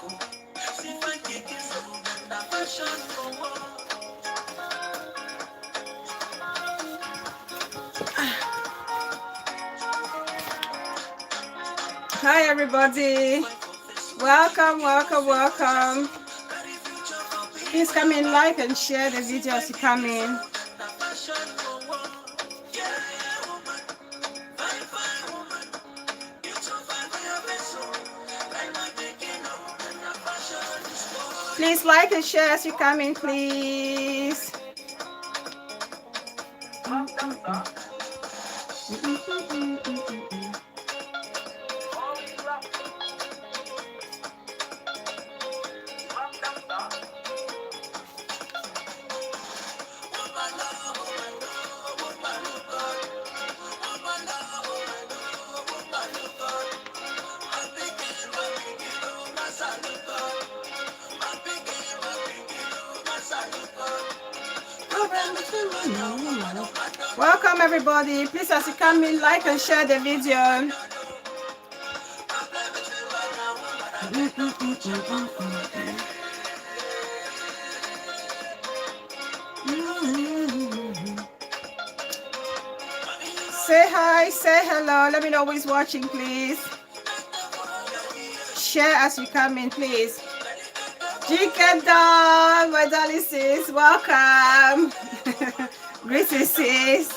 Hi everybody, welcome, welcome, welcome. Please come in, like and share the video as you come in. Please like and share as you come in, please. Welcome everybody. Please as you come in, like and share the video. Say hi, say hello. Let me know who is watching, please. Share as you come in, please. Chicken dog, my darling sis, welcome. Greetings, sis.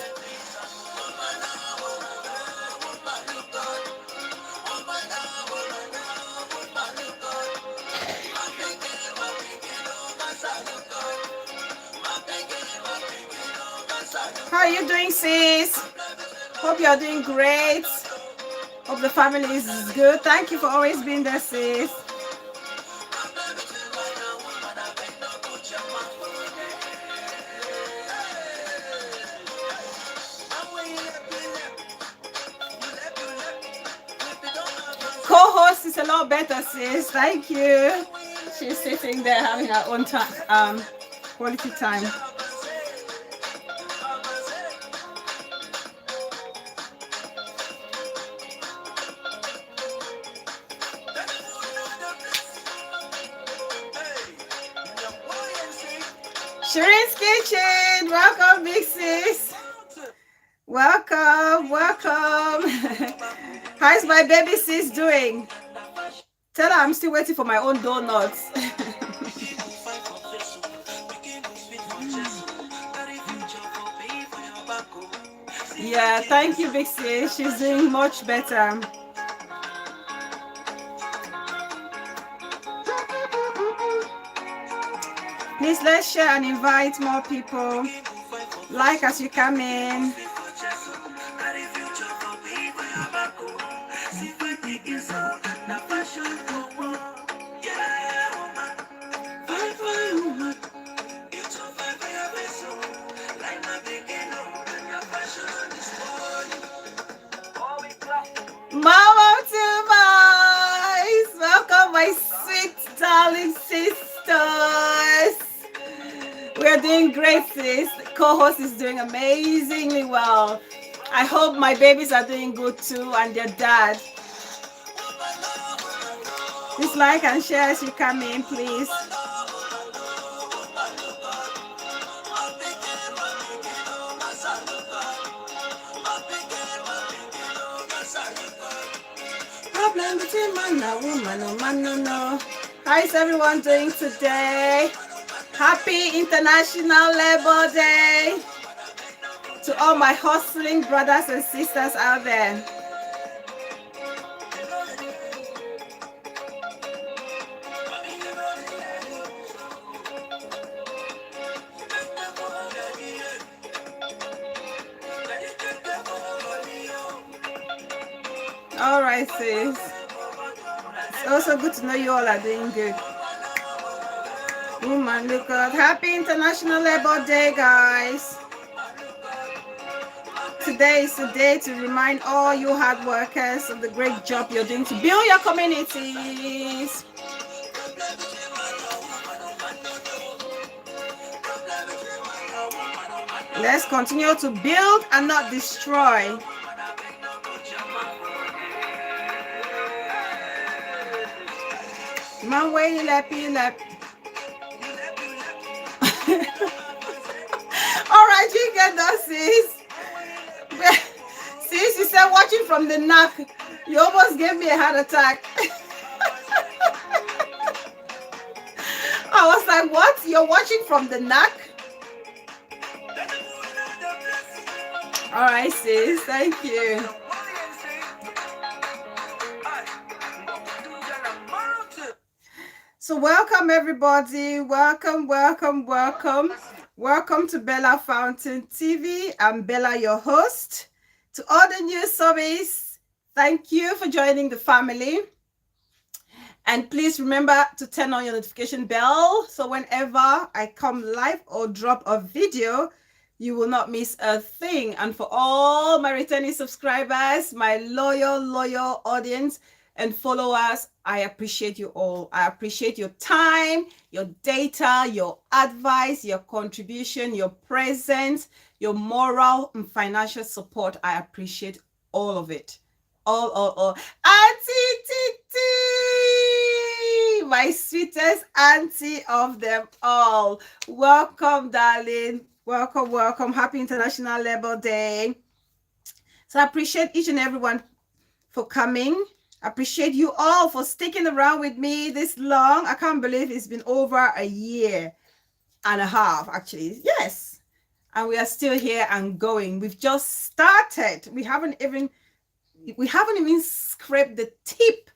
How are you doing, sis? Hope you're doing great. Hope the family is good. Thank you for always being there, sis. Co-host is a lot better, sis. Thank you. She's sitting there having her own time, quality time. Shireen's Kitchen, welcome, big sis. Welcome, welcome. How's my baby sis doing? Tell her I'm still waiting for my own donuts. Yeah, thank you, big sis. She's doing much better. Please let's share and invite more people. Like as you come in. Mama to my welcome, my sweet darling sisters. We're doing great, sis. Co-host is doing amazingly well. I hope my babies are doing good too, and their dad. Please like and share as you come in, please. Problem between man and woman, oh man, no. How is everyone doing today? Happy International Labor Day to all my hustling brothers and sisters out there. All right, sis. It's also good to know you all are doing good. Woman, look up. Happy International Labor Day, guys. Today is a day to remind all you hard workers of the great job you're doing to build your communities. Let's continue to build and not destroy. Man, way you lap, you lap. All right, you get that, sis. Sis, you said watching from the neck. You almost gave me a heart attack. I was like, what? You're watching from the neck? All right, sis. Thank you. So welcome everybody. Welcome, welcome, welcome. Welcome to Bella Fountain TV. I'm Bella, your host. To all the new subbies, thank you for joining the family. And please remember to turn on your notification bell so whenever I come live or drop a video, you will not miss a thing. And for all my returning subscribers, my loyal audience and followers, I appreciate you all. I appreciate your time, your data, your advice, your contribution, your presence, your moral and financial support. I appreciate all of it. All. Auntie Titi, my sweetest auntie of them all. Welcome, darling. Welcome. Happy International Labor Day. So I appreciate each and everyone for coming. I appreciate you all for sticking around with me this long. I can't believe it's been over a year and a half, actually. Yes. And we are still here and going. We've just started. We haven't even scraped the tip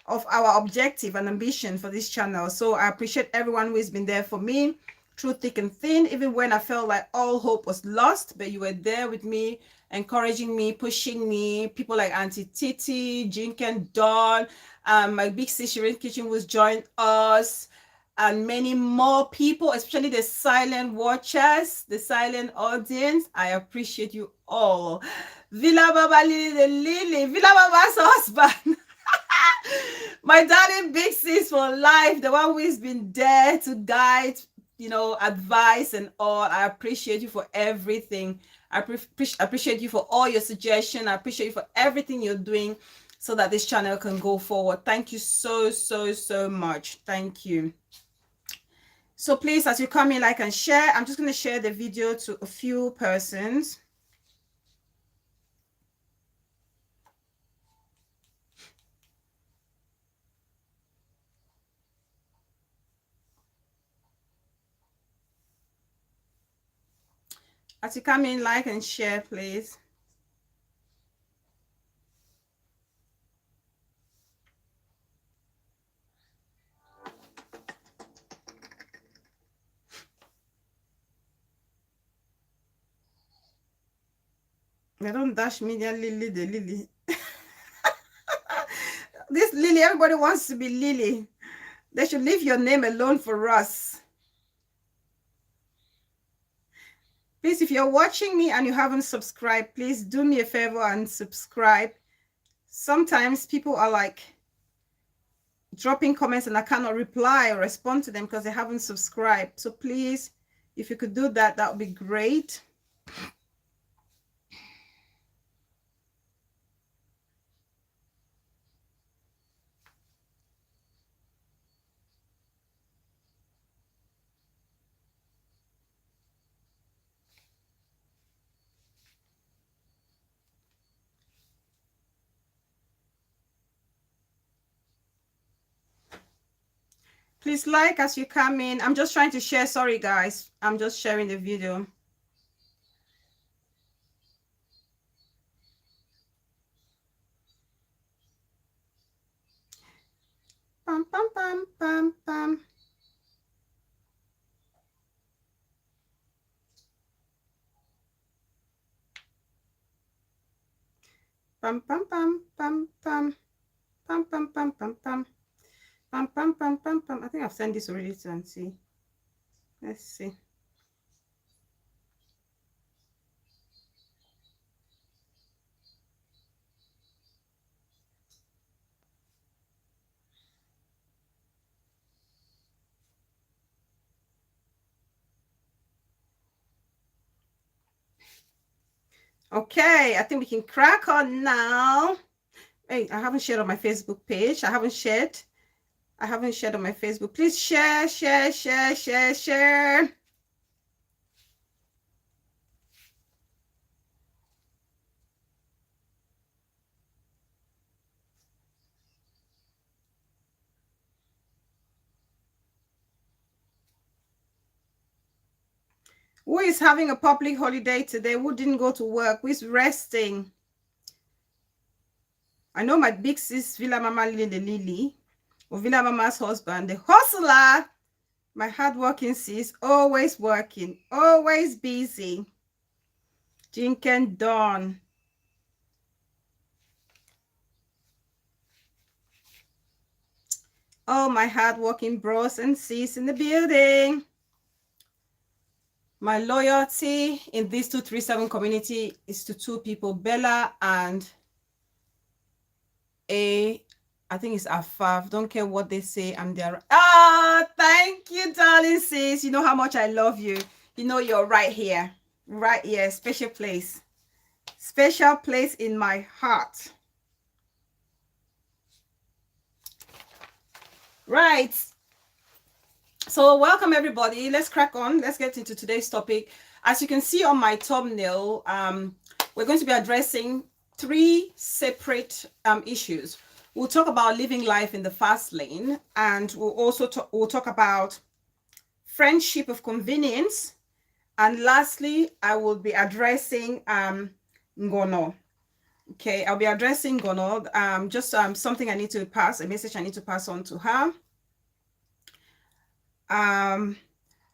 of our objective and ambition for this channel. So I appreciate everyone who has been there for me through thick and thin, even when I felt like all hope was lost, but you were there with me, encouraging me, pushing me. People like Auntie Titi, Jinken, Dawn, my big sis Shireen Kitchen was joined us, and many more people, especially the silent watchers, the silent audience. I appreciate you all. Villa Baba Lily, the Lily, Villa Baba's husband. My darling big sis for life, the one who has been there to guide, advice and all. I appreciate you for everything. I appreciate you for all your suggestions. I appreciate you for everything you're doing so that this channel can go forward. Thank you so much. Thank you. So please, as you come in, like and share. I'm just going to share the video to a few persons. As you come in, like and share, please. They don't dash media Lily, the Lily. This Lily, everybody wants to be Lily. They should leave your name alone for us. Please, if you're watching me and you haven't subscribed, please do me a favor and subscribe. Sometimes people are like dropping comments and I cannot reply or respond to them because they haven't subscribed. So please, if you could do that, that would be great. Please like as you come in. I'm just trying to share. Sorry, guys. I'm just sharing the video. Pam, pam, pam, pam, pam. Pam, pam, pam, pam, pam. Pam, pam, pam, pam, pam. Pam, pam, pam, pam, pam. I think I've sent this already to Auntie. Let's see. Okay, I think we can crack on now. Hey, I haven't shared on my Facebook page. I haven't shared. I haven't shared on my Facebook. Please share, share, share, share, share. Who is having a public holiday today? Who didn't go to work? Who is resting? I know my big sis, Villa Mama Lily, or Villa Mama's husband, the hustler, my hardworking sis, always working, always busy. Jinken Dawn. Oh, my hardworking bros and sis in the building. My loyalty in this 237 community is to two people, Bella and I think it's Afaf. Don't care what they say, I'm there. Ah, thank you, darling sis. You know how much I love you. You know you're right here. Right here. Special place. Special place in my heart. Right. So welcome everybody. Let's crack on. Let's get into today's topic. As you can see on my thumbnail, we're going to be addressing three separate issues. We'll talk about living life in the fast lane, and we'll also talk about friendship of convenience, and lastly, I will be addressing Ngono. Okay, I'll be addressing Ngono. Just something I need to pass, a message I need to pass on to her.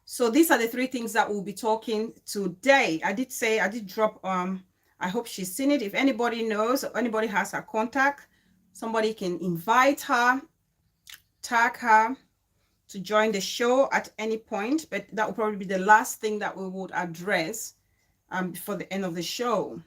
So these are the three things that we'll be talking today. I did drop, I hope she's seen it. If anybody knows, or anybody has her contact, somebody can invite her, tag her to join the show at any point, but that will probably be the last thing that we would address before the end of the show.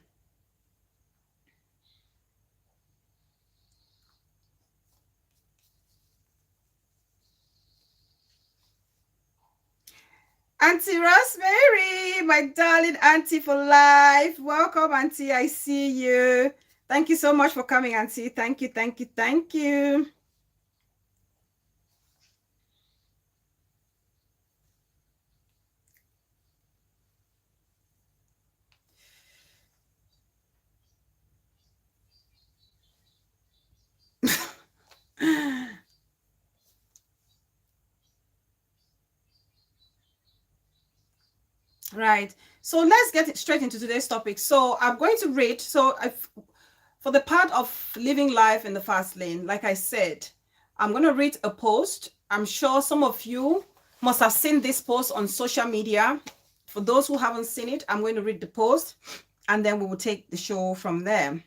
Auntie Rosemary, my darling auntie for life. Welcome, auntie. I see you. Thank you so much for coming, auntie. Thank you, thank you, thank you. Right. So let's get straight into today's topic. So I'm going to read. So for the part of living life in the fast lane, like I said, I'm going to read a post. I'm sure some of you must have seen this post on social media. For those who haven't seen it, I'm going to read the post, and then we will take the show from there.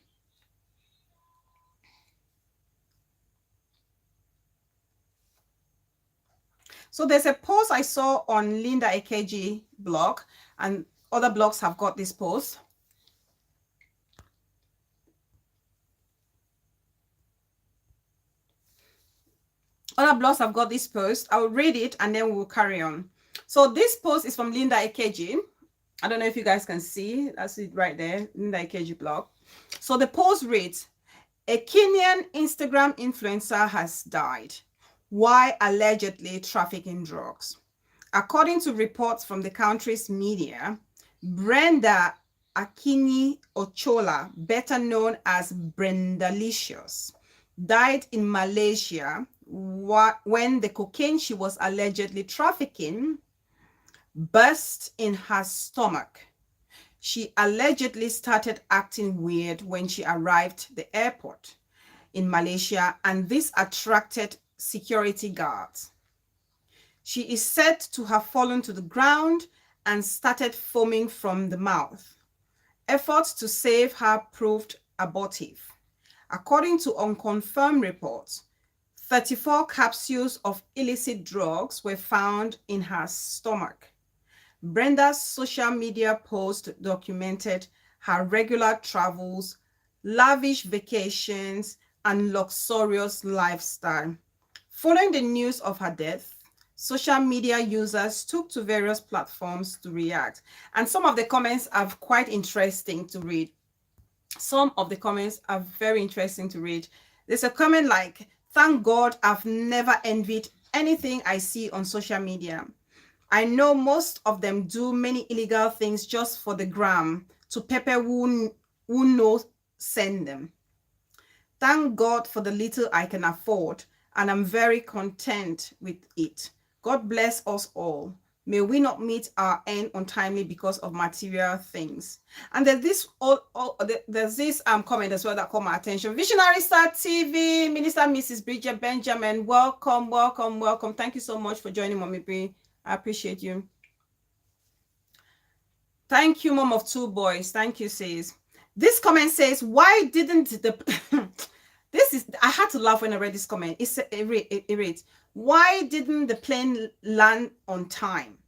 So there's a post I saw on Linda Ekeji blog, and other blogs have got this post. Other blogs have got this post. I will read it and then we'll carry on. So this post is from Linda Ekeji. I don't know if you guys can see. That's it right there, Linda Ekeji blog. So the post reads, a Kenyan Instagram influencer has died while allegedly trafficking drugs. According to reports from the country's media, Brenda Akinyi Ochola, better known as Brendalicious, died in Malaysia when the cocaine she was allegedly trafficking burst in her stomach. She allegedly started acting weird when she arrived at the airport in Malaysia, and this attracted security guards. She is said to have fallen to the ground and started foaming from the mouth. Efforts to save her proved abortive. According to unconfirmed reports, 34 capsules of illicit drugs were found in her stomach. Brenda's social media post documented her regular travels, lavish vacations, and luxurious lifestyle. Following the news of her death, social media users took to various platforms to react. And some of the comments are quite interesting to read. Some of the comments are very interesting to read. There's a comment like, Thank God I've never envied anything I see on social media. I know most of them do many illegal things just for the gram to pepper who knows send them. Thank God for the little I can afford, and I'm very content with it. God bless us all. May we not meet our end untimely because of material things. And there's this comment as well that caught my attention. Visionary Star TV, Minister Mrs. Bridget Benjamin, welcome, welcome, welcome. Thank you so much for joining, Mommy B. I appreciate you. Thank you, Mom of Two Boys. Thank you, sis. This comment says, why didn't the I had to laugh when I read this comment. It reads, why didn't the plane land on time?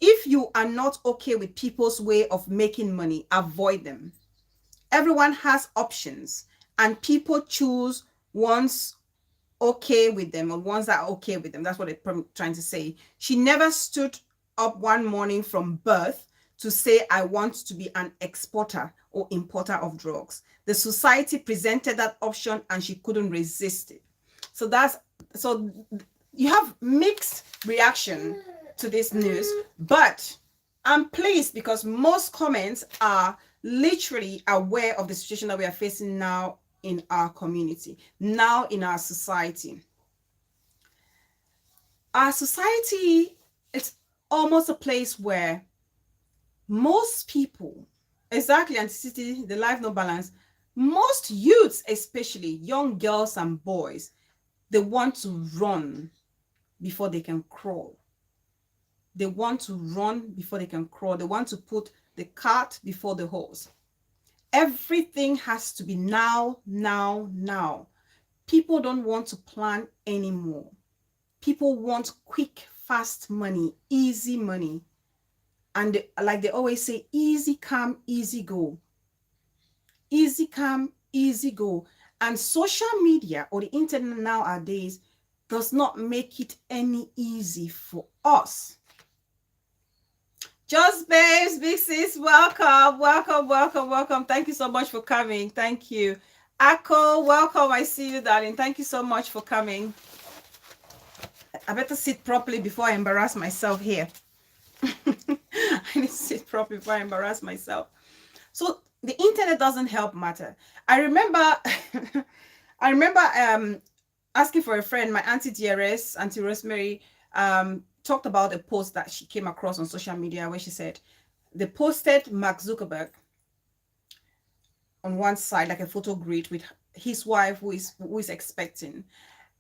If you are not okay with people's way of making money, avoid them. Everyone has options, and people choose ones okay with them or ones that are okay with them. That's what they're trying to say. She never stood up one morning from birth to say, I want to be an exporter or importer of drugs. The society presented that option and she couldn't resist it. So you have mixed reaction to this news, but I'm pleased because most comments are literally aware of the situation that we are facing now in our community, now in our society. Our society, it's almost a place where most people, exactly, Anticity, the life no balance, most youths, especially young girls and boys, they want to run before they can crawl. They want to run before they can crawl. They want to put the cart before the horse. Everything has to be now, now, now. People don't want to plan anymore. People want quick, fast money, easy money. And like they always say, easy come, easy go. Easy come, easy go. And social media or the internet nowadays does not make it any easy for us. Just Babes, big sis, welcome, welcome, welcome, welcome. Thank you so much for coming. Thank you. Akko, welcome. I see you, darling. Thank you so much for coming. I better sit properly before I embarrass myself here. I need to sit properly before I embarrass myself. So the internet doesn't help matter. I remember asking for a friend, my Auntie DRS, Auntie Rosemary, talked about a post that she came across on social media where she said they posted Mark Zuckerberg on one side, like a photo grid with his wife who is expecting,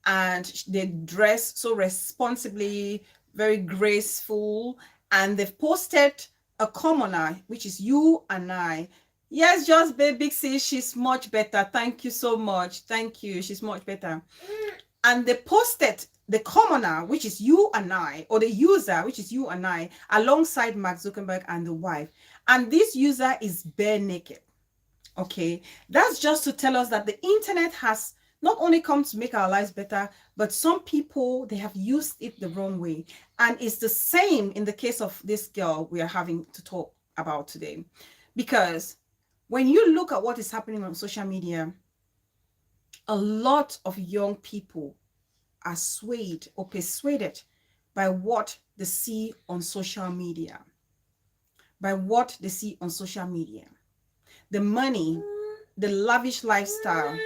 and they dress so responsibly, very graceful, and they've posted a commoner, which is you and I. Yes, just Big sis, she's much better. Thank you so much. Thank you. She's much better. And they posted the commoner, which is you and I, or the user, which is you and I, alongside Mark Zuckerberg and the wife. And this user is bare naked. Okay, that's just to tell us that the internet has not only come to make our lives better, but some people, they have used it the wrong way. And it's the same in the case of this girl we are having to talk about today. Because when you look at what is happening on social media, a lot of young people are swayed or persuaded by what they see on social media. By what they see on social media. The money, the lavish lifestyle,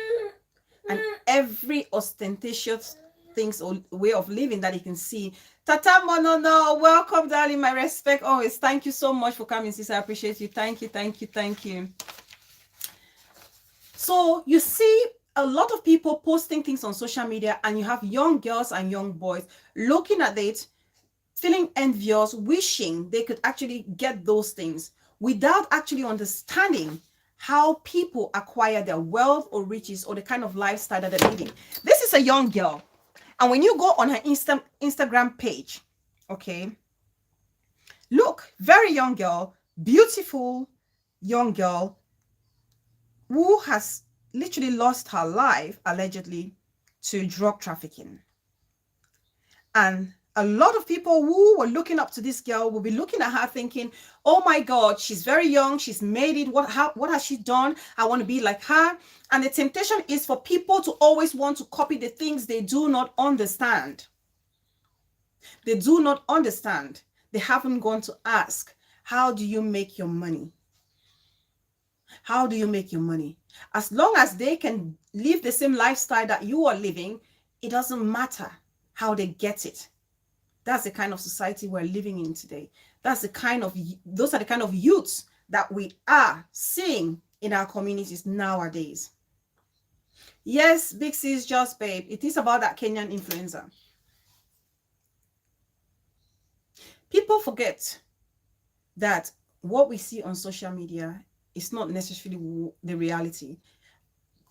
and every ostentatious things or way of living that you can see. Tata Monono, welcome, darling. My respect always. Thank you so much for coming, sis. I appreciate you. Thank you, thank you, thank you. So you see a lot of people posting things on social media, and you have young girls and young boys looking at it, feeling envious, wishing they could actually get those things without actually understanding how people acquire their wealth or riches or the kind of lifestyle that they're living. This is a young girl. And when you go on her Instagram page, okay, look, very young girl, beautiful young girl who has literally lost her life, allegedly, to drug trafficking. And A lot of people who were looking up to this girl will be looking at her thinking, oh my God, she's very young. She's made it. What has she done? I want to be like her. And the temptation is for people to always want to copy the things they do not understand. They do not understand. They haven't gone to ask, how do you make your money? How do you make your money? As long as they can live the same lifestyle that you are living, it doesn't matter how they get it. That's the kind of society we're living in today. Those are the kind of youths that we are seeing in our communities nowadays. Yes, Big Sis Just Babe, it is about that Kenyan influencer. People forget that what we see on social media is not necessarily the reality.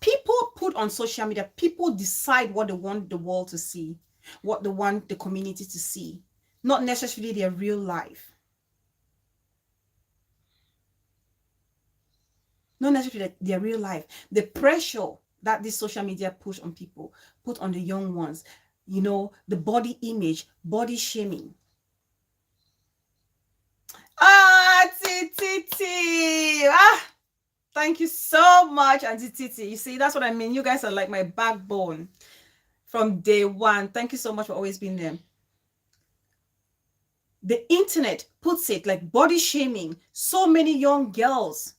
People put on social media, people decide what they want the world to see, what they want the community to see, not necessarily their real life. Not necessarily their real life. The pressure that this social media push on people, put on the young ones, the body image, body shaming. Titi. Thank you so much, Auntie Titi. You see, that's what I mean. You guys are like my backbone from day one. Thank you so much for always being there. The internet puts it like body shaming. So many young girls,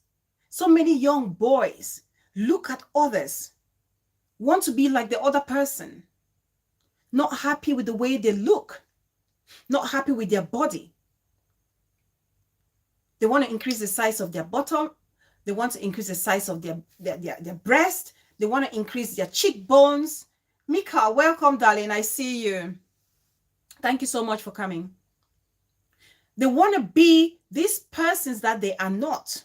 so many young boys look at others, want to be like the other person, not happy with the way they look, not happy with their body. They want to increase the size of their bottom. They want to increase the size of their breast. They want to increase their cheekbones. Mika, welcome, darling. I see you. Thank you so much for coming. They want to be these persons that they are not.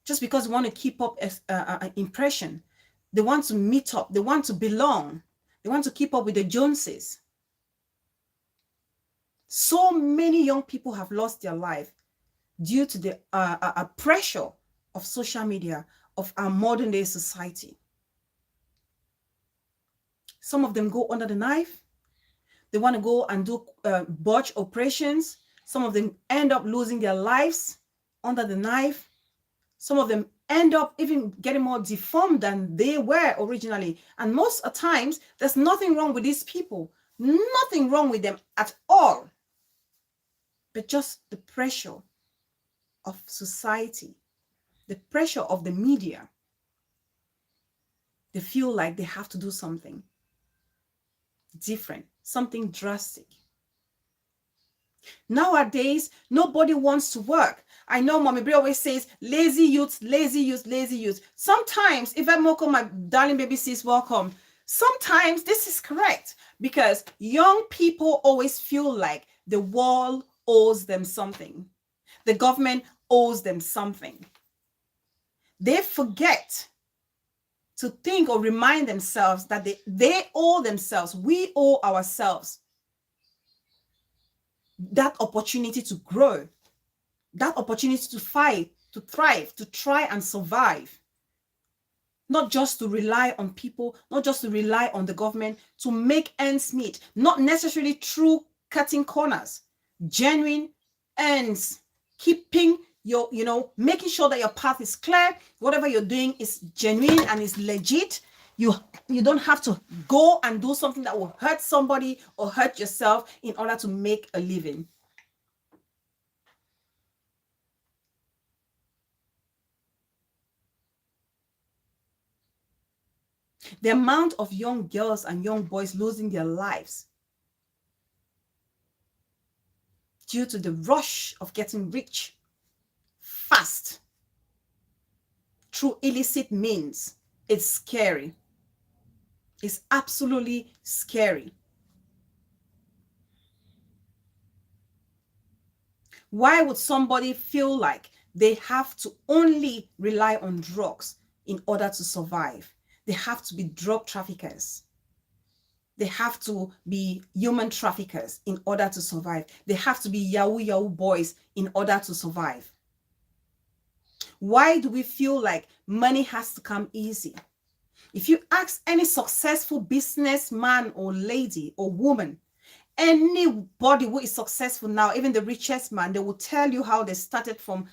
Just because they want to keep up an impression. They want to meet up. They want to belong. They want to keep up with the Joneses. So many young people have lost their life due to the pressure of social media, of our modern day society. Some of them go under the knife. They want to go and do botch operations. Some of them end up losing their lives under the knife. Some of them end up even getting more deformed than they were originally. And most of the times, there's nothing wrong with these people. Nothing wrong with them at all. But just the pressure of society, the pressure of the media. They feel like they have to do something different, something drastic. Nowadays, nobody wants to work. I know Mommy Brie always says, lazy youth, lazy youth, lazy youth. Sometimes, if I'm Moko, my darling baby sis, welcome. Sometimes this is correct because young people always feel like the world owes them something. The government owes them something. They forget to think or remind themselves that they owe themselves, we owe ourselves that opportunity to grow, that opportunity to fight, to thrive, to try and survive. Not just to rely on people, not just to rely on the government, to make ends meet, not necessarily through cutting corners, genuine ends, keeping your, making sure that your path is clear, whatever you're doing is genuine and is legit. You don't have to go and do something that will hurt somebody or hurt yourself in order to make a living. The amount of young girls and young boys losing their lives due to the rush of getting rich fast through illicit means, it's scary. It's absolutely scary. Why would somebody feel like they have to only rely on drugs in order to survive? They have to be drug traffickers. They have to be human traffickers in order to survive. They have to be Yahoo boys in order to survive. Why do we feel like money has to come easy? If you ask any successful businessman or lady or woman, anybody who is successful now, even the richest man, they will tell you how they started from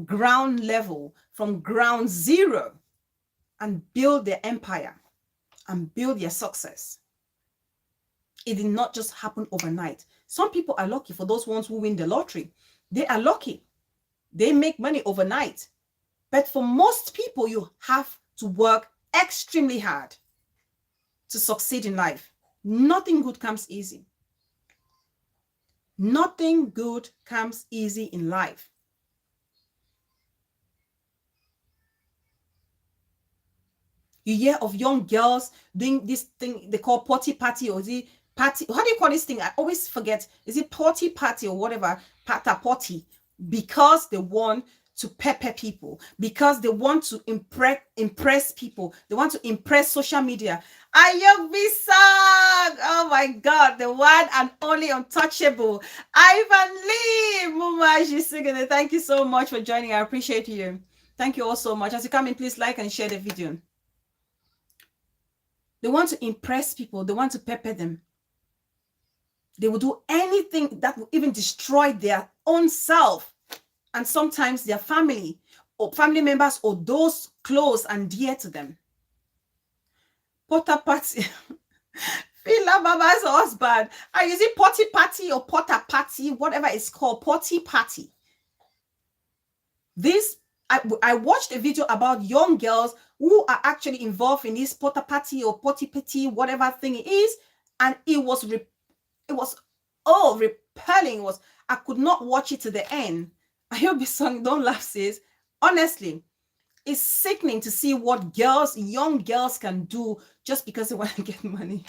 ground level, from ground zero, and build their empire and build their success. It did not just happen overnight. Some people are lucky. For those ones who win the lottery, they are lucky. They make money overnight. But for most people, you have to work extremely hard to succeed in life. Nothing good comes easy. Nothing good comes easy in life. You hear of young girls doing this thing they call potty party, or the party. How do you call this thing? I always forget. Is it potty party or whatever? Pata potty. Because they want to pepper people, because they want to impress people. They want to impress social media. Ayobisang! Oh my God, the one and only untouchable. Ivan Lee! Mumaji singing. Thank you so much for joining. I appreciate you. Thank you all so much. As you come in, please like and share the video. They want to impress people. They want to pepper them. They will do anything that will even destroy their own self, and sometimes their family or family members or those close and dear to them. Potter party. Fila Baba's husband. Are you using potty party or potter party, whatever it's called, potty party? This, I watched a video about young girls who are actually involved in this potter party or potty party, whatever thing it is, and it was repelling. I could not watch it to the end. I hope this song, don't laugh, sis. Honestly, it's sickening to see what young girls can do just because they want to get money.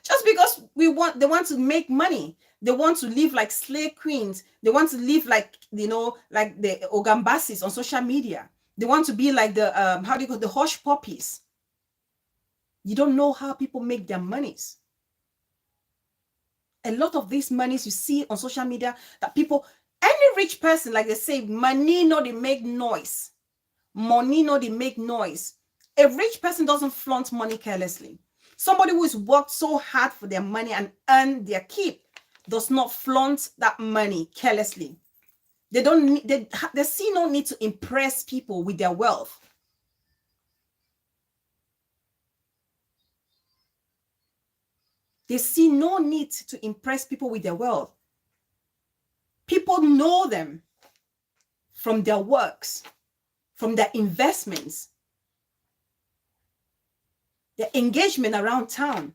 Just because they want to make money. They want to live like slave queens. They want to live like, like the Ogambasis on social media. They want to be like the, the hush puppies. You don't know how people make their monies. A lot of these monies you see on social media that people, any rich person, like they say, money no they make noise. Money no they make noise. A rich person doesn't flaunt money carelessly. Somebody who has worked so hard for their money and earned their keep does not flaunt that money carelessly. They see no need to impress people with their wealth. They see no need to impress people with their wealth. People know them from their works, from their investments, their engagement around town,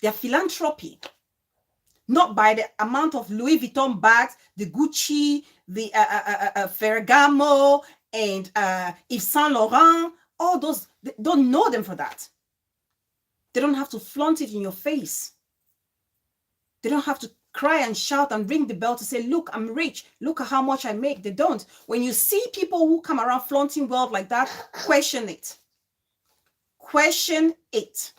their philanthropy, not by the amount of Louis Vuitton bags, the Gucci, the Ferragamo, and Yves Saint Laurent. All those, they don't know them for that. They don't have to flaunt it in your face. They don't have to cry and shout and ring the bell to say, look, I'm rich. Look at how much I make. They don't. When you see people who come around flaunting wealth like that, question it. Question it.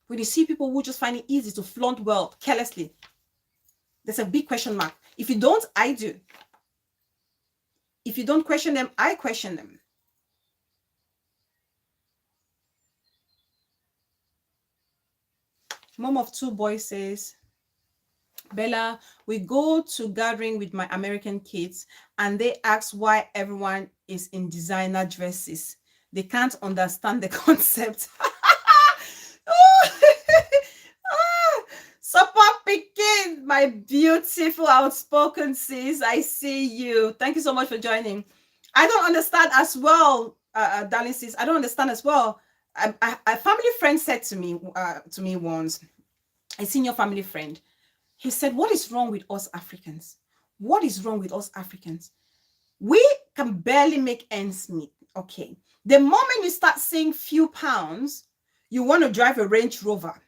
When you see people who just find it easy to flaunt wealth carelessly, there's a big question mark. If you don't, I do. If you don't question them, I question them. Mom of two boys says, Bella, we go to gathering with my American kids and they ask why everyone is in designer dresses. They can't understand the concept. Support Pekin, my beautiful outspoken sis. I see you. Thank you so much for joining. I don't understand as well, darling sis. I don't understand as well. A family friend said to me once, a senior family friend, he said, what is wrong with us Africans? What is wrong with us Africans? We can barely make ends meet. Okay. The moment you start seeing few pounds, you want to drive a Range Rover.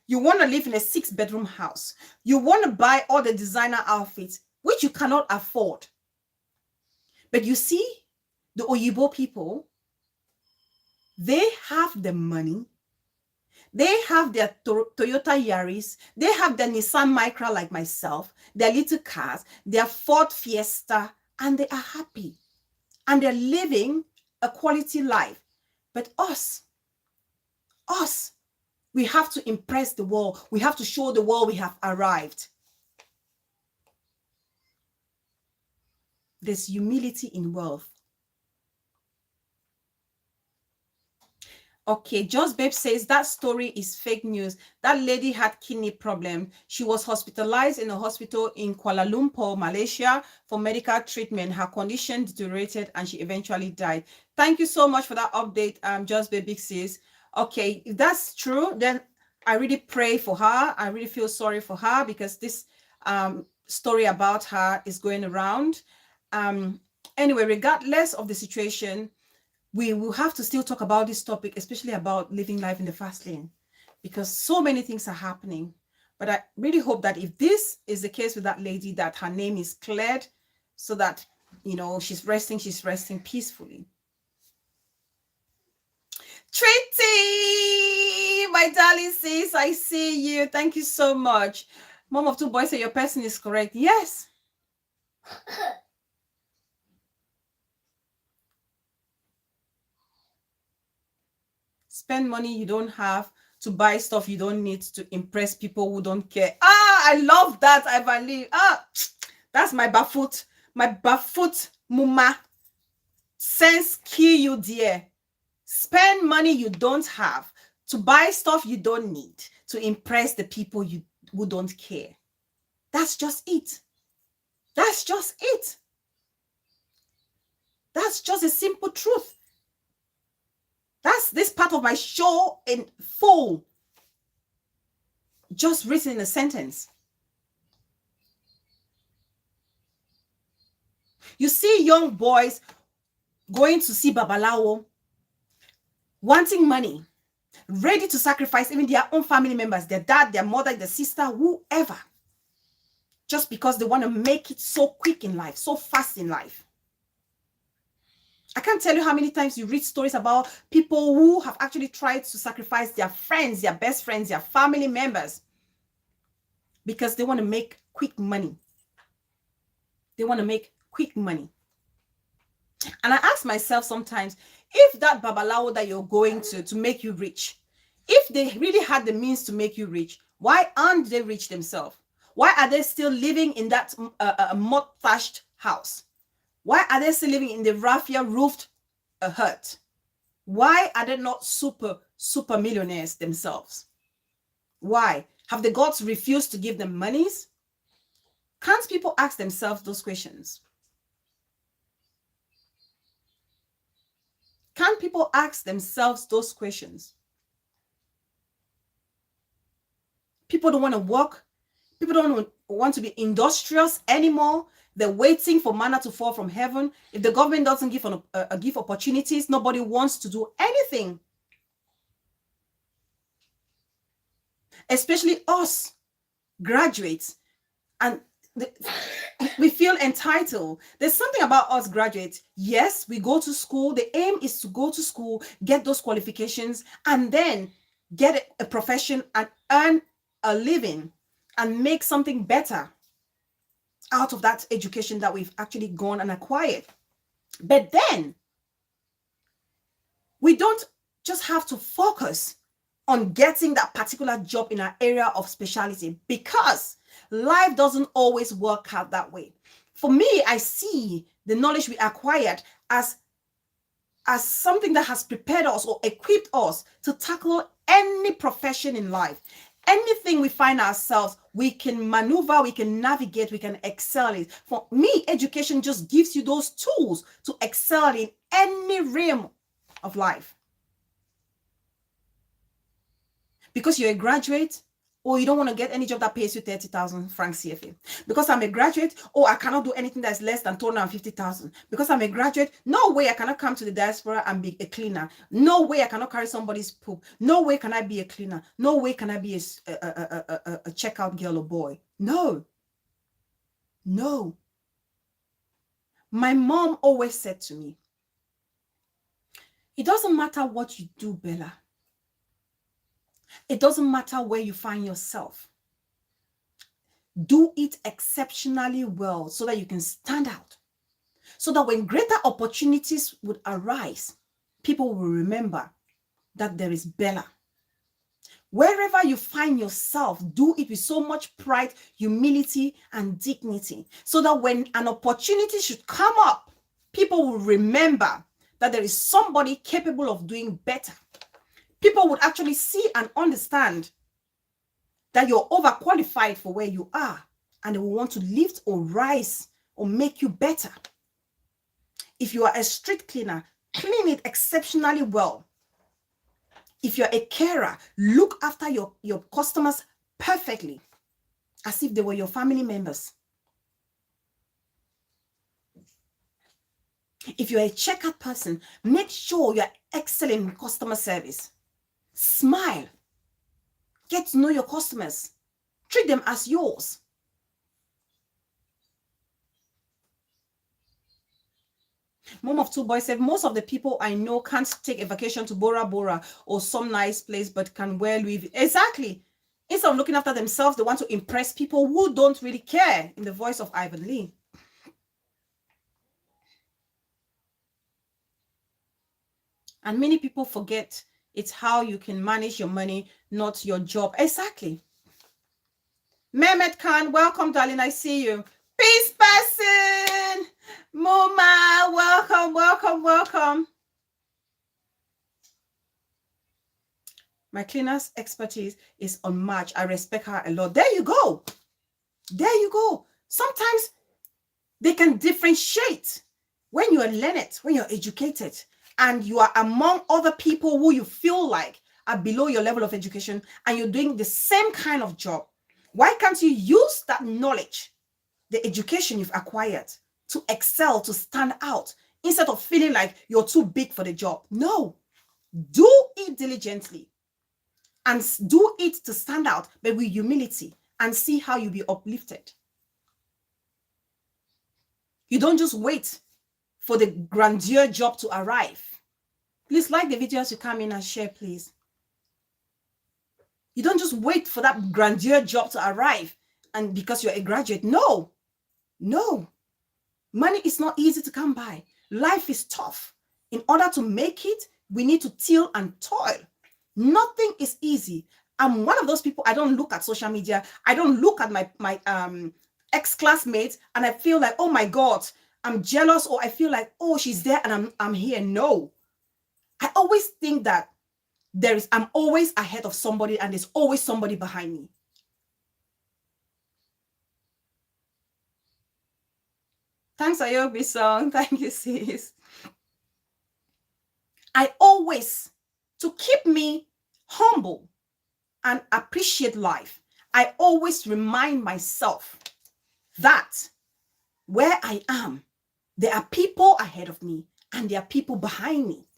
You want to live in a 6-bedroom house. You want to buy all the designer outfits, which you cannot afford. But you see, the Oyibo people, they have the money. They have their Toyota Yaris. They have their Nissan Micra like myself, their little cars, their Ford Fiesta, and they are happy. And they're living a quality life. But us, we have to impress the world. We have to show the world we have arrived. There's humility in wealth. Okay, Just Babe says that story is fake news. That lady had kidney problem. She was hospitalized in a hospital in Kuala Lumpur, Malaysia for medical treatment. Her condition deteriorated and she eventually died. Thank you so much for that update, Just Babe Big Sis. Okay, if that's true, then I really pray for her. I really feel sorry for her because this story about her is going around. Anyway, regardless of the situation, we will have to still talk about this topic, especially about living life in the fast lane, because so many things are happening. But I really hope that if this is the case with that lady, that her name is cleared so that, you know, she's resting peacefully. Treaty, my darling sis, I see you. Thank you so much. Mom of two boys say your person is correct. Yes. Spend money you don't have to buy stuff you don't need to impress people who don't care. I love that, Ivan Lee. That's my bafoot muma. Sense kill you, dear. Spend money you don't have to buy stuff you don't need to impress the people who don't care. That's just it. That's just it. That's just a simple truth. That's this part of my show in full. Just written in a sentence. You see young boys going to see Babalawo, wanting money, ready to sacrifice even their own family members, their dad, their mother, their sister, whoever, just because they want to make it so quick in life, so fast in life. I can't tell you how many times you read stories about people who have actually tried to sacrifice their friends, their best friends, their family members, because they want to make quick money. They want to make quick money. And I ask myself sometimes, if that Babalawo that you're going to make you rich, if they really had the means to make you rich, why aren't they rich themselves? Why are they still living in that mud-thatched house? Why are they still living in the raffia-roofed hut? Why are they not super millionaires themselves? Why? Have the gods refused to give them monies? Can't people ask themselves those questions? Can't people ask themselves those questions? People don't want to work. People don't want to be industrious anymore. They're waiting for manna to fall from heaven. If the government doesn't give opportunities, nobody wants to do anything. Especially us, graduates. And we feel entitled. There's something about us graduates. Yes, we go to school. The aim is to go to school, get those qualifications, and then get a profession and earn a living and make something better out of that education that we've actually gone and acquired. But then we don't just have to focus on getting that particular job in our area of specialty, because life doesn't always work out that way. For me, I see the knowledge we acquired as something that has prepared us or equipped us to tackle any profession in life. Anything we find ourselves, we can maneuver, we can navigate, we can excel in. For me, education just gives you those tools to excel in any realm of life. Because you're a graduate, or you don't want to get any job that pays you 30,000 francs CFA. Because I'm a graduate, I cannot do anything that's less than 250,000. Because I'm a graduate, no way I cannot come to the diaspora and be a cleaner. No way I cannot carry somebody's poop. No way can I be a cleaner. No way can I be a checkout girl or boy. No. My mom always said to me, it doesn't matter what you do, Bella. It doesn't matter where you find yourself. Do it exceptionally well so that you can stand out. So that when greater opportunities would arise, people will remember that there is Bella. Wherever you find yourself, do it with so much pride, humility, and dignity, so that when an opportunity should come up, people will remember that there is somebody capable of doing better. People would actually see and understand that you're overqualified for where you are, and they will want to lift or rise or make you better. If you are a street cleaner, clean it exceptionally well. If you're a carer, look after your customers perfectly, as if they were your family members. If you're a checkout person, make sure you're excellent in customer service. Smile. Get to know your customers. Treat them as yours. Mom of two boys said, most of the people I know can't take a vacation to Bora Bora or some nice place, but can well live. Exactly. Instead of looking after themselves, they want to impress people who don't really care, in the voice of Ivan Lee. And many people forget it's how you can manage your money, not your job. Exactly. Mehmet Khan, welcome, darling. I see you. Peace person. Muma, welcome, welcome, welcome. My cleaner's expertise is unmatched. I respect her a lot. There you go. There you go. Sometimes they can differentiate when you are learned, when you're educated, and you are among other people who you feel like are below your level of education, and you're doing the same kind of job. Why can't you use that knowledge, the education you've acquired, to excel, to stand out, instead of feeling like you're too big for the job? No. Do it diligently and do it to stand out, but with humility, and see how you'll be uplifted. You don't just wait for the grandeur job to arrive. Please like the video as you come in and share, please. You don't just wait for that grandeur job to arrive and because you're a graduate. No. Money is not easy to come by. Life is tough. In order to make it, we need to toil and toil. Nothing is easy. I'm one of those people, I don't look at social media. I don't look at my ex-classmates and I feel like, oh my God, I'm jealous, or I feel like, oh, she's there and I'm here. No. I always think that I'm always ahead of somebody and there's always somebody behind me. Thanks, Ayobi song. Thank you, sis. I always, to keep me humble and appreciate life, I always remind myself that where I am, there are people ahead of me and there are people behind me.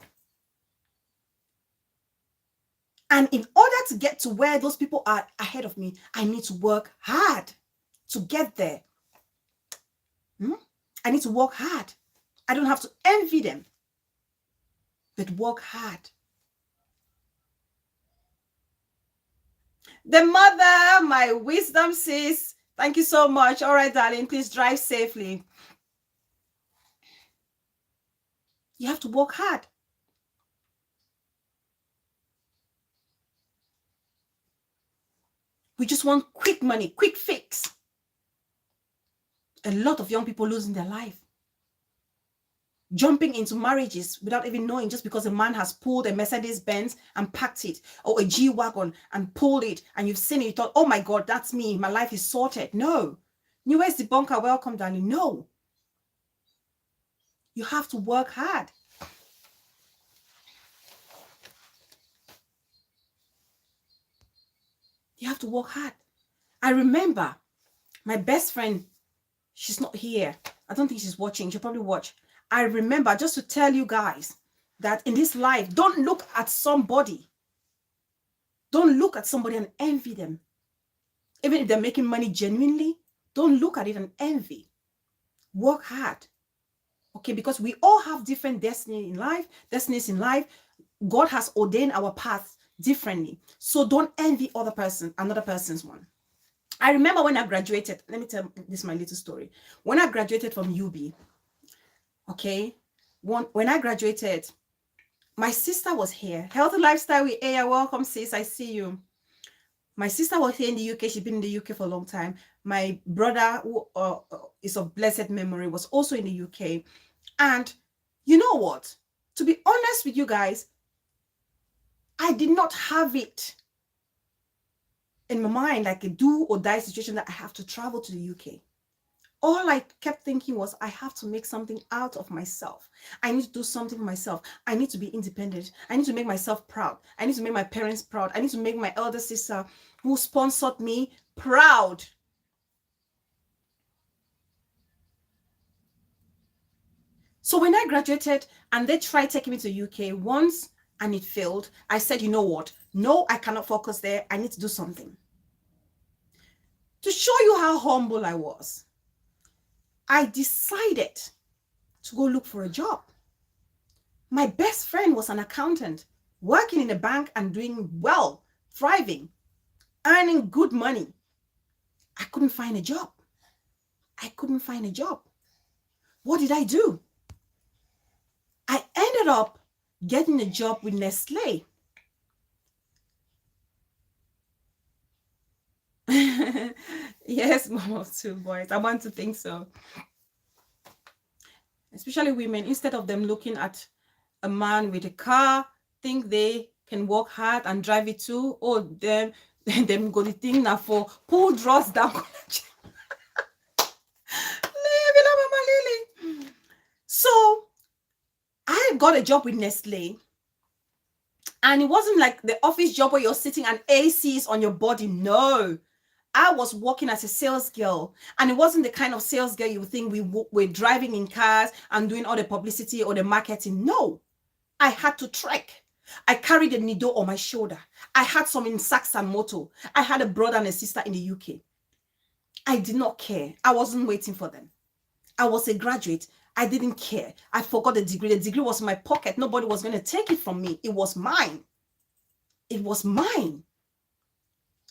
And in order to get to where those people are ahead of me, I need to work hard to get there. I need to work hard. I don't have to envy them, but work hard. The mother, my wisdom sis. Thank you so much. All right, darling, please drive safely. You have to work hard. We just want quick money, quick fix. A lot of young people losing their life. Jumping into marriages without even knowing, just because a man has pulled a Mercedes-Benz and packed it, or a G-Wagon and pulled it, and you've seen it, you thought, oh my God, that's me, my life is sorted. No. Newest debunker, welcome, darling. No. You have to work hard. You have to work hard. I remember my best friend, she's not here. I don't think she's watching. She'll probably watch. I remember, just to tell you guys, that in this life, don't look at somebody. Don't look at somebody and envy them. Even if they're making money genuinely, don't look at it and envy. Work hard. Okay, because we all have different destinies in life. God has ordained our paths differently. So don't envy another person's one. I remember when I graduated, let me tell this my little story. When I graduated from UB, okay, when I graduated, my sister was here. Healthy Lifestyle with Aya, welcome sis, I see you. My sister was here in the UK. She's been in the UK for a long time. My brother, who is of blessed memory, was also in the UK. And you know what? To be honest with you guys, I did not have it in my mind like a do or die situation that I have to travel to the UK. All I kept thinking was, I have to make something out of myself. I need to do something for myself. I need to be independent. I need to make myself proud. I need to make my parents proud. I need to make my elder sister who sponsored me proud. So when I graduated and they tried taking me to UK once and it failed, I said, you know what? No, I cannot focus there. I need to do something. To show you how humble I was, I decided to go look for a job. My best friend was an accountant, working in a bank and doing well, thriving, earning good money. I couldn't find a job. I couldn't find a job. What did I do? I ended up getting a job with Nestle. Yes, mom of two boys. I want to think so. Especially women, instead of them looking at a man with a car, think they can work hard and drive it too, or them go the thing now for pull draws down. So I got a job with Nestle, and it wasn't like the office job where you're sitting and AC is on your body. No, I was working as a sales girl, and it wasn't the kind of sales girl you would think we were driving in cars and doing all the publicity or the marketing. No, I had to trek. I carried a needle on my shoulder. I had some in Sax and Moto. I had a brother and a sister in the UK. I did not care. I wasn't waiting for them. I was a graduate. I didn't care. I forgot the degree. The degree was in my pocket. Nobody was going to take it from me. It was mine. It was mine.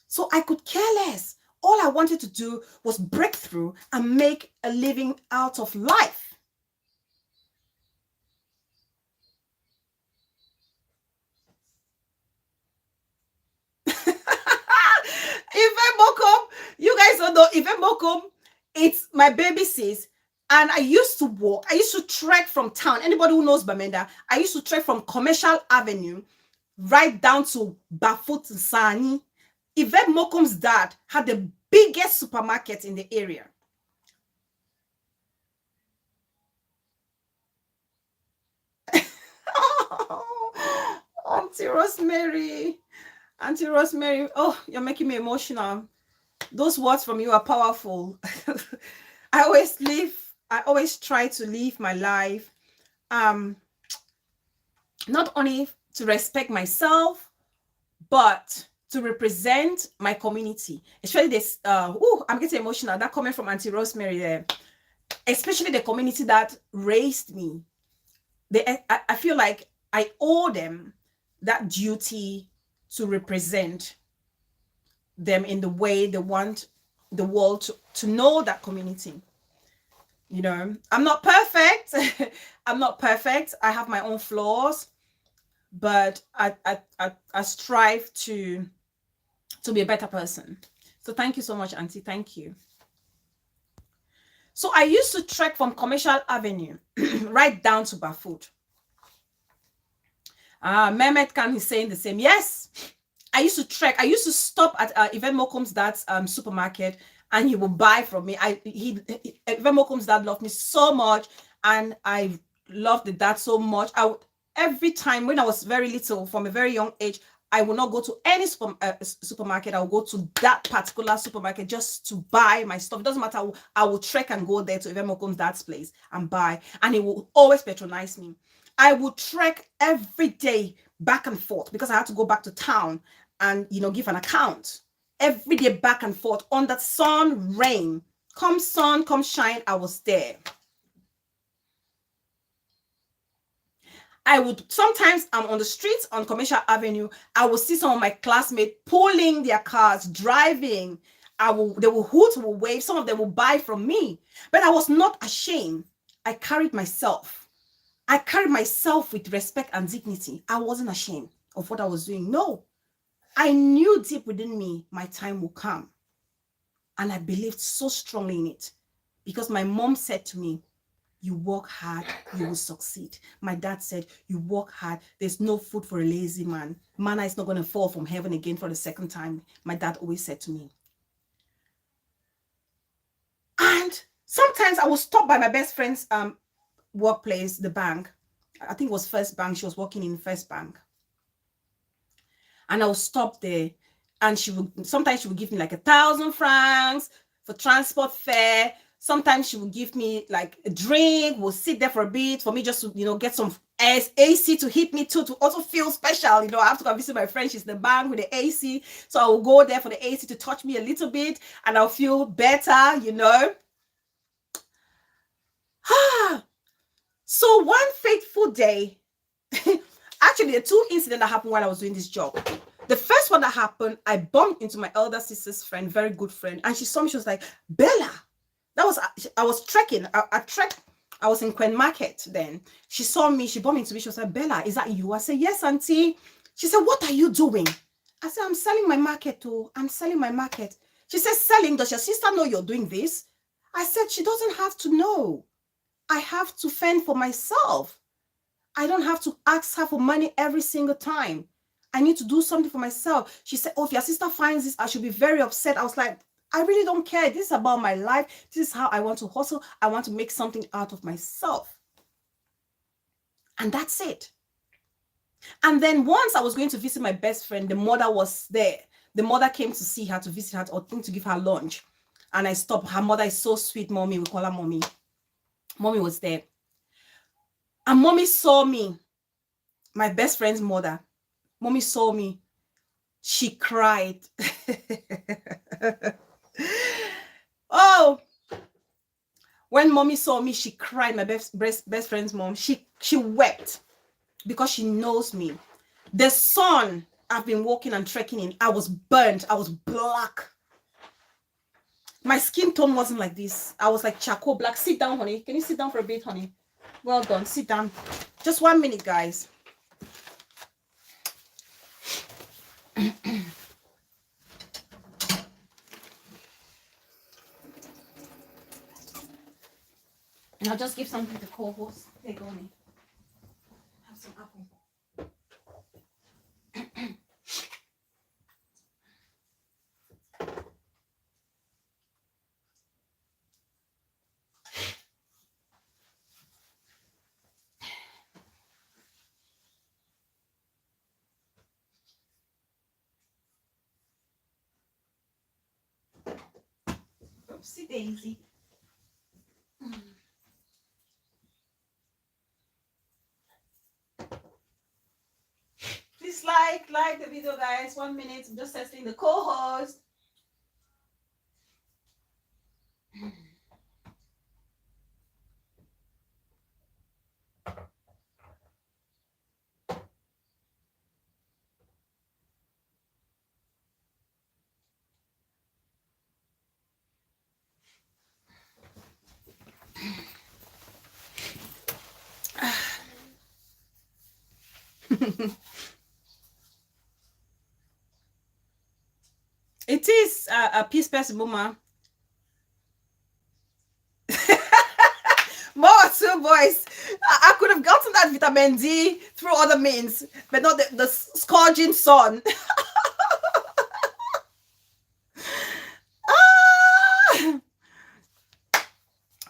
So I could care less. All I wanted to do was break through and make a living out of life. Ife Mokom, you guys don't know Ife Mokom, it's my baby sis. And I used to walk, I used to trek from town. Anybody who knows Bamenda, I used to trek from Commercial Avenue right down to Bafut Sani. Yvette Mokom's dad had the biggest supermarket in the area. Auntie Rosemary. Auntie Rosemary, oh, you're making me emotional. Those words from you are powerful. I always try to live my life not only to respect myself, but to represent my community. Especially this, I'm getting emotional. That comment from Auntie Rosemary there. Especially the community that raised me. I feel like I owe them that duty to represent them in the way they want the world to know that community. You know, I'm not perfect. I'm not perfect. I have my own flaws, but I strive to be a better person. So thank you so much, Auntie. Thank you. So I used to trek from Commercial Avenue right down to Bafut. Mehmet Khan is saying the same. Yes, I used to trek. I used to stop at Yvette Mokom's dad's supermarket, and he would buy from me. Yvette Mokom's dad loved me so much, and I loved the dad so much. Every time when I was very little, from a very young age, I will not go to any supermarket. I will go to that particular supermarket just to buy my stuff. It doesn't matter. I will trek and go there to Yvette Mokom's dad's place and buy, and he will always patronize me. I would trek every day back and forth because I had to go back to town and, give an account. Every day back and forth on that sun, rain. Come sun, come shine, I was there. I would sometimes I'm on the streets on Commercial Avenue. I will see some of my classmates pulling their cars, driving. They will hoot, will wave. Some of them will buy from me, but I was not ashamed. I carried myself. I carried myself with respect and dignity. I wasn't ashamed of what I was doing. No, I knew deep within me my time will come, and I believed so strongly in it because my mom said to me, you work hard, you will succeed. My dad said, you work hard, there's no food for a lazy man. Manna is not going to fall from heaven again for the second time. My dad always said to me. And sometimes I was stopped by my best friend's workplace, the bank. I think it was First Bank. She was working in First Bank. And I was stopped there. And sometimes she would give me like 1,000 francs for transport fare. Sometimes she would give me like a drink. We'll sit there for a bit for me just to, get some AC to hit me too, to also feel special. I have to go visit my friend. She's in the bank with the AC. So I will go there for the AC to touch me a little bit and I'll feel better. So one fateful day, actually, there are two incidents that happened while I was doing this job. The first one that happened, I bumped into my elder sister's friend, very good friend, and she saw me. She was like, Bella. I was trekking. I was in Quen Market then. She saw me. She bumped into me. She was like, Bella, is that you? I said, yes, auntie. She said, what are you doing? I said, I'm selling my market too. I'm selling my market. She said, selling? Does your sister know you're doing this? I said, she doesn't have to know. I have to fend for myself. I don't have to ask her for money every single time. I need to do something for myself. She said, oh, if your sister finds this, I should be very upset. I was like, I really don't care. This is about my life. This is how I want to hustle. I want to make something out of myself. And that's it. And then once I was going to visit my best friend, the mother was there. The mother came to see her, to visit her, or to give her lunch. And I stopped. Her mother is so sweet, mommy. We call her mommy. Mommy was there. And mommy saw me, my best friend's mother. Mommy saw me. She cried. Oh, when mommy saw me, she cried. My best friend's mom. She wept because she knows me. The sun I've been walking and trekking in, I was burnt. I was black. My skin tone wasn't like this. I was like charcoal black. Sit down, honey. Can you sit down for a bit, honey? Well done. Sit down. Just 1 minute, guys. And I'll just give something to co-host. There you go, honey. Have some apple. Oopsie daisy. Please like the video, guys. 1 minute. I'm just testing the co-host. It is a peace person, Boomer. More two boys. I could have gotten that vitamin D through other means, but not the scourging sun.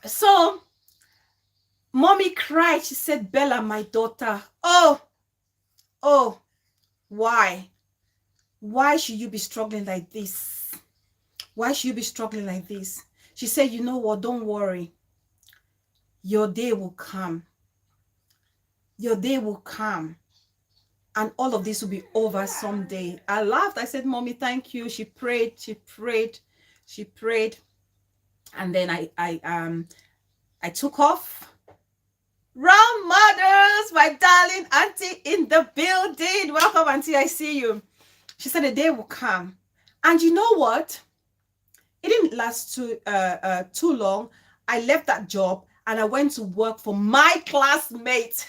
So, mommy cried. She said, Bella, my daughter. Oh, why? Why should you be struggling like this? Why should you be struggling like this? She said, you know what? Don't worry. Your day will come. Your day will come. And all of this will be over someday. I laughed. I said, Mommy, thank you. She prayed. And then I took off. Round mothers, my darling morning, Auntie in the building. Welcome, Auntie. I see you. She said the day will come. And you know what? It didn't last too long. I left that job and I went to work for my classmate.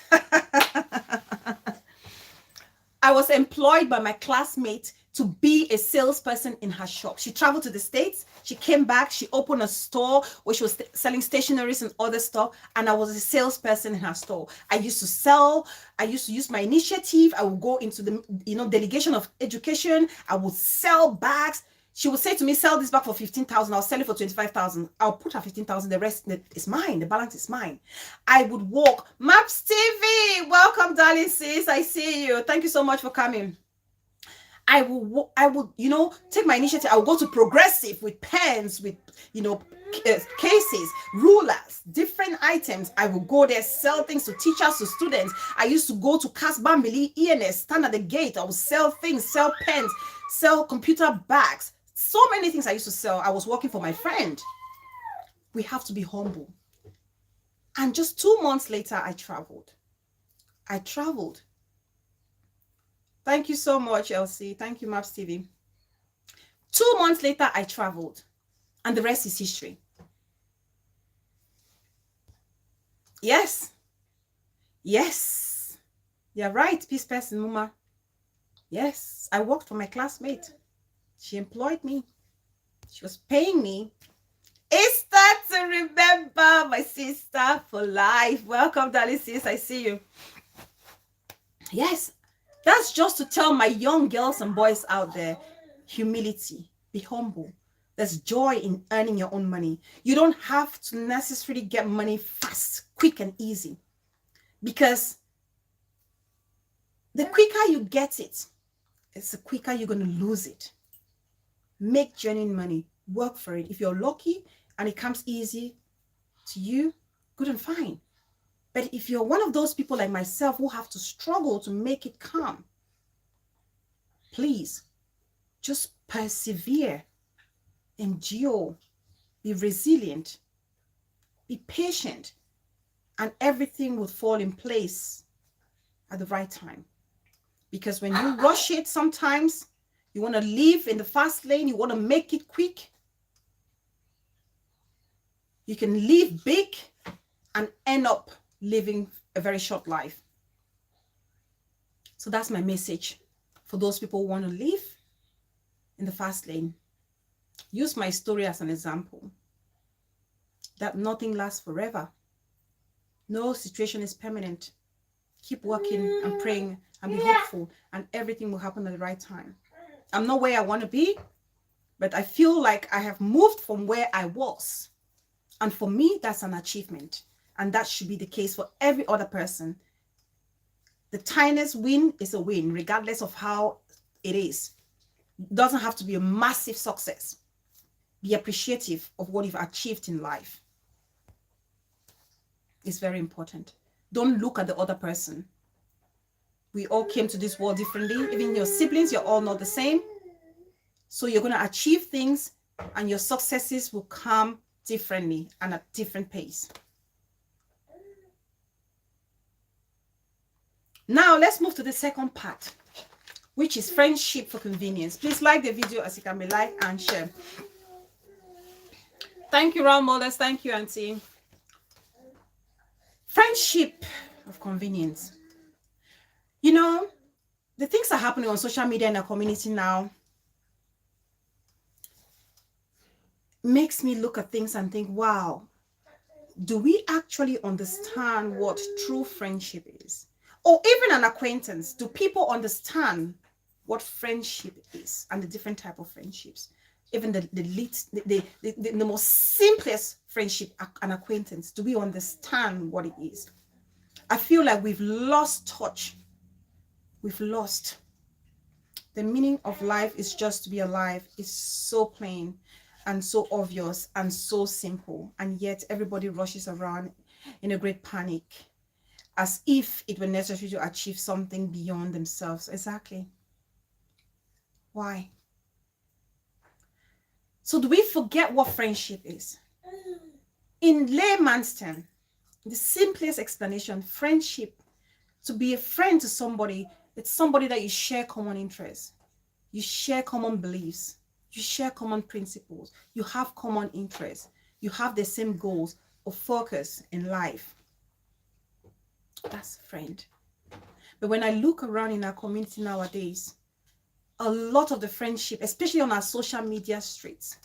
I was employed by my classmate to be a salesperson in her shop. She traveled to the States. She came back. She opened a store where she was selling stationeries and other stuff. And I was a salesperson in her store. I used to sell. I used to use my initiative. I would go into the delegation of education. I would sell bags. She would say to me, sell this bag for 15,000. I'll sell it for 25,000. I'll put her 15,000. The rest is mine. The balance is mine. I would walk. Maps TV, welcome, darling sis. I see you. Thank you so much for coming. I would, take my initiative. I would go to Progressive with pens, with, cases, rulers, different items. I would go there, sell things to teachers, to students. I used to go to Casbambili, ENS, stand at the gate. I would sell things, sell pens, sell computer bags. So many things I used to sell. I was working for my friend. We have to be humble. And just 2 months later, I traveled. Thank you so much, Elsie. Thank you, Maps TV. 2 months later, I traveled. And the rest is history. Yes. You're right, peace person, Muma. Yes, I worked for my classmate. She employed me. She was paying me. It's that to remember, my sister, for life. Welcome, darling sis. I see you. Yes, that's just to tell my young girls and boys out there, humility, be humble. There's joy in earning your own money. You don't have to necessarily get money fast, quick and easy. Because the quicker you get it, it's the quicker you're going to lose it. Make genuine money. Work for it. If you're lucky and it comes easy to you, good and fine. But if you're one of those people like myself who have to struggle to make it come, please just persevere, endure, be resilient, be patient, and everything will fall in place at the right time. Because when you rush it, sometimes you want to live in the fast lane, you want to make it quick. You can live big and end up living a very short life. So that's my message for those people who want to live in the fast lane. Use my story as an example that nothing lasts forever. No situation is permanent. Keep working and praying and be hopeful, and everything will happen at the right time. I'm not where I want to be, but I feel like I have moved from where I was. And for me, that's an achievement. And that should be the case for every other person. The tiniest win is a win, regardless of how it is. It doesn't have to be a massive success. Be appreciative of what you've achieved in life. It's very important. Don't look at the other person. We all came to this world differently. Even your siblings, you're all not the same. So you're going to achieve things and your successes will come differently and at different pace. Now let's move to the second part, which is friendship for convenience. Please like the video as you can be, like and share. Thank you, round mothers. Thank you, Auntie. Friendship of convenience. You know, the things are happening on social media in our community now makes me look at things and think, wow, do we actually understand what true friendship is? Or even an acquaintance, do people understand what friendship is and the different type of friendships? Even the most simplest friendship, an acquaintance, do we understand what it is? I feel like we've lost touch. We've lost. The meaning of life is just to be alive. It's so plain and so obvious and so simple. And yet everybody rushes around in a great panic, as if it were necessary to achieve something beyond themselves. Exactly. Why? So do we forget what friendship is? In layman's term, the simplest explanation, friendship To be a friend to somebody, it's somebody that you share common interests, you share common beliefs, you share common principles, you have common interests, you have the same goals or focus in life. That's a friend. But when I look around in our community nowadays, a lot of the friendship, especially on our social media streets,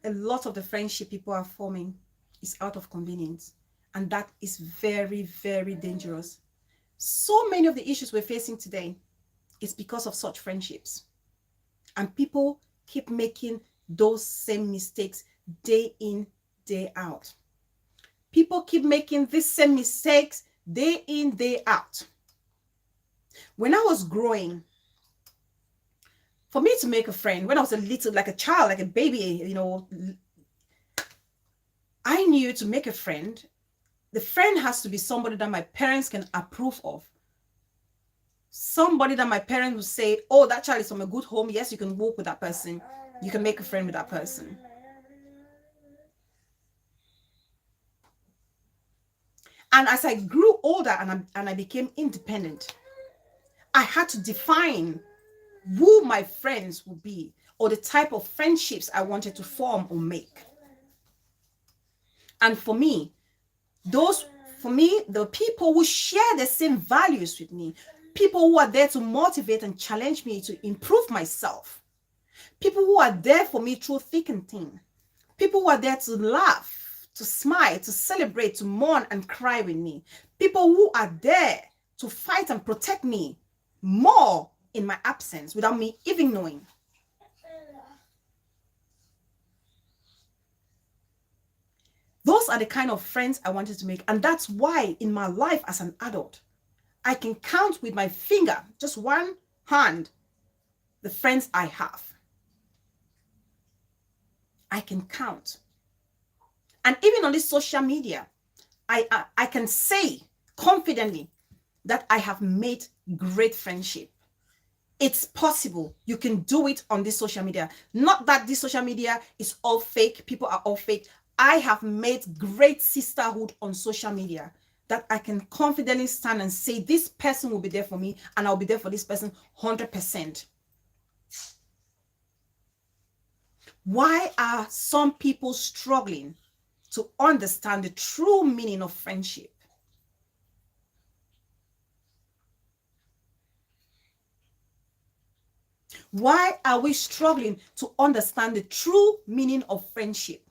a lot of the friendship people are forming is out of convenience. And that is very, very dangerous. So many of the issues we're facing today is because of such friendships. And people keep making those same mistakes day in, day out. People keep making these same mistakes day in, day out. When I was growing, for me to make a friend, when I was a little, like a child, like a baby, I knew to make a friend, the friend has to be somebody that my parents can approve of. Somebody that my parents would say, oh, that child is from a good home. Yes, you can walk with that person. You can make a friend with that person. And as I grew older and I became independent, I had to define who my friends would be or the type of friendships I wanted to form or make. And for me, the people who share the same values with me, people who are there to motivate and challenge me to improve myself, people who are there for me through thick and thin, people who are there to laugh, to smile, to celebrate, to mourn and cry with me, people who are there to fight and protect me more in my absence without me even knowing. Those are the kind of friends I wanted to make. And that's why in my life as an adult, I can count with my finger, just one hand, the friends I have. I can count. And even on this social media, I can say confidently that I have made great friendship. It's possible. You can do it on this social media. Not that this social media is all fake. People are all fake. I have made great sisterhood on social media that I can confidently stand and say this person will be there for me and I'll be there for this person 100%. Why are some people struggling to understand the true meaning of friendship? Why are we struggling to understand the true meaning of friendship?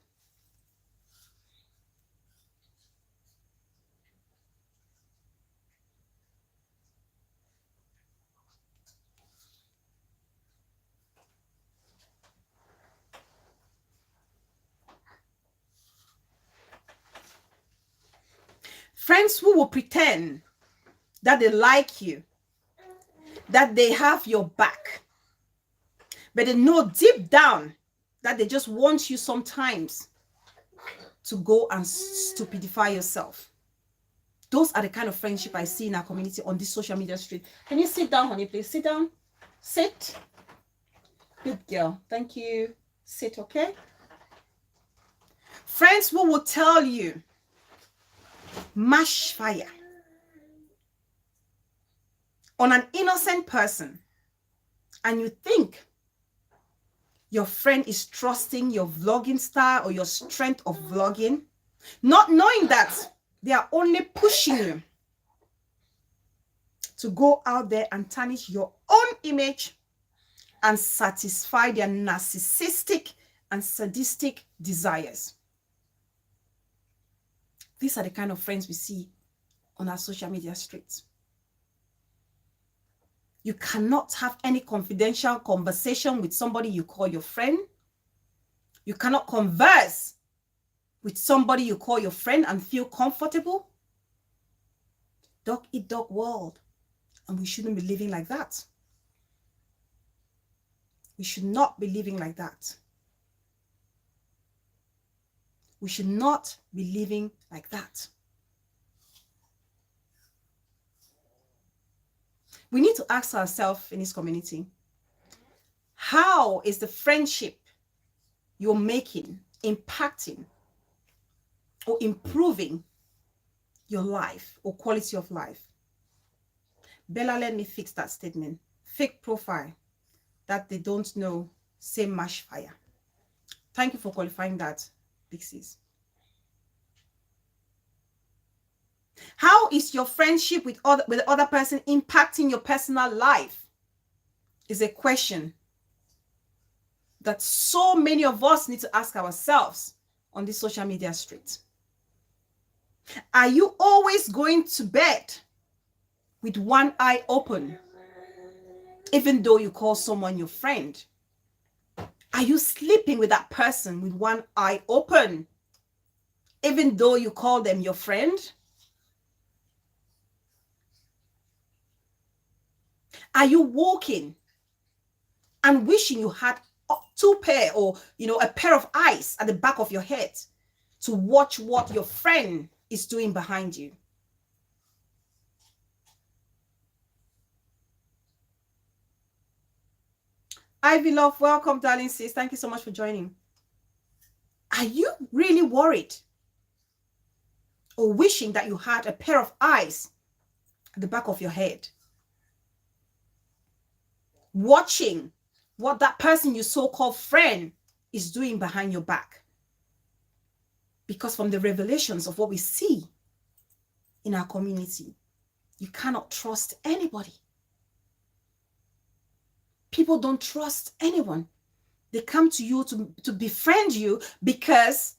Friends who will pretend that they like you, that they have your back, but they know deep down that they just want you sometimes to go and stupidify yourself. Those are the kind of friendship I see in our community on this social media street. Can you sit down, honey, please? Sit down. Sit. Good girl. Thank you. Sit, okay? Friends who will tell you, mash fire on an innocent person, and you think your friend is trusting your vlogging style or your strength of vlogging, not knowing that they are only pushing you to go out there and tarnish your own image and satisfy their narcissistic and sadistic desires. These are the kind of friends we see on our social media streets. You cannot have any confidential conversation with somebody you call your friend. You cannot converse with somebody you call your friend and feel comfortable. Dog eat dog world. And we shouldn't be living like that. We should not be living like that. We should not be living like that. We need to ask ourselves in this community, how is the friendship you're making impacting or improving your life or quality of life? Bella, let me fix that statement. Fake profile that they don't know, same mash fire. Thank you for qualifying that, Pixies. How is your friendship with the other person impacting your personal life? Is a question that so many of us need to ask ourselves on this social media street. Are you always going to bed with one eye open, even though you call someone your friend? Are you sleeping with that person with one eye open, even though you call them your friend? Are you walking and wishing you had two pair or a pair of eyes at the back of your head to watch what your friend is doing behind you? Ivy Love, welcome, darling sis. Thank you so much for joining. Are you really worried or wishing that you had a pair of eyes at the back of your head, watching what that person, your so-called friend, is doing behind your back? Because from the revelations of what we see in our community, you cannot trust anybody. People don't trust anyone. They come to you to befriend you because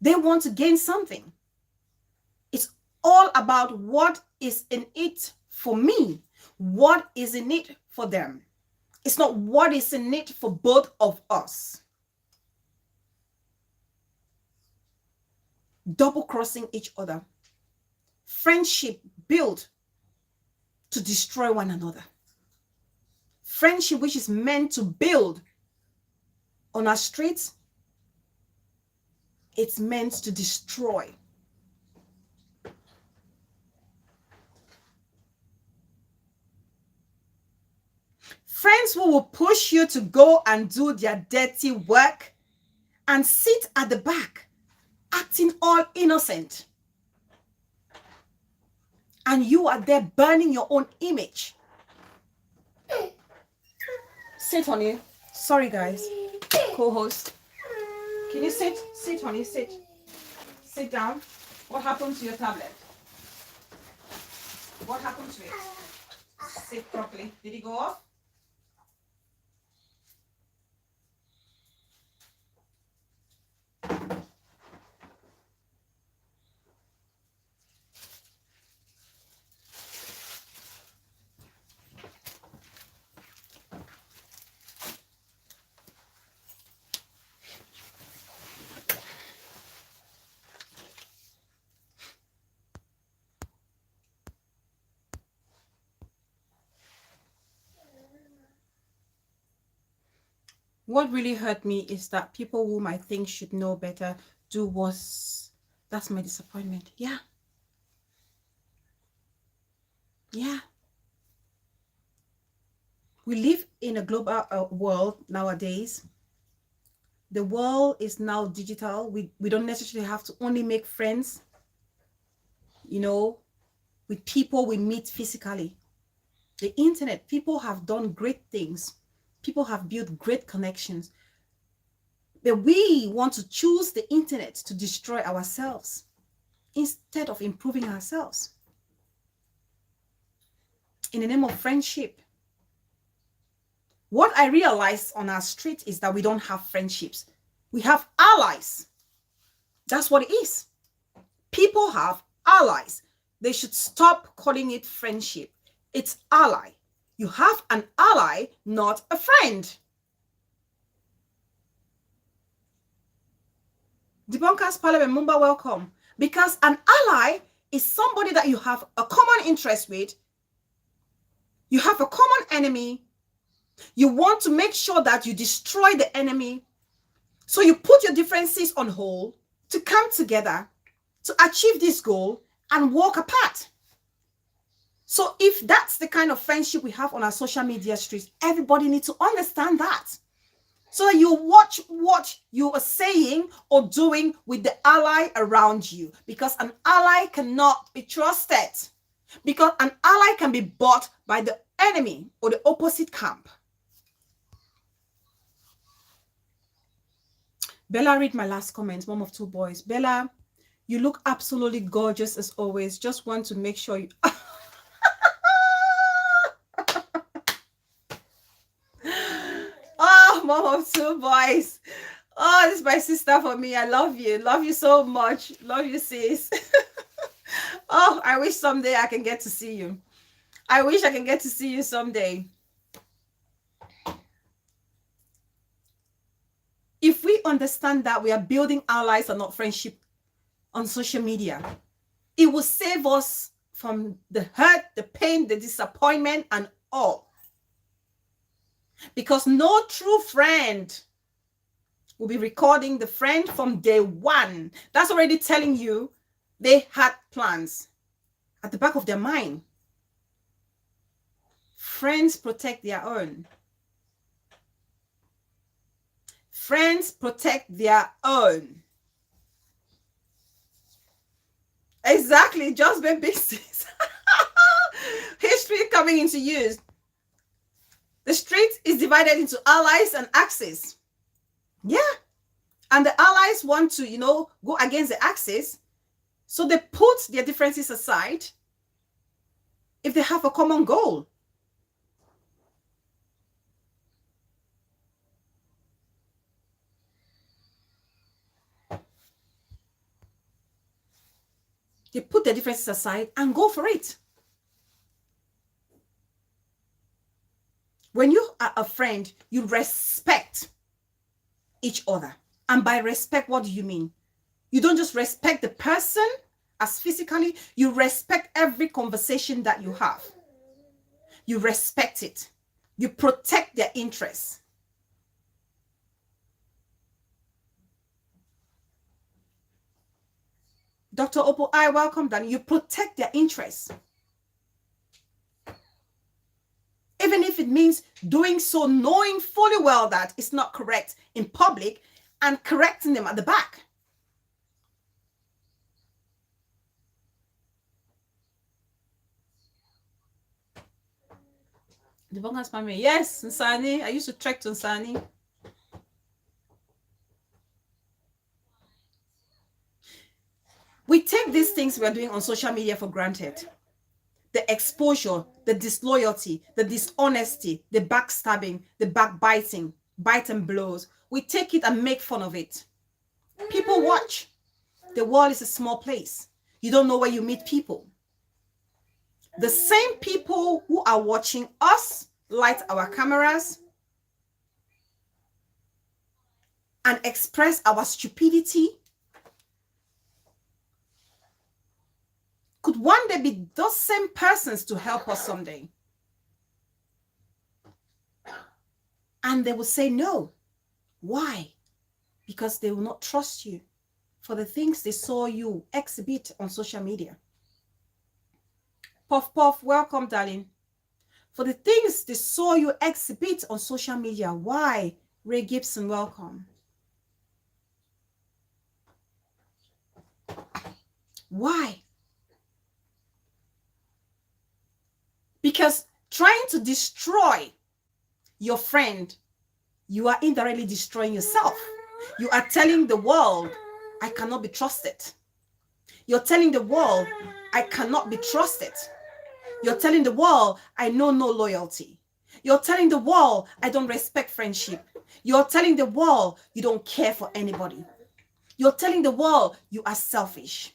they want to gain something. It's all about what is in it for me, what is in it for them. It's not what is in it for both of us. Double crossing each other. Friendship built to destroy one another. Friendship which is meant to build on our streets, it's meant to destroy. Friends who will push you to go and do their dirty work and sit at the back, acting all innocent. And you are there burning your own image. Sit, honey. Sorry, guys. Co-host. Can you sit? Sit, honey, sit. Sit down. What happened to your tablet? What happened to it? Sit properly. Did it go off? What really hurt me is that people whom I think should know better do worse. That's my disappointment. Yeah. Yeah. We live in a global world nowadays. The world is now digital. We don't necessarily have to only make friends, with people we meet physically. The internet, people have done great things. People have built great connections. But we want to choose the internet to destroy ourselves instead of improving ourselves. In the name of friendship. What I realized on our street is that we don't have friendships. We have allies. That's what it is. People have allies. They should stop calling it friendship. It's ally. You have an ally, not a friend. Debunkers Parliament, Mumba, welcome. Because an ally is somebody that you have a common interest with. You have a common enemy. You want to make sure that you destroy the enemy. So you put your differences on hold to come together to achieve this goal and walk apart. So if that's the kind of friendship we have on our social media streets, everybody needs to understand that. So that you watch what you are saying or doing with the ally around you. Because an ally cannot be trusted. Because an ally can be bought by the enemy or the opposite camp. Bella, read my last comment. Mom of two boys. Bella, you look absolutely gorgeous as always. Just want to make sure you... Oh, mom of two boys. Oh, this is my sister for me. I love you. Love you so much. Love you, sis. Oh, I wish someday I can get to see you. I wish I can get to see you someday. If we understand that we are building allies and not friendship on social media, it will save us from the hurt, the pain, the disappointment, and all. Because no true friend will be recording the friend from day one. That's already telling you they had plans at the back of their mind. Friends protect their own. Friends protect their own. Exactly, just been big sis. History coming into use. The street is divided into allies and axis. Yeah. And the allies want to, go against the axis. So they put their differences aside if they have a common goal. They put their differences aside and go for it. When you are a friend, you respect each other. And by respect, what do you mean? You don't just respect the person as physically, you respect every conversation that you have. You respect it. You protect their interests. Dr. Oppo, I welcome them. You protect their interests. Even if it means doing so knowing fully well that it's not correct in public and correcting them at the back. The Bongas family. Yes, Nsani. I used to trek to Nsani. We take these things we are doing on social media for granted. The exposure, the disloyalty, the dishonesty, the backstabbing, the backbiting, bite and blows. We take it and make fun of it. People watch. The world is a small place. You don't know where you meet people. The same people who are watching us light our cameras and express our stupidity could one day be those same persons to help us someday. And they will say no. Why? Because they will not trust you for the things they saw you exhibit on social media. Puff Puff, welcome, darling. For the things they saw you exhibit on social media. Why? Ray Gibson, welcome. Why? Because trying to destroy your friend, you are indirectly destroying yourself. You are telling the world, I cannot be trusted. You're telling the world, I cannot be trusted. You're telling the world, I know no loyalty. You're telling the world, I don't respect friendship. You're telling the world, you don't care for anybody. You're telling the world, you are selfish.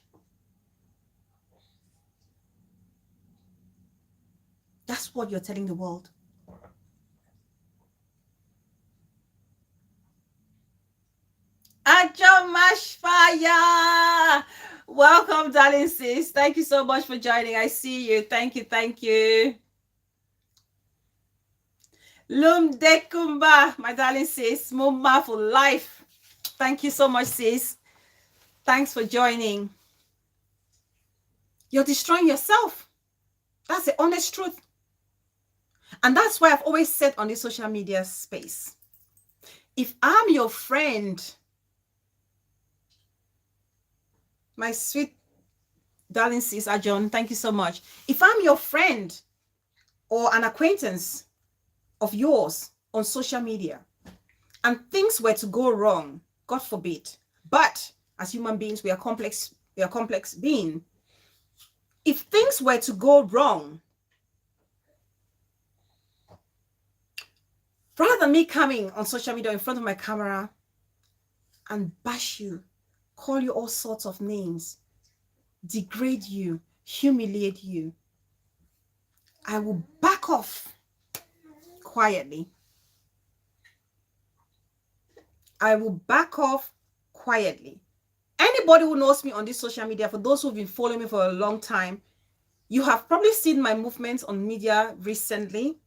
That's what you're telling the world. Ajo Mash Fire! Welcome, darling sis. Thank you so much for joining. I see you. Thank you. Thank you. Lum Dekumba, my darling sis. Mumma for life. Thank you so much, sis. Thanks for joining. You're destroying yourself. That's the honest truth. And that's why I've always said on the social media space, if I'm your friend, my sweet Darling sis, John, thank you so much. If I'm your friend or an acquaintance of yours on social media and things were to go wrong, God forbid, but as human beings, we are complex being. If things were to go wrong, rather than me coming on social media in front of my camera and bash you, call you all sorts of names, degrade you, humiliate you, I will back off quietly. I will back off quietly. Anybody who knows me on this social media, for those who've been following me for a long time, you have probably seen my movements on media recently.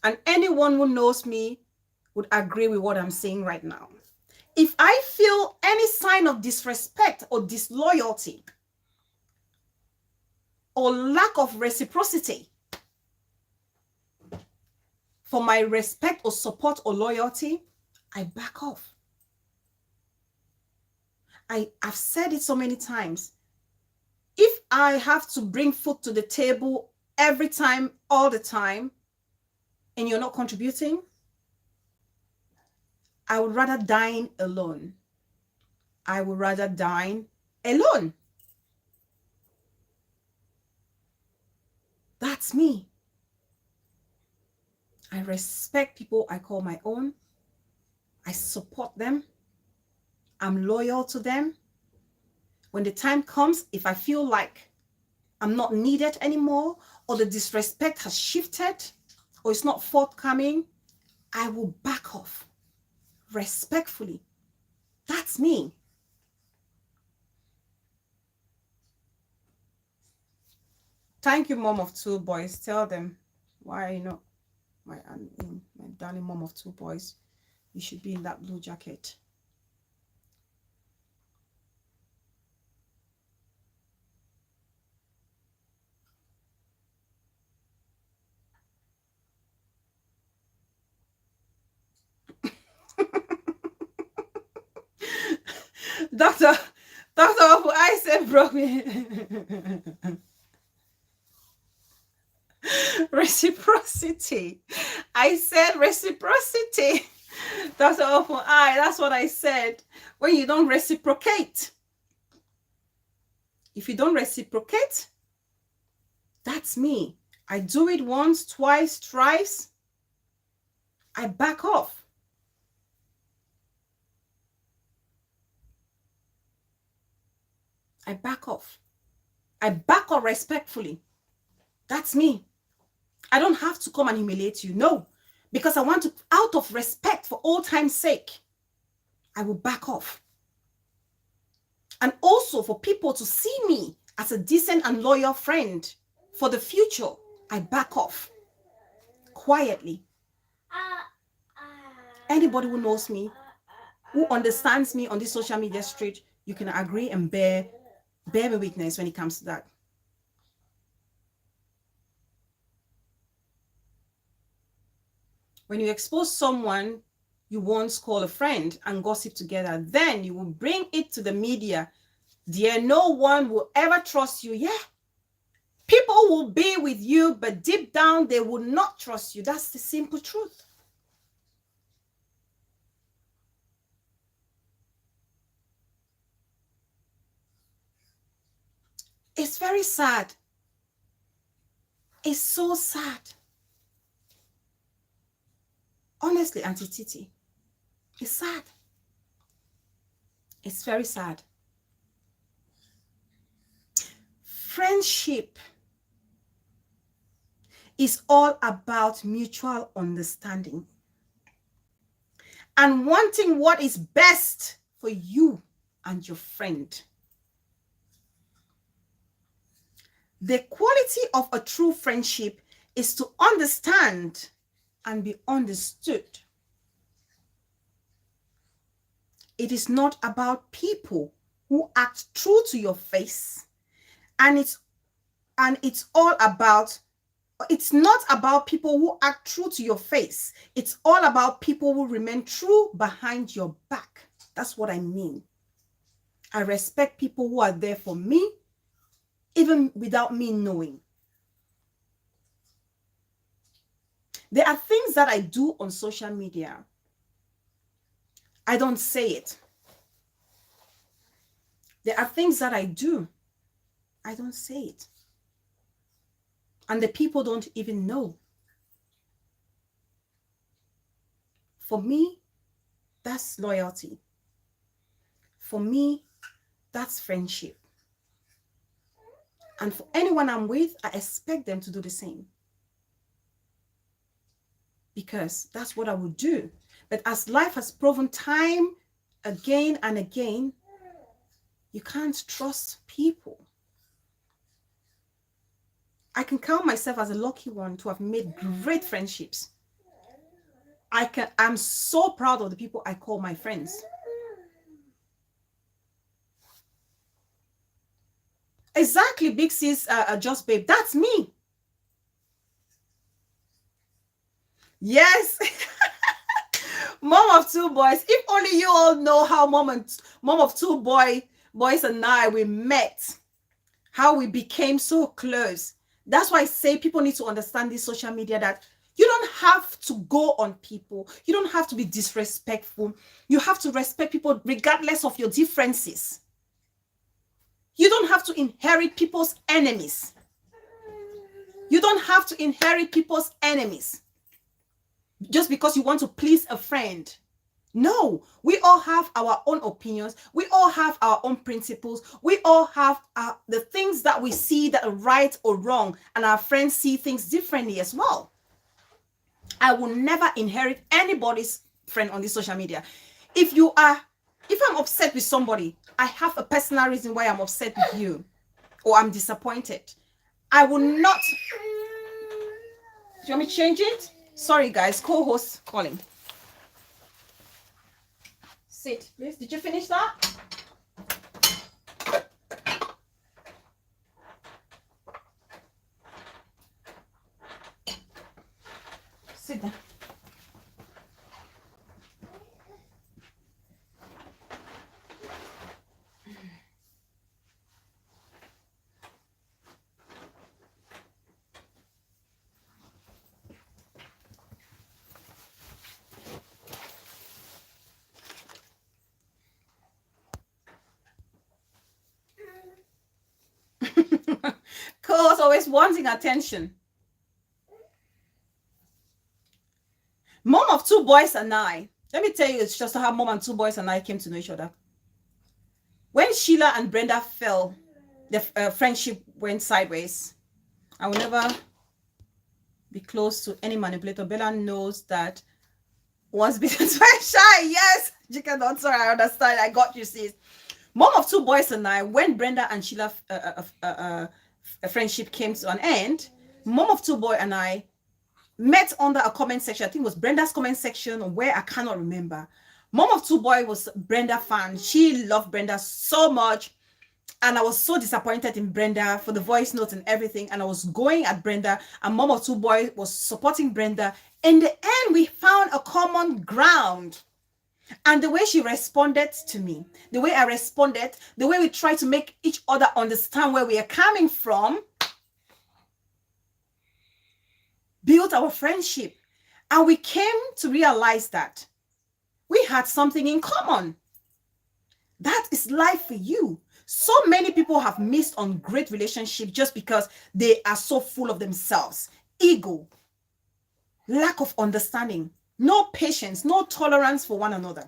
And anyone who knows me would agree with what I'm saying right now. If I feel any sign of disrespect or disloyalty or lack of reciprocity for my respect or support or loyalty, I back off. I've said it so many times. If I have to bring food to the table every time, all the time, and you're not contributing, I would rather dine alone. I would rather dine alone. That's me. I respect people I call my own. I support them. I'm loyal to them. When the time comes, if I feel like I'm not needed anymore, or the disrespect has shifted, or it's not forthcoming, I will back off respectfully. That's me. Thank you, mom of two boys. Tell them why, my darling mom of two boys, you should be in that blue jacket. Doctor, I said broke me. Reciprocity. I said reciprocity. Dr. Open Eye, that's what I said. When you don't reciprocate. If you don't reciprocate, that's me. I do it once, twice, thrice. I back off. I back off. I back off respectfully. That's me. I don't have to come and humiliate you. No. Because I want to, out of respect for all time's sake, I will back off. And also for people to see me as a decent and loyal friend for the future, I back off quietly. Anybody who knows me, who understands me on this social media street, you can agree and bear me witness when it comes to that. When you expose someone you once called a friend and gossip together, then you will bring it to the media. Dear, no one will ever trust you. Yeah. People will be with you, but deep down, they will not trust you. That's the simple truth. It's very sad. It's so sad. Honestly, Auntie Titi, it's sad. It's very sad. Friendship is all about mutual understanding and wanting what is best for you and your friend. The quality of a true friendship is to understand and be understood. It is not about people who act true to your face, and it's all about, it's not about people who act true to your face. It's all about people who remain true behind your back. That's what I mean. I respect people who are there for me even without me knowing. There are things that I do on social media. I don't say it. There are things that I do. I don't say it. And the people don't even know. For me, that's loyalty. For me, that's friendship. And for anyone I'm with, I expect them to do the same. Because that's what I would do. But as life has proven time again and again, you can't trust people. I can count myself as a lucky one to have made great friendships. I'm so proud of the people I call my friends. Exactly, Big Sis, Just Babe. That's me. Yes. Mom of two boys. If only you all know how mom of two boys and I, we met. How we became so close. That's why I say people need to understand this social media, that you don't have to go on people. You don't have to be disrespectful. You have to respect people regardless of your differences. You don't have to inherit people's enemies. You don't have to inherit people's enemies just because you want to please a friend. No, we all have our own opinions. We all have our own principles. We all have the things that we see that are right or wrong, and our friends see things differently as well. I will never inherit anybody's friend on this social media. If I'm upset with somebody, I have a personal reason why I'm upset with you or I'm disappointed. I will not. Do you want me to change it? Sorry, guys, co-host calling. Sit, please. Did you finish that? Sit down. Co-host always wanting attention. Mom of two boys and I. Let me tell you, it's just how mom and two boys and I came to know each other. When Sheila and Brenda fell, the friendship went sideways. I will never be close to any manipulator. Bella knows that once bitten, twice shy. Yes, Jika, not sorry. I understand. I got you, sis. Mom of two boys and I, when Brenda and Sheila friendship came to an end, mom of two boy and I met under a comment section. I think it was Brenda's comment section, or where, I cannot remember. Mom of two boy was Brenda fan. She loved Brenda so much. And I was so disappointed in Brenda for the voice notes and everything. And I was going at Brenda, and mom of two boy was supporting Brenda. In the end, we found a common ground. And the way she responded to me, the way I responded, the way we tried to make each other understand where we are coming from, built our friendship. And we came to realize that we had something in common. That is life for you. So many people have missed on great relationships just because they are so full of themselves. Ego, lack of understanding, no patience, no tolerance for one another.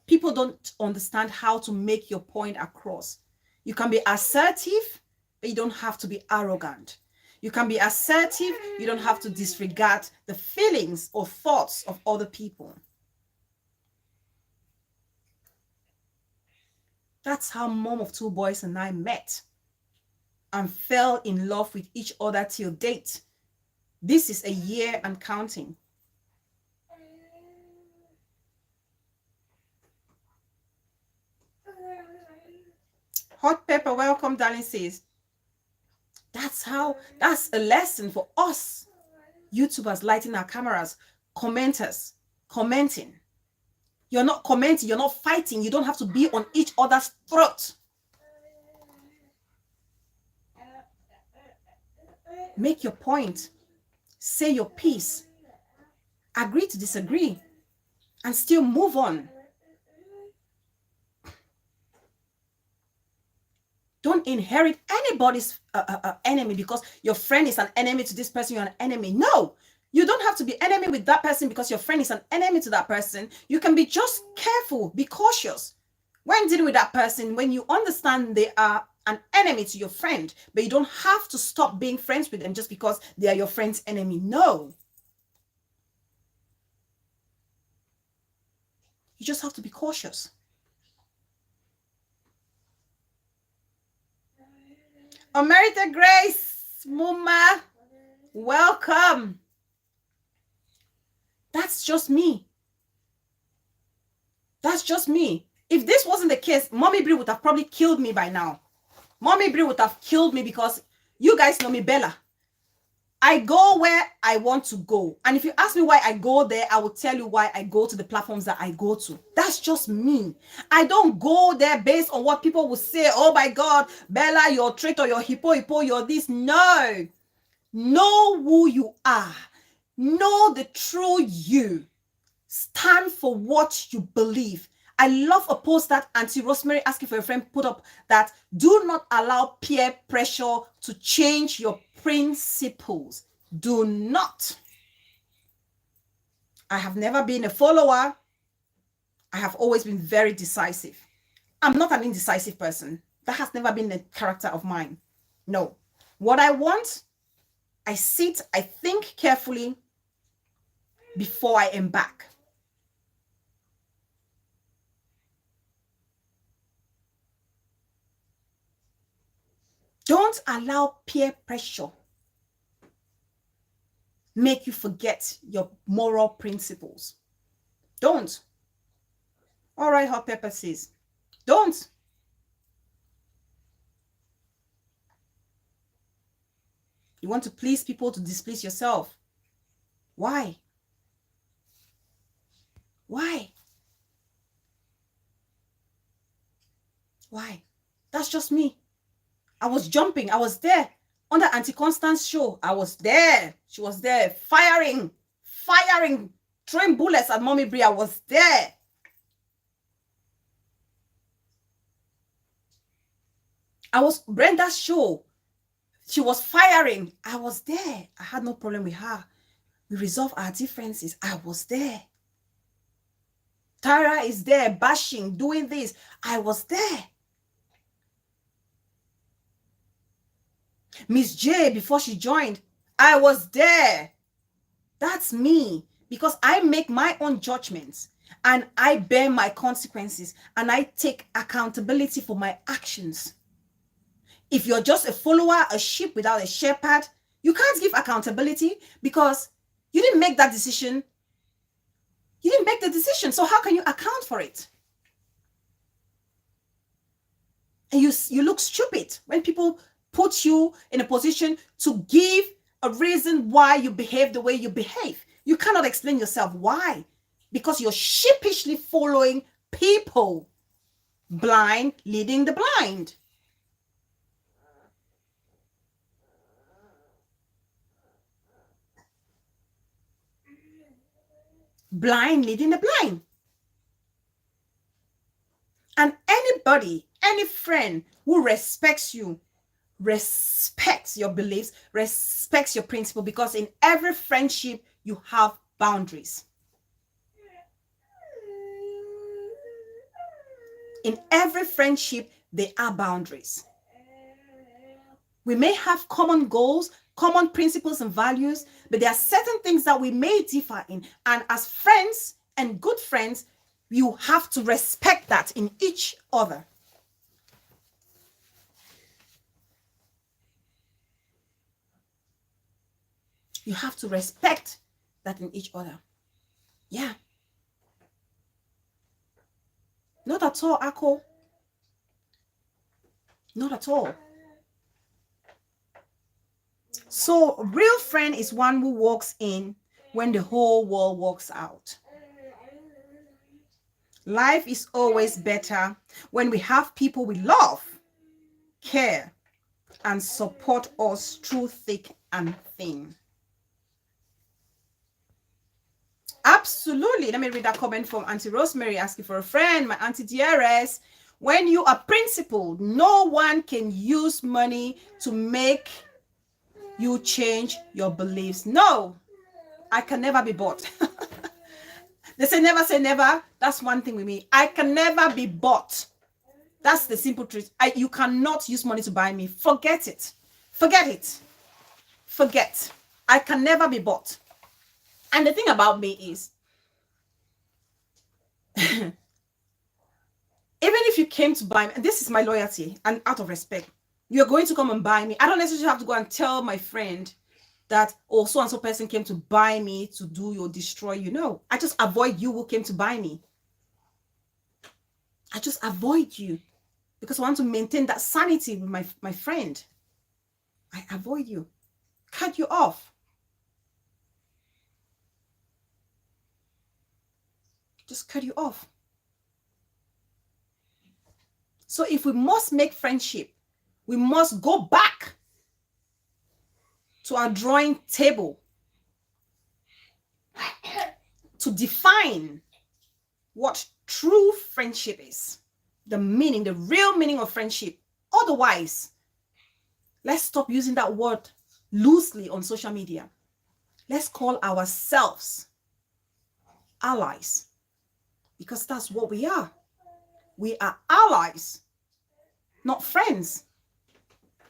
People don't understand how to make your point across. You can be assertive, but you don't have to be arrogant. You can be assertive, you don't have to disregard the feelings or thoughts of other people. That's how mom of two boys and I met and fell in love with each other till date. This is a year and counting. Hot Pepper, welcome, darling, says. That's a lesson for us YouTubers lighting our cameras, commenters, commenting. You're not commenting, you're not fighting. You don't have to be on each other's throat. Make your point. Say your piece. Agree to disagree. And still move on. Don't inherit anybody's enemy because your friend is an enemy to this person, you're an enemy. No, you don't have to be enemy with that person because your friend is an enemy to that person. You can be just careful, be cautious. When dealing with that person, when you understand they are an enemy to your friend, but you don't have to stop being friends with them just because they are your friend's enemy. No. You just have to be cautious. Emerita Grace, Muma, welcome. That's just me. That's just me. If this wasn't the case, Mommy Brie would have probably killed me by now. Mommy Brie would have killed me because you guys know me, Bella. I go where I want to go. And if you ask me why I go there, I will tell you why I go to the platforms that I go to. That's just me. I don't go there based on what people will say. Oh my God, Bella, you're a traitor, you're hippo, you're this. No. Know who you are. Know the true you. Stand for what you believe. I love a post that Auntie Rosemary Asking for a Friend put up that do not allow peer pressure to change your principles. Do not. I have never been a follower. I have always been very decisive. I'm not an indecisive person. That has never been a character of mine. No. What I want, I sit, I think carefully before I embark. Don't allow peer pressure make you forget your moral principles. Don't. All right, Hot Pepper says, don't. You want to please people to displease yourself. Why? Why? Why? That's just me. I was jumping. I was there. On the Auntie Constance show, I was there. She was there firing, throwing bullets at Mommy Brie. I was there. I was Brenda's show. She was firing. I was there. I had no problem with her. We resolved our differences. I was there. Tyra is there, bashing, doing this. I was there. Miss J, before she joined, I was there. That's me. Because I make my own judgments and I bear my consequences and I take accountability for my actions. If you're just a follower, a sheep without a shepherd, you can't give accountability because you didn't make that decision. You didn't make the decision. So how can you account for it? And you look stupid when people put you in a position to give a reason why you behave the way you behave. You cannot explain yourself. Why? Because you're sheepishly following people. Blind leading the blind. Blind leading the blind. And anybody, any friend who respects you, respects your beliefs, respects your principle, because in every friendship, you have boundaries. In every friendship, there are boundaries. We may have common goals, common principles and values, but there are certain things that we may differ in. And as friends and good friends, you have to respect that in each other. You have to respect that in each other. Yeah. Not at all, Akko. Not at all. So, a real friend is one who walks in when the whole world walks out. Life is always better when we have people we love, care, and support us through thick and thin. Absolutely. Let me read that comment from Auntie Rosemary asking for a friend. My Auntie DRS, when you are principled, no one can use money to make you change your beliefs. No, I can never be bought. They say never. That's one thing with me. I can never be bought. That's the simple truth. You cannot use money to buy me. Forget it. Forget it. Forget. I can never be bought. And the thing about me is, even if you came to buy me, and this is my loyalty and out of respect, you're going to come and buy me. I don't necessarily have to go and tell my friend that, oh, so and so person came to buy me to do or destroy you. No, I just avoid you who came to buy me. I just avoid you because I want to maintain that sanity with my friend. I avoid you, cut you off. Just cut you off. So if we must make friendship, we must go back to our drawing table to define what true friendship is, the meaning, the real meaning of friendship. Otherwise, let's stop using that word loosely on social media. Let's call ourselves allies, because that's what we are. We are allies, not friends.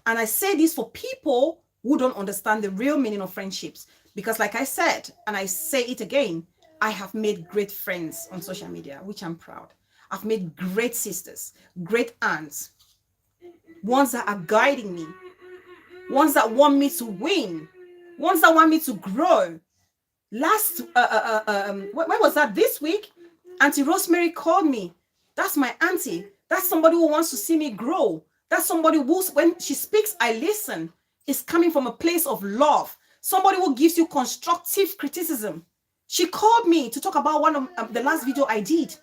And I say this for people who don't understand the real meaning of friendships, because like I said, and I say it again, I have made great friends on social media, which I'm proud. I've made great sisters, great aunts, ones that are guiding me, ones that want me to win, ones that want me to grow. When was that? This week, Auntie Rosemary called me. That's my auntie. That's somebody who wants to see me grow. That's somebody who, when she speaks, I listen. It's coming from a place of love. Somebody who gives you constructive criticism. She called me to talk about one of the last video I did.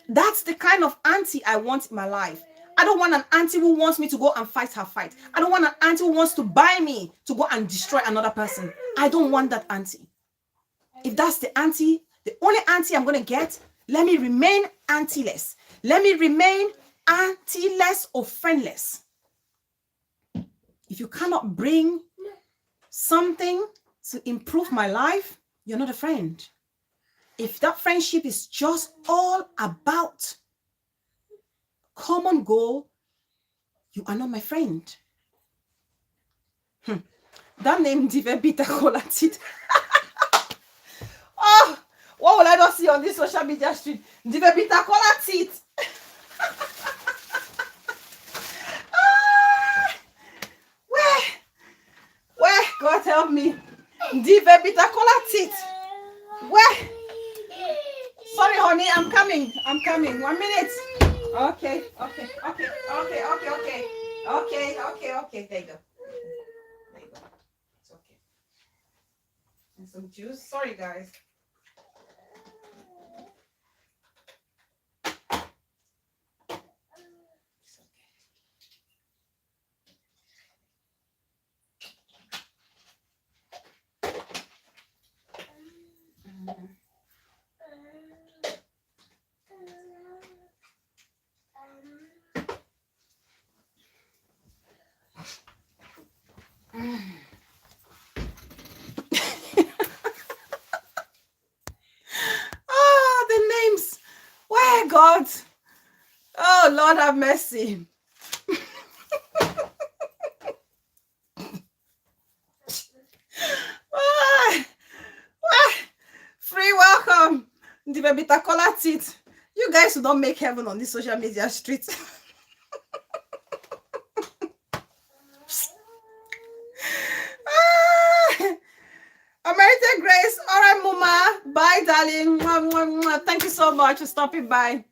That's the kind of auntie I want in my life. I don't want an auntie who wants me to go and fight her fight. I don't want an auntie who wants to buy me to go and destroy another person. I don't want that auntie. If that's the auntie, the only auntie I'm going to get, let me remain auntie-less. Let me remain auntie-less or friendless. If you cannot bring something to improve my life, you're not a friend. If that friendship is just all about common goal, you are not my friend. That name, Dive Bita Colatit. Oh, what will I not see on this social media street? Dive Bita Colatit. Where? God help me. Dive Bita Colatit. Where? Sorry, honey, I'm coming. 1 minute. Okay. There you go. It's okay. And some juice. Sorry, guys. It's okay. The names. Where, God? Oh, Lord have mercy. Free welcome. You guys who don't make heaven on this social media street. American Grace. All right, Mama. Bye, darling. Thank you so much for stopping by.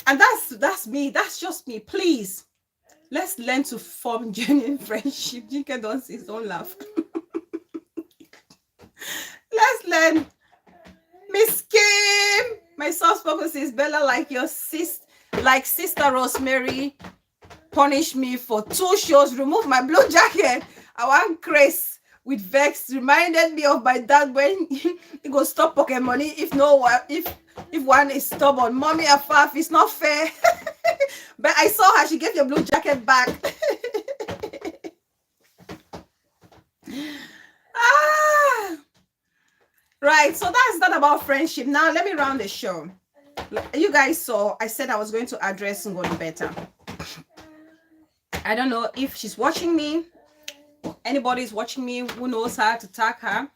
And that's me. That's just me. Please, let's learn to form genuine friendship. Jinka don't see, don't laugh. Let's learn. Miss K. sis Bella, like your sister Rosemary punished me for 2 shows, remove my blue jacket. I want Chris with vex reminded me of my dad when he go stop pocket money if one is stubborn. Mommy Afaf, it's not fair. But I saw her, she gave your blue jacket back. Right, so that's not about friendship. Now let me round the show. You guys saw I said I was going to address Ngono better. I don't know if she's watching me, anybody's watching me who knows how to tag her.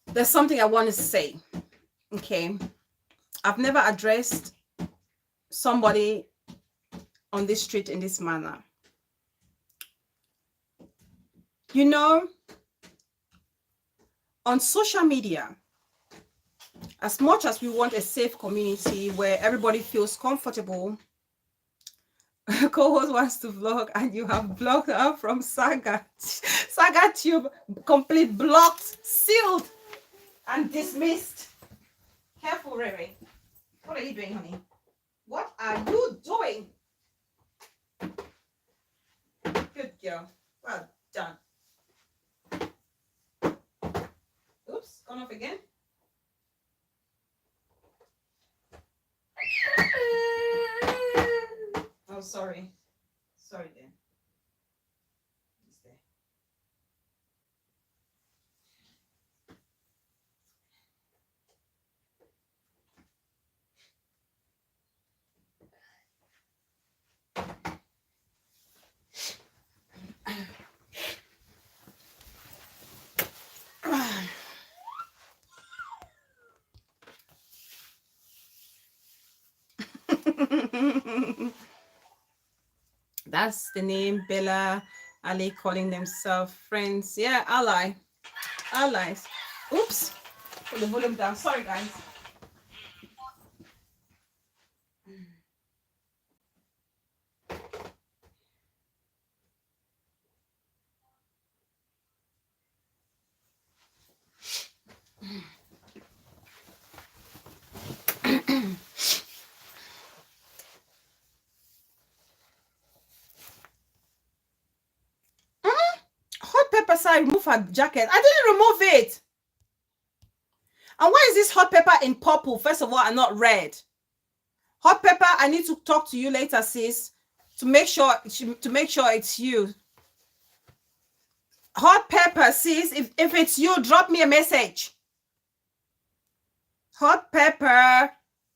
There's something I want to say. Okay, I've never addressed somebody on this street in this manner. You know, on social media, as much as we want a safe community where everybody feels comfortable, co-host wants to vlog and you have blocked her from Saga Tube, complete, blocked, sealed, and dismissed. Careful, Rere. What are you doing, honey? What are you doing? Good girl. Well done. Oops, gone off again. Oh, sorry. Sorry, then. It's there. That's the name. Bella, Ali calling themselves friends. Yeah, allies. Oops, put the volume down. Sorry, guys. Hot pepper side remove her jacket. I didn't remove it. And why is this hot pepper in purple, first of all, and not red? Hot pepper, I need to talk to you later, sis, to make sure it's you. Hot pepper, sis, if it's you, drop me a message. Hot pepper,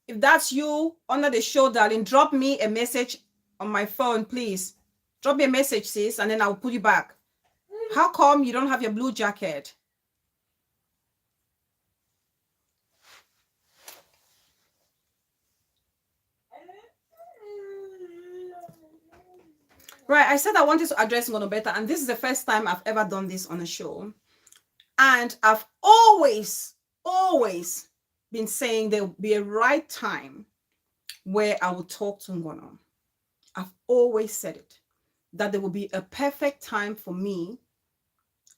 if that's you under the show, darling, drop me a message on my phone, please. Drop me a message, sis, and then I'll put you back. How come you don't have your blue jacket? Right, I said I wanted to address Ngono better, and this is the first time I've ever done this on a show. And I've always been saying there will be a right time where I will talk to Ngono. I've always said it, that there will be a perfect time for me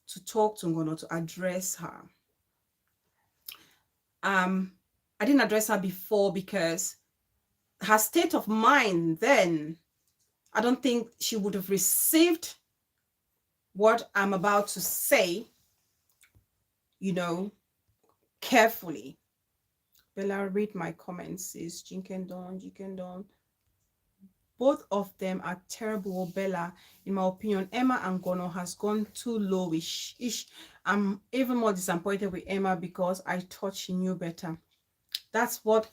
to talk to Ngono, to address her. I didn't address her before because her state of mind then, I don't think she would have received what I'm about to say, you know, carefully. Bella, read my comments, sis. Jinkendon. Both of them are terrible, Bella. In my opinion, Emma and Ngono has gone too lowish. I'm even more disappointed with Emma because I thought she knew better. That's what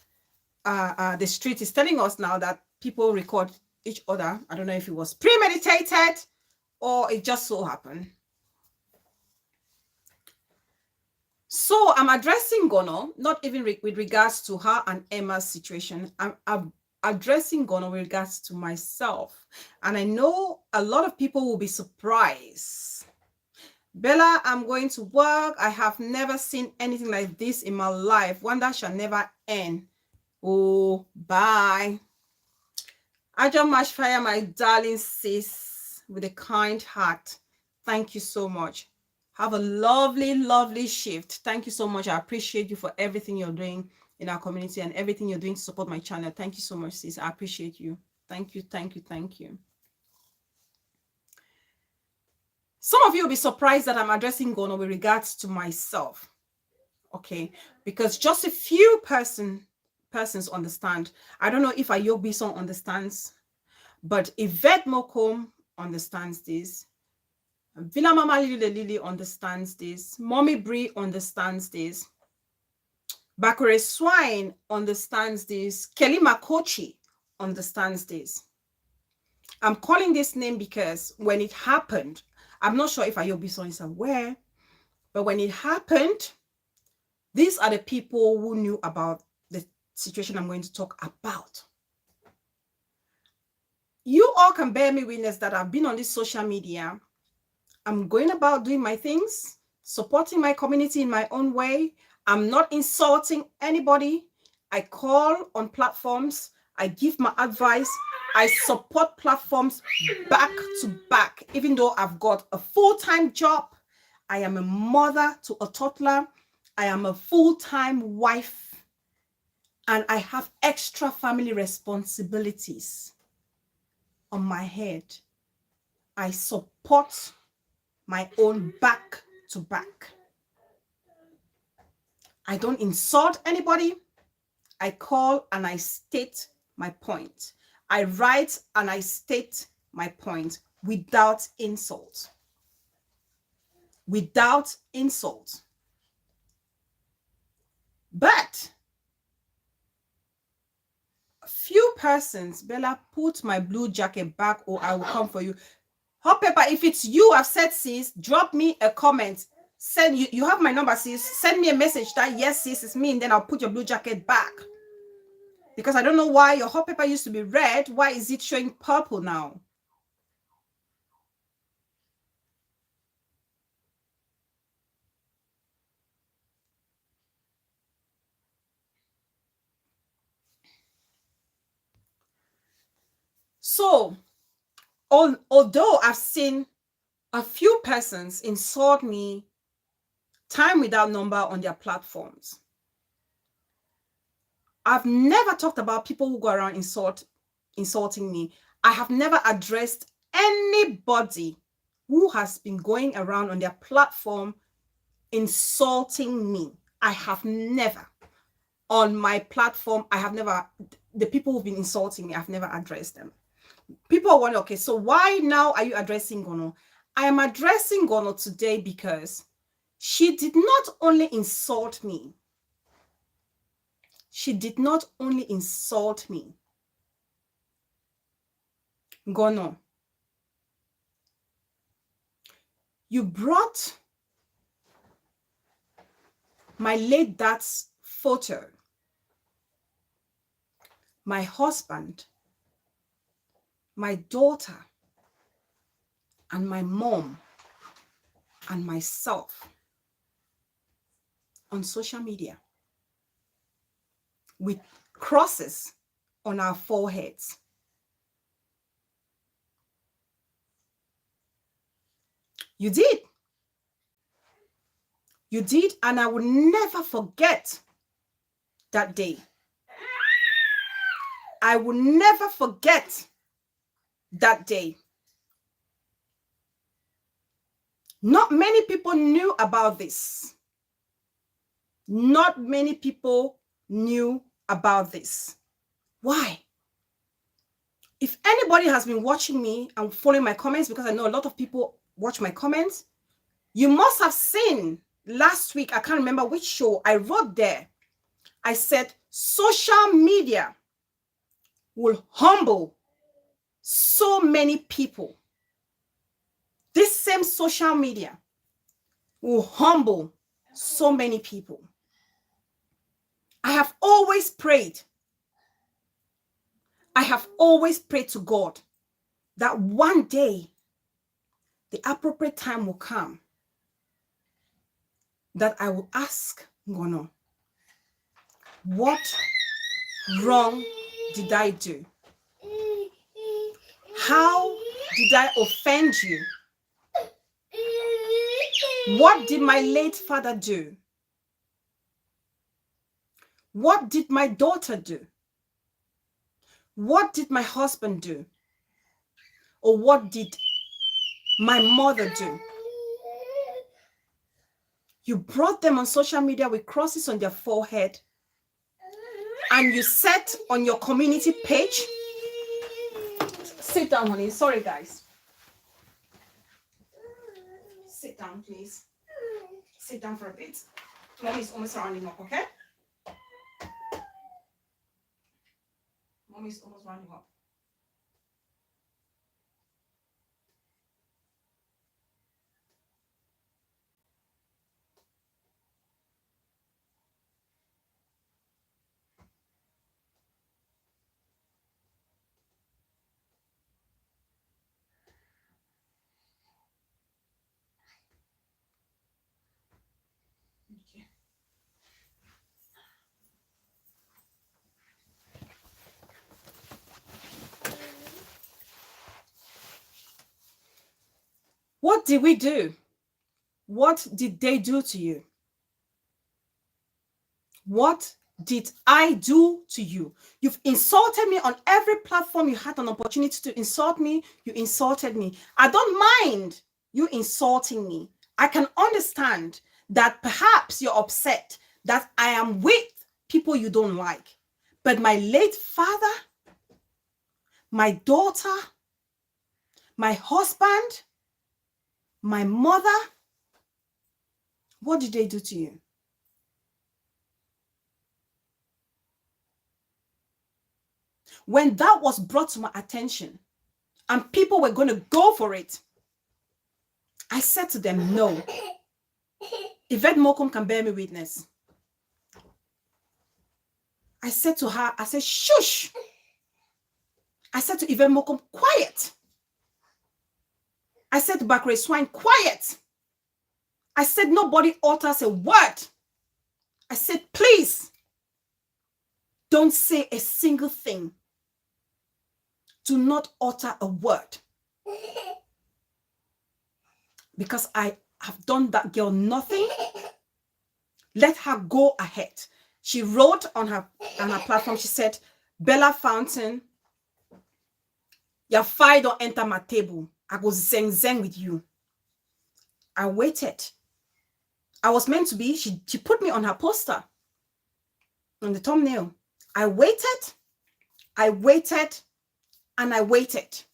the street is telling us now, that people record each other. I don't know if it was premeditated or it just so happened. So I'm addressing Ngono, not even with regards to her and Emma's situation. I'm addressing Ngono with regards to myself. And I know a lot of people will be surprised. Bella, I'm going to work. I have never seen anything like this in my life. One that shall never end. Oh, bye. I just much fire, my darling sis, with a kind heart. Thank you so much. Have a lovely, lovely shift. Thank you so much. I appreciate you for everything you're doing in our community and everything you're doing to support my channel. Thank you so much, sis. I appreciate you. Thank you, thank you, thank you. Some of you will be surprised that I'm addressing Ngono with regards to myself. Okay, because just a few persons understand. I don't know if Ayobi song understands, but Yvette Mokom understands this. Villa Mama Lily understands this. Mommy Brie understands this. Bakure Swine understands this. Kelly Makochi understands this. I'm calling this name because when it happened, I'm not sure if Ayobi song is aware, but when it happened, these are the people who knew about the situation I'm going to talk about. You all can bear me witness that I've been on this social media. I'm going about doing my things, supporting my community in my own way. I'm not insulting anybody. I call on platforms. I give my advice. I support platforms back to back, even though I've got a full-time job. I am a mother to a toddler. I am a full-time wife, and I have extra family responsibilities on my head. I support my own back to back. I don't insult anybody. I call and I state my point. I write and I state my point without insult. Without insult. But a few persons, Bella, put my blue jacket back or I will come for you. Hot Pepper, if it's you, I've said, sis, drop me a comment. Send you have my number, sis. Send me a message that yes, sis, it's me, and then I'll put your blue jacket back. Because I don't know why your hot pepper used to be red. Why is it showing purple now? So, although I've seen a few persons insult me time without number on their platforms, I've never talked about people who go around insulting me. I have never addressed anybody who has been going around on their platform insulting me. I have never. On my platform, I have never, the people who've been insulting me, I've never addressed them. People wonder, okay, so why now are you addressing Ngono? I am addressing Ngono today because she did not only insult me. She did not only insult me. Ngono, you brought my late dad's photo, my husband, my daughter, and my mom, and myself on social media with crosses on our foreheads. You did. You did, and I will never forget that day. I will never forget that day. Not many people knew about this. Not many people knew about this. Why? If anybody has been watching me and following my comments, because I know a lot of people watch my comments, you must have seen last week, I can't remember which show, I wrote there, I said, social media will humble so many people. This same social media will humble so many people. I have always prayed. I have always prayed to God that one day the appropriate time will come that I will ask Ngono, what wrong did I do? How did I offend you? What did my late father do? What did my daughter do? What did my husband do? Or what did my mother do? You brought them on social media with crosses on their forehead, and you set on your community page. Sit down, honey. Sorry, guys. Sit down, please. Sit down for a bit. Mommy is almost rounding up, okay? Mommy is almost rounding up. Okay. What did we do? What did they do to you? What did I do to you? You've insulted me on every platform you had an opportunity to insult me. You insulted me. I don't mind you insulting me. I can understand that perhaps you're upset that I am with people you don't like. But my late father, my daughter, my husband, my mother, what did they do to you? When that was brought to my attention and people were going to go for it, I said to them, no. Yvette Mokum can bear me witness. I said to her, I said, shush. I said to Yvette Mokum, quiet. I said to Bakre Swine, quiet. I said, nobody utters a word. I said, please, don't say a single thing. Do not utter a word. Because I have done that girl nothing. Let her go ahead. She wrote on her platform, she said, Bella Fountain, your fire don't enter my table. I go zeng with you. I waited. I was meant to be, she put me on her poster, on the thumbnail. I waited, and I waited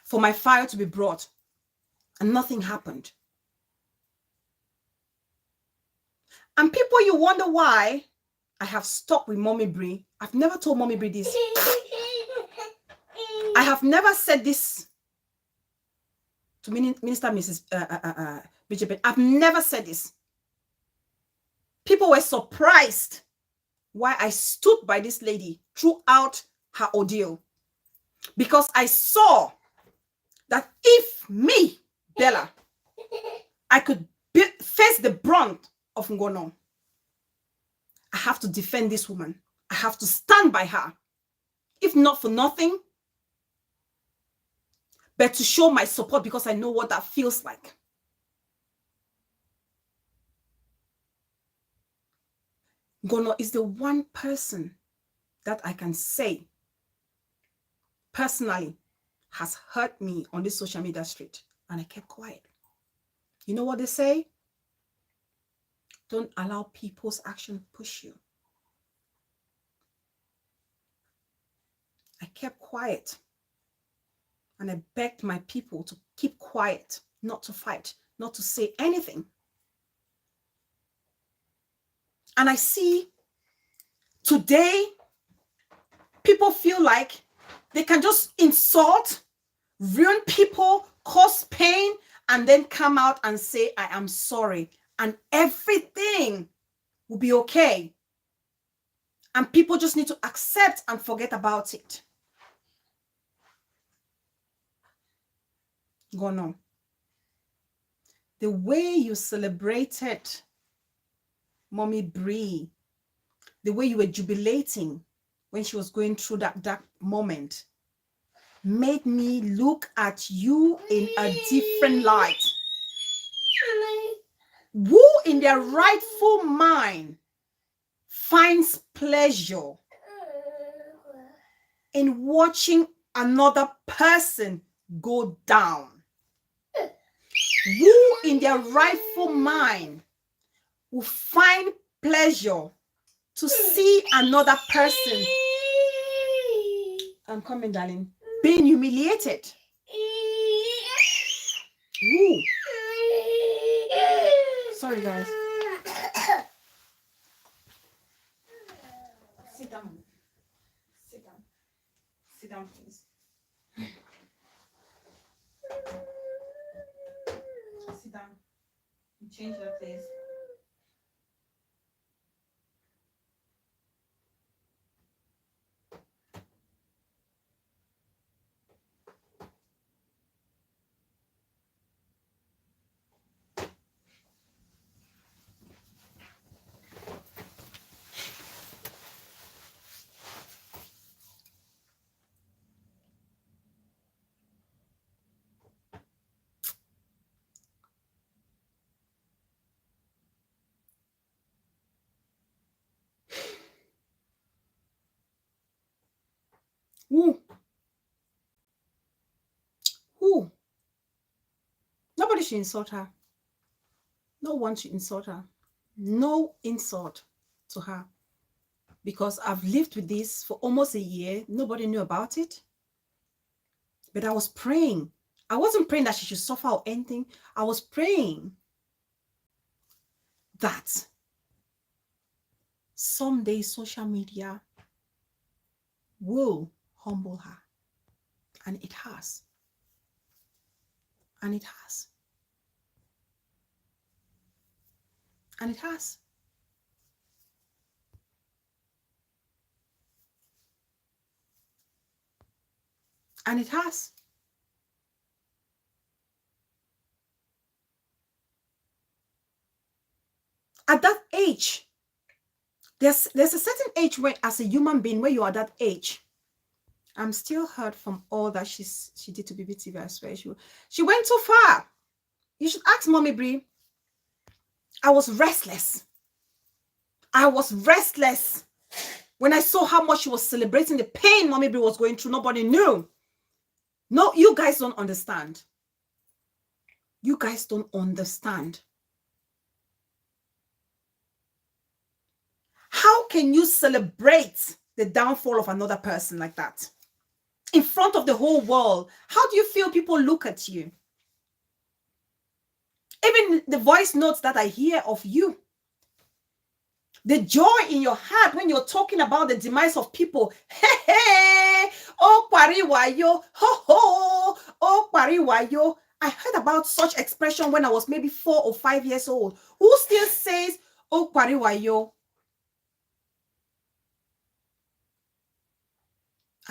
for my fire to be brought, and nothing happened. And people, you wonder why I have stuck with Mommy Bree. I've never told Mommy Bree this. I have never said this to Minister Mrs. Bridget. I've never said this. People were surprised why I stood by this lady throughout her ordeal. Because I saw that if me, Bella, I could face the brunt of Ngono, I have to defend this woman. I have to stand by her. If not for nothing, but to show my support, because I know what that feels like. Ngono is the one person that I can say personally has hurt me on this social media street, and I kept quiet. You know what they say? Don't allow people's action push you. I kept quiet, and I begged my people to keep quiet, not to fight, not to say anything. And I see today, people feel like they can just insult, ruin people, cause pain, and then come out and say, I am sorry. And everything will be okay. And people just need to accept and forget about it. Ngono, the way you celebrated Mommy Bree, the way you were jubilating when she was going through that dark moment, made me look at you in a different light. Who in their rightful mind finds pleasure in watching another person go down? Who in their rightful mind will find pleasure to see another person, I'm coming, darling, being humiliated? Who? Sorry, guys. Sit down. Sit down. Sit down, please. Sit down. Change that, please. Who? Who? Nobody should insult her. No one should insult her. No insult to her. Because I've lived with this for almost a year. Nobody knew about it. But I was praying. I wasn't praying that she should suffer or anything. I was praying that someday social media will humble her. And it has. And it has. And it has. And it has. At that age, there's a certain age where, as a human being, where you are that age, I'm still hurt from all that she did to BBTV. I swear she went too far. You should ask Mommy Brie. I was restless. I was restless when I saw how much she was celebrating the pain Mommy Brie was going through. Nobody knew. No, you guys don't understand. You guys don't understand. How can you celebrate the downfall of another person like that? In front of the whole world. How do you feel people look at you? Even the voice notes that I hear of you. The joy in your heart when you're talking about the demise of people. Hey, hey, oh, pariwayo, ho, ho, oh, pariwayo. I heard about such expression when I was maybe 4 or 5 years old. Who still says, oh, pariwayo?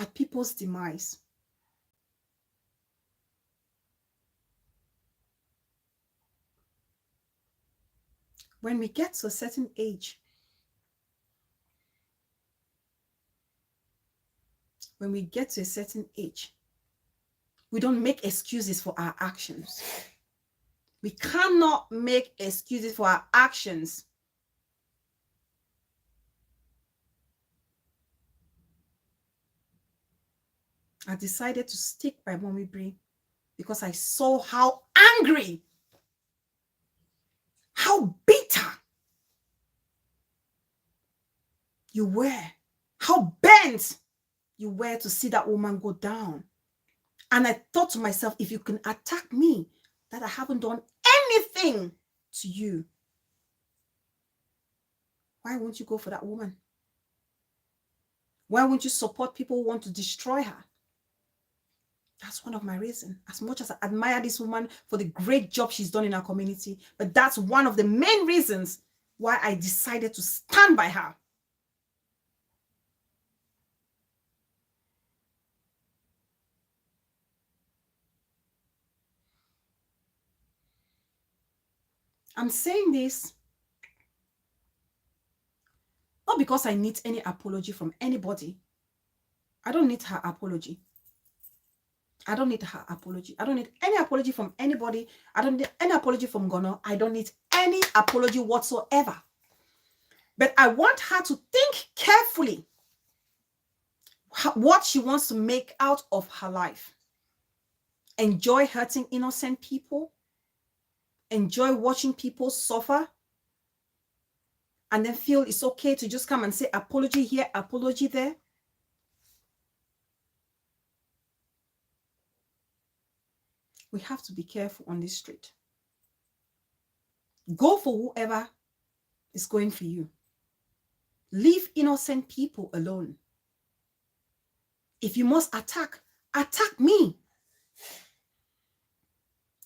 At people's demise. When we get to a certain age, we don't make excuses for our actions. We cannot make excuses for our actions. I decided to stick by Mommy Brie because I saw how angry, how bitter you were, how bent you were to see that woman go down. And I thought to myself, if you can attack me, that I haven't done anything to you, why won't you go for that woman? Why won't you support people who want to destroy her? That's one of my reasons. As much as I admire this woman for the great job she's done in our community, but that's one of the main reasons why I decided to stand by her. I'm saying this not because I need any apology from anybody. I don't need her apology. I don't need her apology. I don't need any apology from anybody. I don't need any apology from Ngono. I don't need any apology whatsoever. But I want her to think carefully what she wants to make out of her life. Enjoy hurting innocent people. Enjoy watching people suffer. And then feel it's okay to just come and say apology here, apology there. We have to be careful on this street. Go for whoever is going for you. Leave innocent people alone. If you must attack, attack me.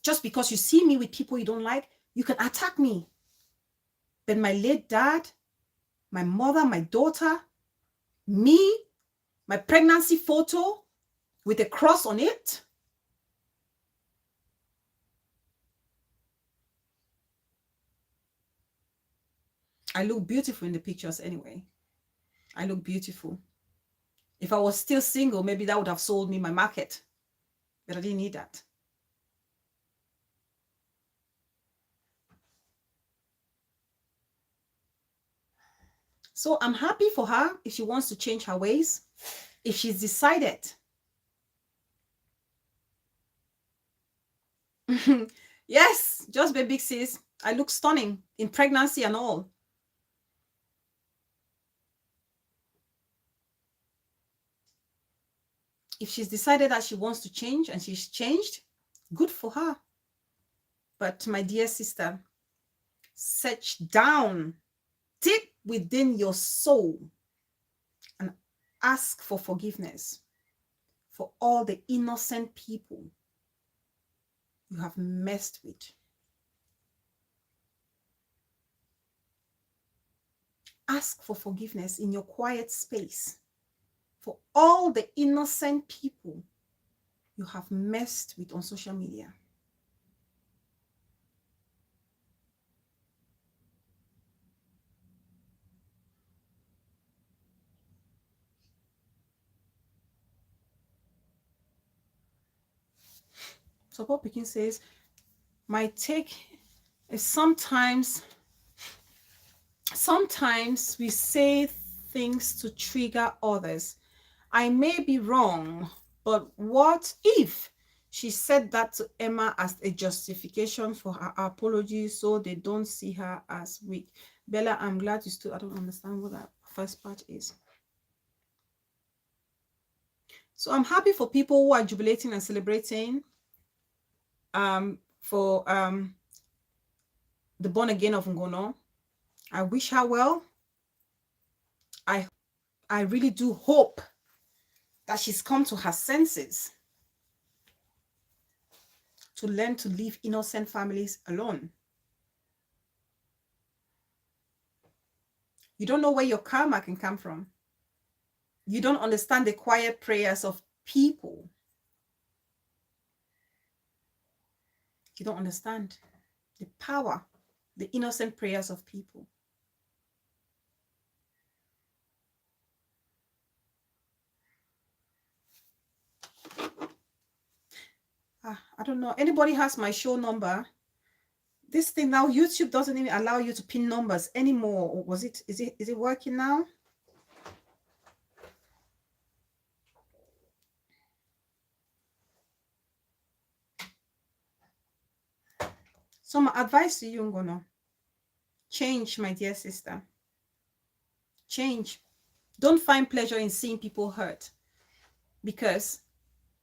Just because you see me with people you don't like, you can attack me. But my late dad, my mother, my daughter, me, my pregnancy photo with a cross on it, I look beautiful in the pictures anyway. I look beautiful. If I was still single, maybe that would have sold me my market. But I didn't need that. So I'm happy for her if she wants to change her ways. If she's decided. Yes, just be big sis. I look stunning in pregnancy and all. If she's decided that she wants to change and she's changed, good for her. But my dear sister, search down deep within your soul and ask for forgiveness for all the innocent people you have messed with. Ask for forgiveness in your quiet space for all the innocent people you have messed with on social media. So Paul Pikin says, my take is sometimes we say things to trigger others. I may be wrong, but what if she said that to Emma as a justification for her apology so they don't see her as weak? Bella, I'm glad you still, I don't understand what that first part is. So I'm happy for people who are jubilating and celebrating for the born again of Ngono. I wish her well. I really do hope that she's come to her senses to learn to leave innocent families alone. You don't know where your karma can come from. You don't understand the quiet prayers of people. You don't understand the power, the innocent prayers of people. I don't know. Anybody has my show number? This thing now, YouTube doesn't even allow you to pin numbers anymore. Or was it, is it working now? So my advice to you, Ngono, change, my dear sister. Change. Don't find pleasure in seeing people hurt. Because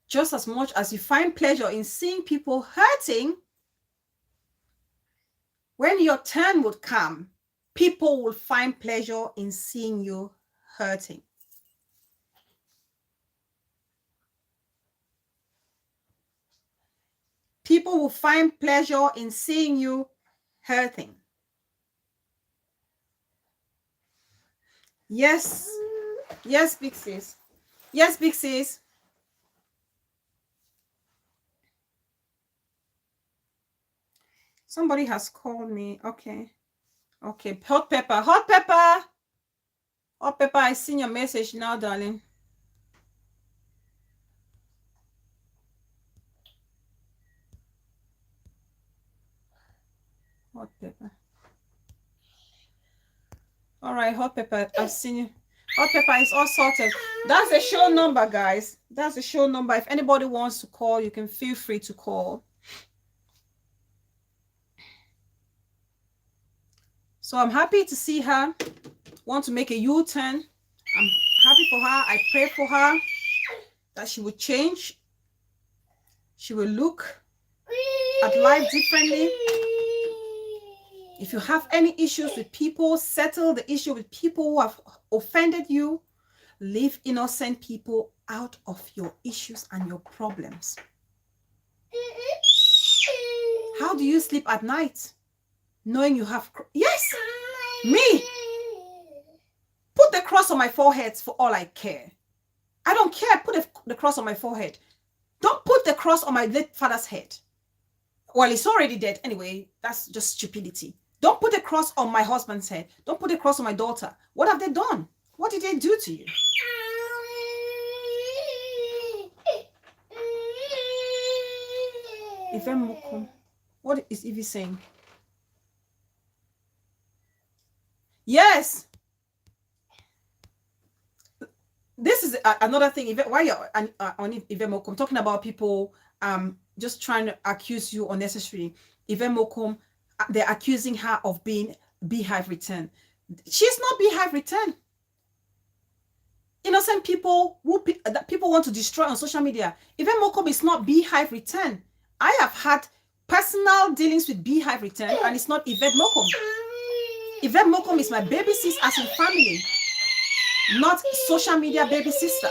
just as much as you find pleasure in seeing people hurting, when your turn would come, people will find pleasure in seeing you hurting. People will find pleasure in seeing you hurting. Yes. Yes, big sis. Yes, big sis. Somebody has called me. Okay. Okay. Hot pepper. Hot pepper. Hot pepper. I seen your message now, darling. Hot pepper. All right, hot pepper. I've seen you. Hot pepper is all sorted. That's the show number, guys. That's the show number. If anybody wants to call, you can feel free to call. So I'm happy to see her. Want to make a U-turn. I'm happy for her. I pray for her that she will change. She will look at life differently. If you have any issues with people, settle the issue with people who have offended you. Leave innocent people out of your issues and your problems. How do you sleep at night? Knowing you have... Yes! Me! Put the cross on my forehead for all I care. I don't care. Put the cross on my forehead. Don't put the cross on my late father's head. Well, he's already dead. Anyway, that's just stupidity. Don't put a cross on my husband's head. Don't put a cross on my daughter. What have they done? What did they do to you? What is Evie saying? Yes. This is another thing. Why you're on Ivemokum talking about people just trying to accuse you unnecessarily. Ivemokum, they're accusing her of being beehive return. She's not beehive return. Innocent people that people want to destroy on social media. Ivemokum is not beehive return. I have had personal dealings with beehive return, and it's not Yvette Mokum. Yvette Mokum is my baby sis as in family, not social media baby sister.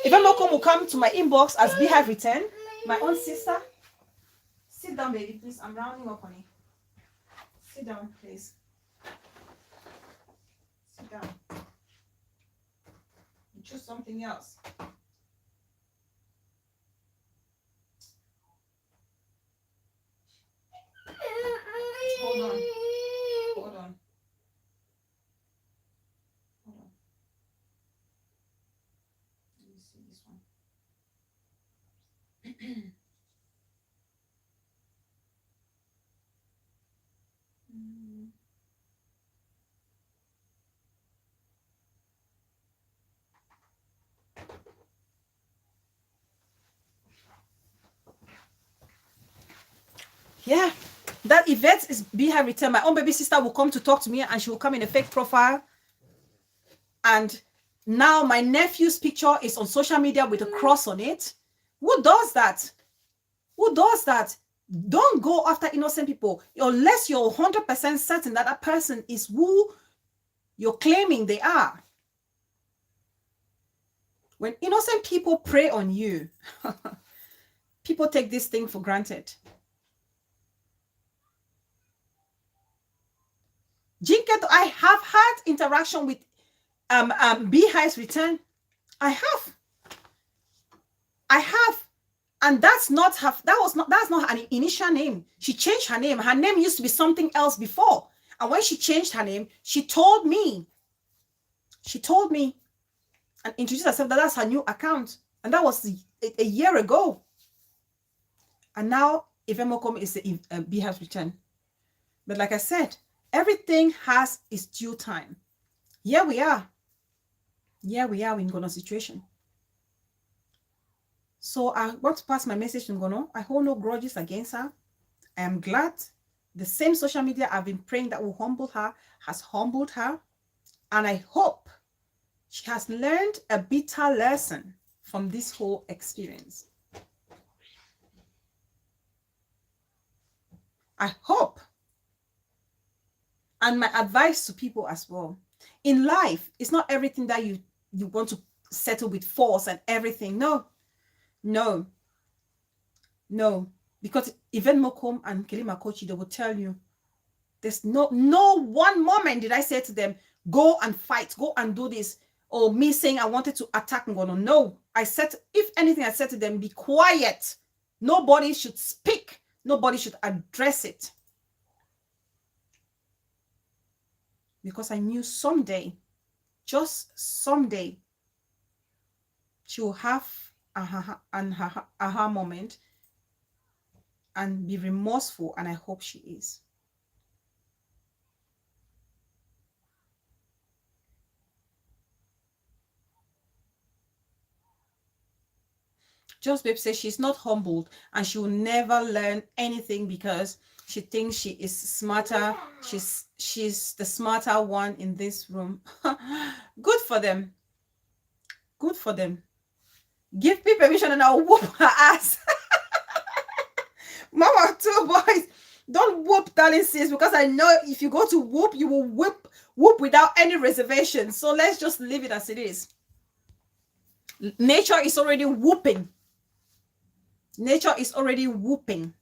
Yvette Mokum will come to my inbox as beehive return, my own sister. Sit down, baby, please. I'm rounding up, honey. Sit down, please. Sit down. Choose something else. Hold on. Hold on. Hold on. Let me see this one. Yeah, that Yvette is behind return. My own baby sister will come to talk to me, and she will come in a fake profile. And now my nephew's picture is on social media with a cross on it. Who does that? Who does that? Don't go after innocent people unless you're 100% certain that that person is who you're claiming they are. When innocent people prey on you, people take this thing for granted. Jinket, I have had interaction with Beehive's return. I have. And that's not her initial name. She changed her name. Her name used to be something else before. And when she changed her name, she told me and introduced herself that that's her new account. And that was a year ago. And now Ivemokom is the Beehive's return. But like I said, everything has its due time. Here we are. Here we are in Ngono's situation. So I want to pass my message to Ngono. I hold no grudges against her. I am glad the same social media I've been praying that will humble her has humbled her. And I hope she has learned a bitter lesson from this whole experience. I hope. And my advice to people as well. In life, it's not everything that you want to settle with force and everything. No. Because even Mokom and Kelima Kochi, they will tell you, there's no one moment did I say to them, go and fight, go and do this. Or me saying I wanted to attack Ngono. No, I said, if anything, I said to them, be quiet. Nobody should speak. Nobody should address it. Because I knew someday, just someday, she will have a aha moment and be remorseful, and I hope she is. Just Babe says she's not humbled and she will never learn anything because she thinks she is smarter. She's the smarter one in this room. Good for them. Good for them. Give me permission and I'll whoop her ass. Mama, two boys. Don't whoop darling sis, because I know if you go to whoop, you will whoop without any reservation. So let's just leave it as it is. Nature is already whooping. Nature is already whooping.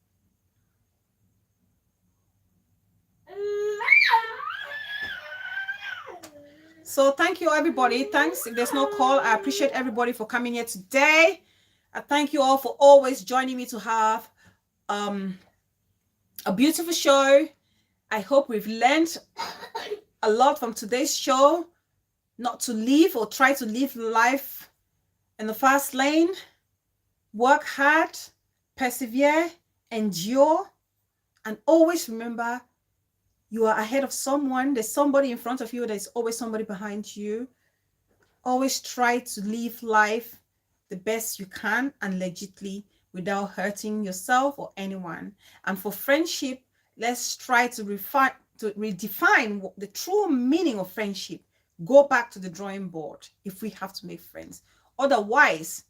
So thank you, everybody. Thanks. If there's no call, I appreciate everybody for coming here today. I thank you all for always joining me to have a beautiful show. I hope we've learned a lot from today's show. Not to live or try to live life in the fast lane. Work hard, persevere, endure, and always remember you are ahead of someone. There's somebody in front of you. There's always somebody behind you. Always try to live life the best you can and legitimately without hurting yourself or anyone. And for friendship, let's try to redefine the true meaning of friendship. Go back to the drawing board if we have to make friends. Otherwise,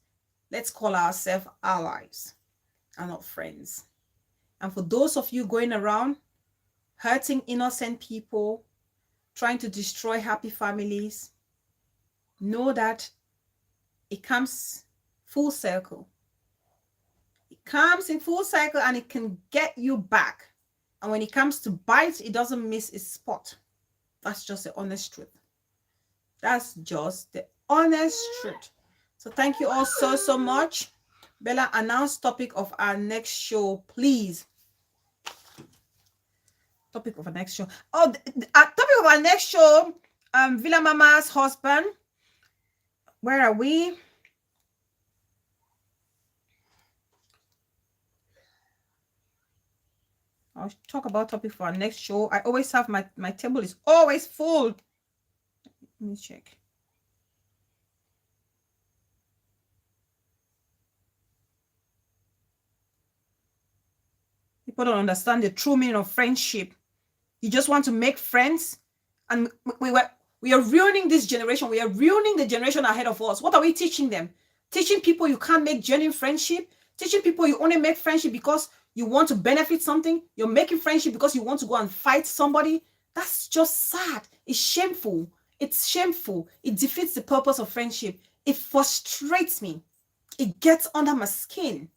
let's call ourselves allies and not friends. And for those of you going around hurting innocent people, trying to destroy happy families, know that it comes full circle. It comes in full circle and it can get you back. And when it comes to bite, it doesn't miss its spot. That's just the honest truth. That's just the honest truth. So thank you all so much. Bella, announce topic of our next show, please. Topic of our next show. Oh, topic of our next show, Villa Mama's husband. Where are we? I'll talk about topic for our next show. I always have my table is always full. Let me check. People don't understand the true meaning of friendship. You just want to make friends, and we are ruining this generation. We are ruining the generation ahead of us. What are we teaching them? Teaching people you can't make genuine friendship. Teaching people you only make friendship because you want to benefit something. You're making friendship because you want to go and fight somebody. That's just sad. It's shameful. It's shameful. It defeats the purpose of friendship. It frustrates me. It gets under my skin.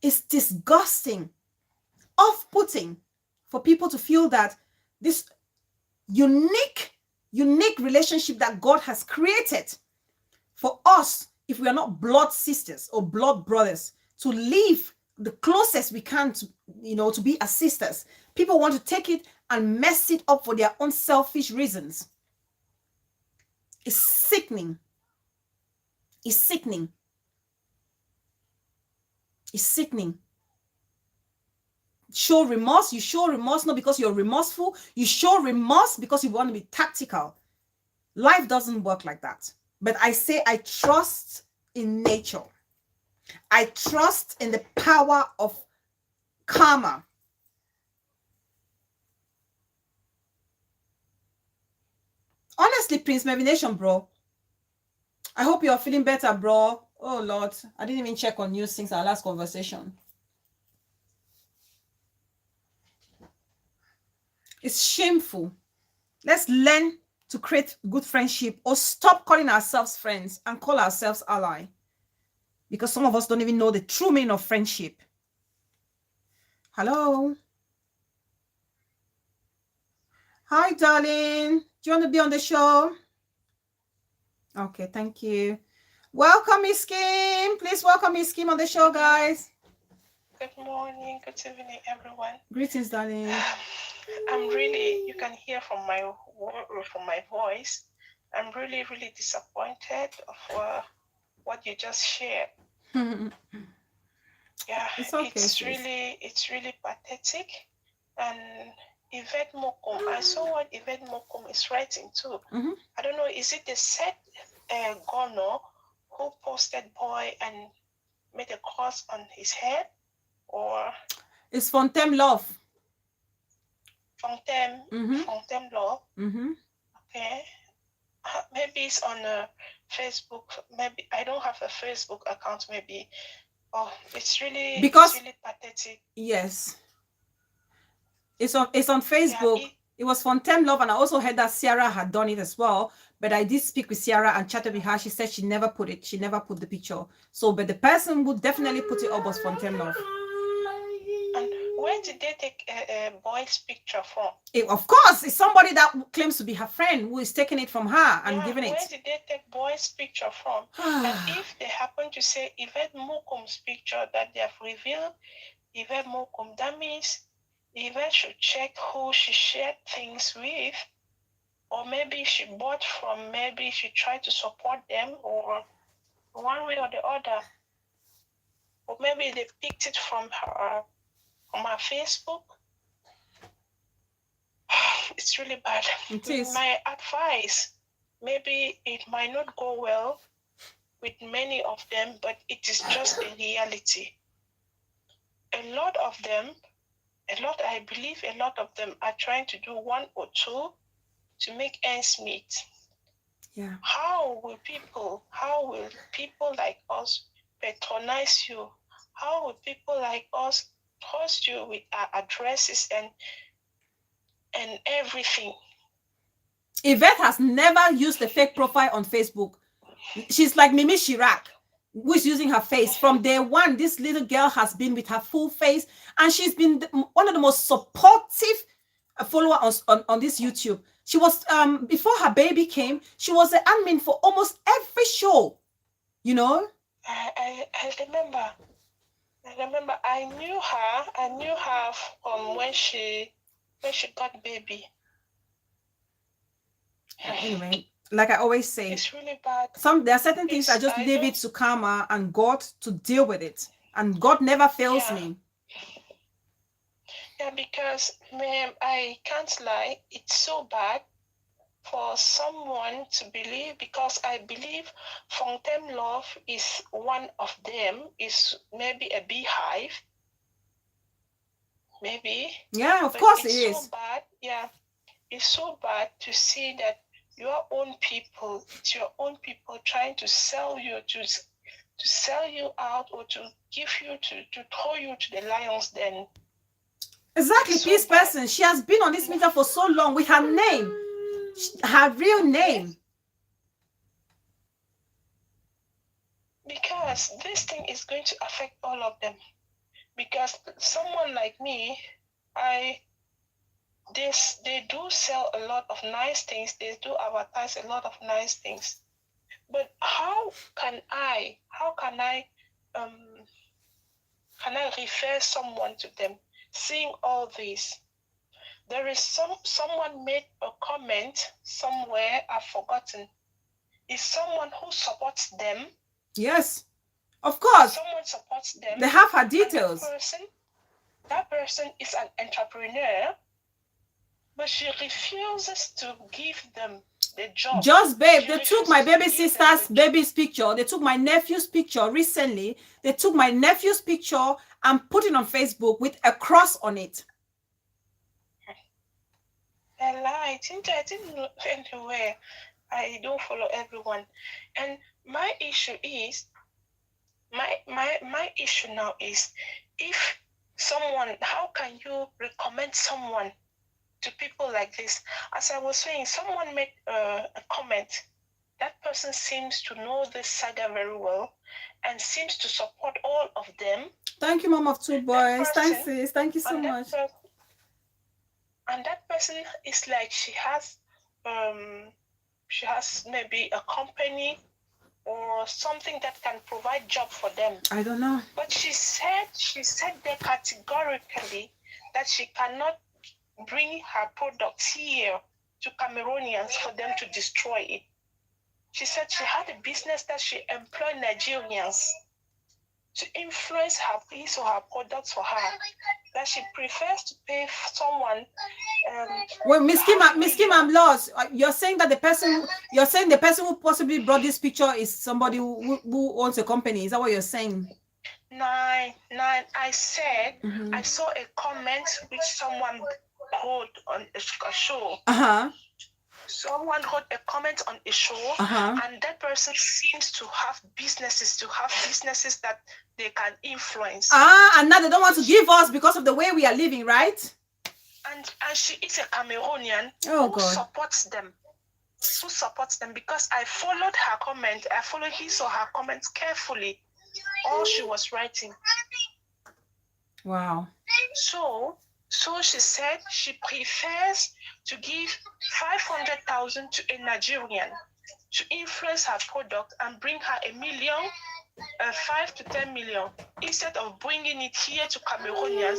It's disgusting, off-putting for people to feel that this unique relationship that God has created for us, if we are not blood sisters or blood brothers, to live the closest we can to, to be as sisters. People want to take it and mess it up for their own selfish reasons. It's sickening. It's sickening. It's sickening. Show remorse. You show remorse not because you're remorseful. You show remorse because you want to be tactical. Life doesn't work like that. But I say I trust in nature. I trust in the power of karma. Honestly, Prince Mavination, bro. I hope you're feeling better, bro. Oh, Lord. I didn't even check on you since our last conversation. It's shameful. Let's learn to create good friendship or stop calling ourselves friends and call ourselves ally. Because some of us don't even know the true meaning of friendship. Hello. Hi, darling. Do you want to be on the show? Okay, thank you. Welcome, Miss Kim. Please welcome Miss Kim on the show, guys. Good morning, good evening, everyone. Greetings, darling. I'm really, you can hear from my voice, I'm really, really disappointed of what you just shared. Yeah, it's okay, it's really pathetic. And Yvette Mokum, I saw what Yvette Mokum is writing too. I don't know, is it the set Ngono who posted boy and made a cross on his head, or it's Fontem Love. Fontem Love. Mm-hmm. Okay. Maybe it's on Facebook. Maybe I don't have a Facebook account. Maybe. Oh, it's really pathetic. Yes. It's on Facebook. Yeah, it was Fontem Love, and I also heard that Ciara had done it as well. But I did speak with Ciara and chatted with her. She said she never put the picture. So, but the person who definitely put it up was Fontem Love. And where did they take a boy's picture from? Of course, it's somebody that claims to be her friend who is taking it from her and giving it. Where did they take boy's picture from? And if they happen to say Yvette Mokum's picture that they have revealed, Yvette Mokum, that means Yvette should check who she shared things with, or maybe she bought from, maybe she tried to support them, or one way or the other. Or maybe they picked it from her Facebook. It's really bad. It is. My advice, maybe it might not go well with many of them, but it is just a reality. I believe a lot of them are trying to do one or two to make ends meet. Yeah. How will people like us patronize you? How will people like us trust you with our addresses and everything? Yvette has never used a fake profile on Facebook. She's like Mimi Chirac, who is using her face. From day one, this little girl has been with her full face, and she's been one of the most supportive followers on this YouTube. She was, before her baby came, she was the admin for almost every show, you know? I remember. I knew her from when she got baby. Anyway, like I always say, it's really bad. There are certain things I just leave it to karma and God to deal with it. And God never fails me. Yeah, because I can't lie, it's so bad for someone to believe, because I believe Fontem Love is one of them, is maybe a beehive. Maybe. Yeah, of course it is. So bad. Yeah. It's so bad to see that your own people, it's your own people trying to sell you, to sell you out, or to give you, to throw you to the lion's den. Exactly, this person, she has been on this media for so long with her name, her real name. Because this thing is going to affect all of them. Because someone like me, they do sell a lot of nice things. They do advertise a lot of nice things. But how can I refer someone to them? Seeing all this, there is someone made a comment somewhere, I've forgotten. Is someone who supports them? Yes, of course. Someone supports them. They have her details. That person is an entrepreneur, but she refuses to give them the job. Just babe, they took my baby sister's baby's picture. They took my nephew's picture recently. They took my nephew's picture and put it on Facebook with a cross on it. I didn't know anywhere. I don't follow everyone. And my issue is, my issue now is, if someone, how can you recommend someone to people like this? As I was saying, someone made a comment. That person seems to know this saga very well and seems to support all of them. Thank you, Mom of Two Boys. Thanks, sis. Thank you so much. And that person is like, she has maybe a company or something that can provide job for them. I don't know. But she said there categorically that she cannot bring her products here to Cameroonians for them to destroy it. She said she had a business that she employed Nigerians to influence her piece or her products for her. that she prefers to pay someone. Well, Miss Kim, I'm lost. You're saying that the person who possibly brought this picture is somebody who owns a company. Is that what you're saying? Nine. I said I saw a comment which someone wrote on a show. Someone wrote a comment on a show, and that person seems to have businesses that they can influence. And now they don't want to give us because of the way we are living, right? And she is a Cameroonian supports them. Who supports them? Because I followed her comment. I followed his or her comments carefully. All she was writing. Wow. So she said she prefers to give 500,000 to a Nigerian to influence her product and bring her $1 million, 5 to 10 million, instead of bringing it here to Cameroonians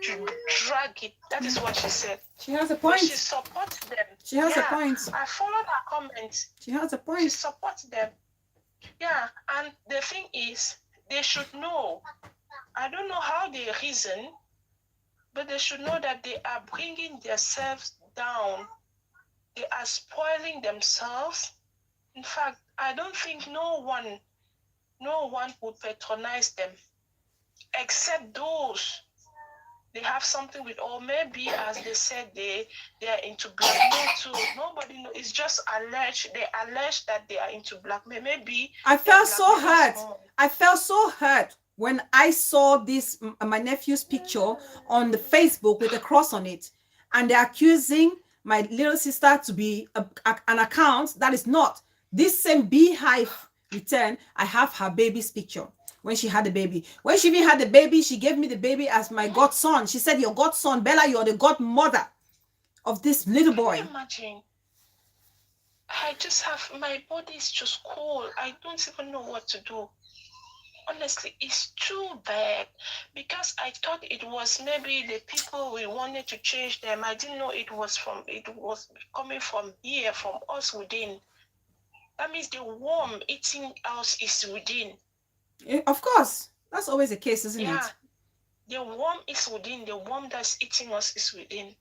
to drag it. That is what she said. She has a point. But she supports them. She has a point. I followed her comments. She has a point. She supports them. Yeah, and the thing is, they should know. I don't know how they reason, but they should know that they are bringing themselves down. They are spoiling themselves. In fact, I don't think no one would patronize them, except those they have something with, or maybe, as they said, they are into blackmail too. Nobody knows. It's just alleged. They allege that they are into blackmail. Maybe I felt so hurt. I felt so hurt when I saw this, my nephew's picture on the Facebook with a cross on it, and they're accusing my little sister to be an account that is not. This same beehive return, I have her baby's picture when she had the baby. When she even had the baby, she gave me the baby as my godson. She said, your godson, Bella, you're the godmother of this little boy. Can you imagine? I just have, my body is just cold. I don't even know what to do. Honestly, it's too bad, because I thought it was maybe the people we wanted to change them. I didn't know it was coming from here, from us within. That means the worm eating us is within. Of course, that's always the case, isn't it? Yeah, the worm is within. The worm that's eating us is within.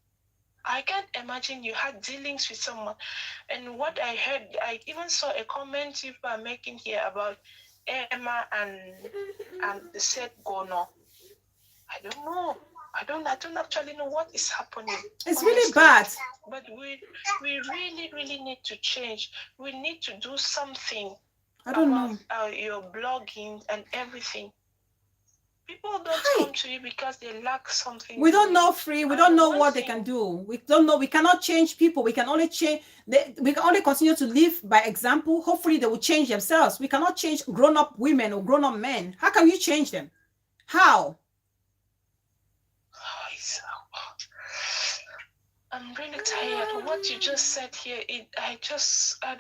I can't imagine you had dealings with someone. And what I heard, I even saw a comment people are making here about Emma and the said Ngono. I don't know. I don't actually know what is happening. It's honestly really bad. But we really need to change. We need to do something. I don't know. Your blogging and everything. People don't come to you because they lack something. We don't know free. We don't know what they can do. We don't know. We cannot change people. We can only change. We can only continue to live by example. Hopefully, they will change themselves. We cannot change grown-up women or grown-up men. How can you change them? How? I'm really tired. What you just said here, I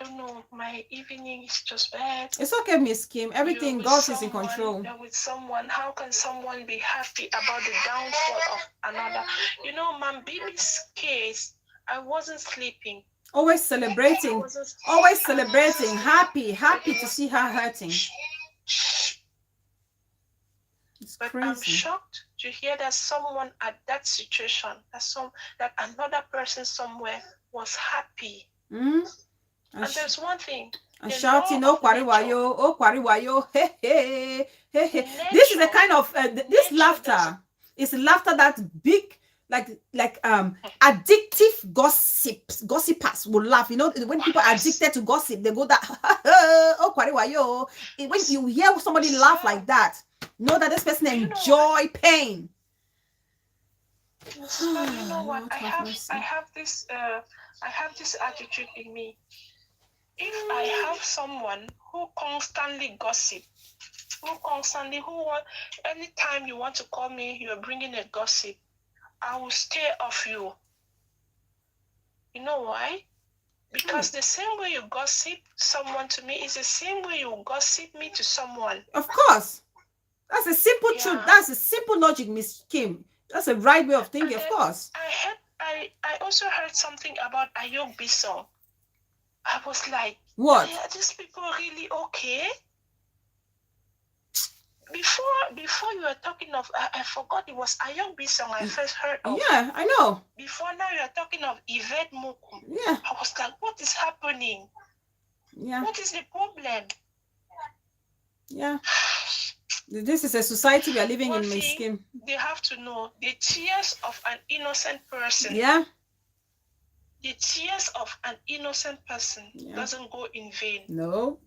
don't know. My evening is just bad. It's okay, Miss Kim. Everything, God is in control. You're with someone. How can someone be happy about the downfall of another? You know, my baby's case, I wasn't sleeping. Always celebrating. Always celebrating. Happy to see her hurting. But crazy. I'm shocked to hear that someone at that situation, that another person somewhere was happy. And there's one thing. And shouting, oh kwariwayo, oh kwariwayo, hey, hey, hey, hey. This is a kind of this laughter. It's laughter that's big, like addictive gossipers will laugh. You know, when people are addicted to gossip, they go that oh kwariwayo. When you hear somebody laugh like that, know that this person enjoy pain. So, you know what? I have this attitude in me. If I have someone who constantly gossip, anytime you want to call me, you're bringing a gossip, I will stay off you. You know why? Because the same way you gossip someone to me is the same way you gossip me to someone. Of course. That's a simple truth. That's a simple logic, Miss Kim. That's a right way of thinking, of course. I also heard something about Ayok Bisson. I was like, what? Are these people really okay? before you were talking of, I forgot it was Ayong B song I first heard of. Yeah, I know. Before now you are talking of Yvette Mokum. Yeah. I was like, what is happening? Yeah. What is the problem? Yeah. This is a society we are living in, Miss Kim. They have to know the tears of an innocent person. Yeah. The tears of an innocent person doesn't go in vain. No.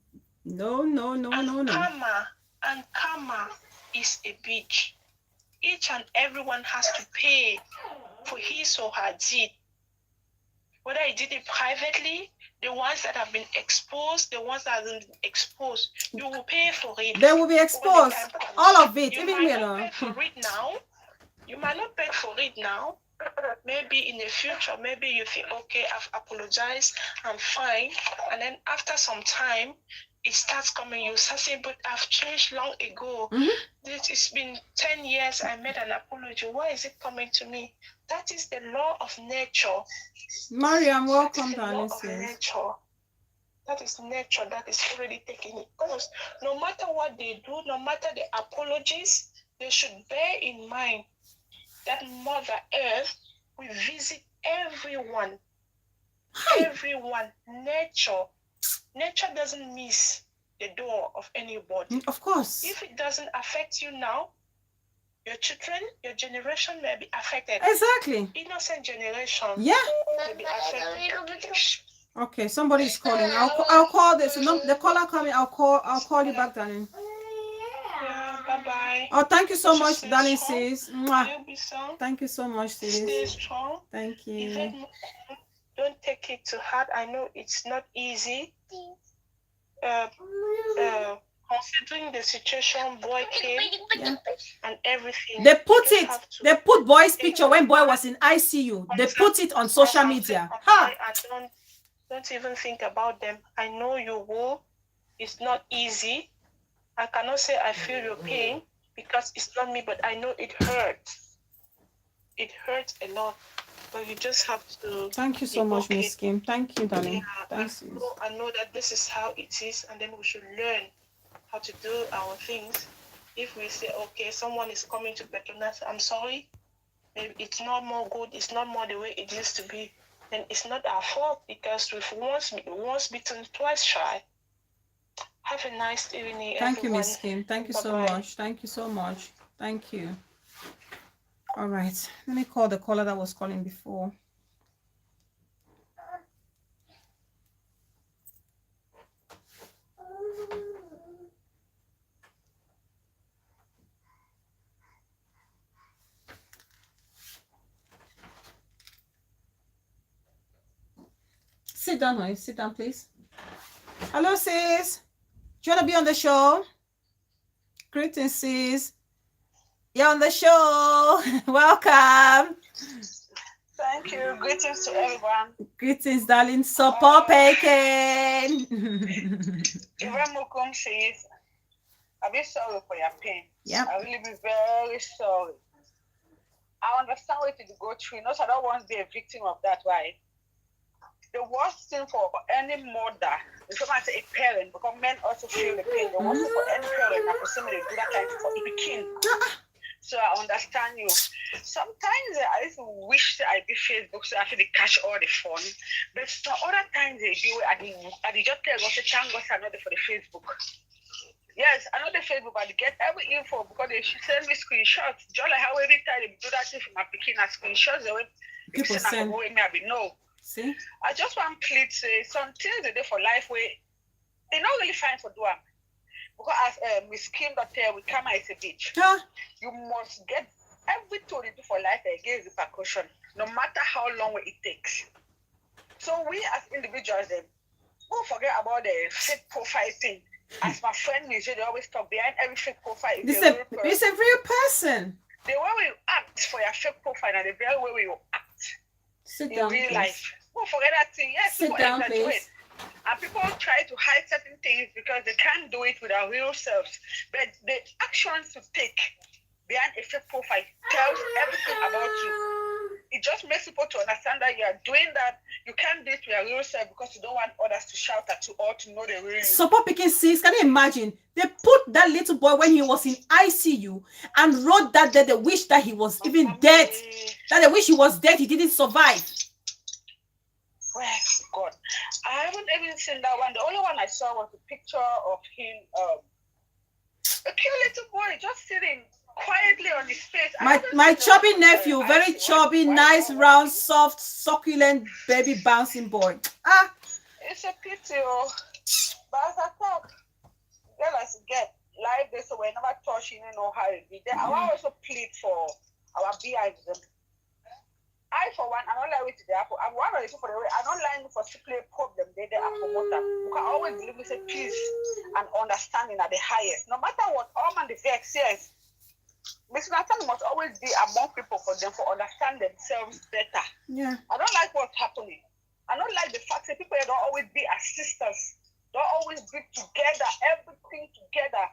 Karma is a bitch. Each and everyone has to pay for his or her deed. Whether he did it privately, the ones that have been exposed, the ones that haven't been exposed, you will pay for it. They will be exposed. All of it. You might not pay for it now. You might not pay for it now. Maybe in the future, maybe you think, okay, I've apologized, I'm fine. And then after some time, it starts coming. You start saying, but I've changed long ago. It's been 10 years, I made an apology. Why is it coming to me? That is the law of nature. Mariam, welcome, darling. That is nature that is already taking it. Because no matter what they do, no matter the apologies, they should bear in mind that Mother Earth will visit everyone. Everyone. Nature doesn't miss the door of anybody. Of course. If it doesn't affect you now, your children, your generation may be affected. Exactly. Innocent generation. Yeah. May be affected. Okay, somebody is calling. I'll call this. The caller coming. I'll call you back, darling. Yeah, bye-bye. Oh, thank you so much, darling sis. Thank you so much, sis. Stay strong. Thank you. Don't take it to heart. I know it's not easy. Considering the situation, boy came and everything. They put boy's picture when boy was in ICU. They put it on social media. Don't even think about them. I know you will. It's not easy. I cannot say I feel your pain because it's not me, but I know it hurts. It hurts a lot. But you just have to. Thank you so much, Miss Kim. Thank you, darling. Yeah, I know that this is how it is, and then we should learn how to do our things. If we say, okay, someone is coming to patronize, I'm sorry, maybe it's not more good, it's not more the way it used to be, then it's not our fault because we've once bitten, twice shy. Have a nice evening. Thank you, Miss Kim. Thank you so much. Thank you so much. Thank you. All right. Let me call the caller that was calling before. Sit down, honey. Sit down, please. Hello, sis. Do you want to be on the show? Greetings, sis. You're on the show. Welcome. Thank you. Greetings to everyone. Greetings, darling. Support Pekin. Mukum says, I'm very sorry for your pain. Yeah. I really be very sorry. I understand what you go through. I don't want to be a victim of that, right? The worst thing for any mother, if someone say a parent, because men also feel the pain. The worst thing for any parent, I presume they do that kind of for the kid. So I understand you. Sometimes I just wish that I be Facebook so I feel they catch all the fun. But some other times they do at the job care also thank God I know for the Facebook. Yes, I know the Facebook, but they get every info because they should send me screenshots. Just like how every time they do that thing for my picking and screenshots, they will send me I be no. See? I just want to plead say some things they do for life where they not really fine for doing. Because as Miss Kim that we come as a bitch. You must get everything you do for life against repercussion, no matter how long it takes. So we as individuals then don't forget about the fake profile thing. As my friend Michelle, they always talk behind every fake profile. It's a real person. The way we act for your fake profile and the very way we act Sit in down, real please. life. Don't forget that thing. Yes, Sit down, please. And people try to hide certain things because they can't do it with our real selves. But the actions to take behind a fake profile tells everything about you. it just makes people to understand that you are doing that. You can't do it to your real self because you don't want others to shout at you or to know the real you. Support picking sis, can you imagine? They put that little boy when he was in ICU and wrote that they wish that he was even dead. That they wish he was dead, he didn't survive. Well, God. I haven't even seen that one. The only one I saw was a picture of him, a cute little boy just sitting quietly on his face. My chubby nephew, very chubby, nice, round, soft, succulent, baby bouncing boy. It's a pity, but as I talk, girl as get live this, so we never touch you know how it be. I will also plead for our BIs. I for one, I don't like it to the apple. I'm one of the people for the way I don't like for simply problem. They are promoter. You can always live with a peace and understanding at the highest. No matter what, all man the vex, yes. Misunderstanding must always be among people for them to understand themselves better. Yeah. I don't like what's happening. I don't like the fact that people don't always be as sisters. Don't always be together, everything together.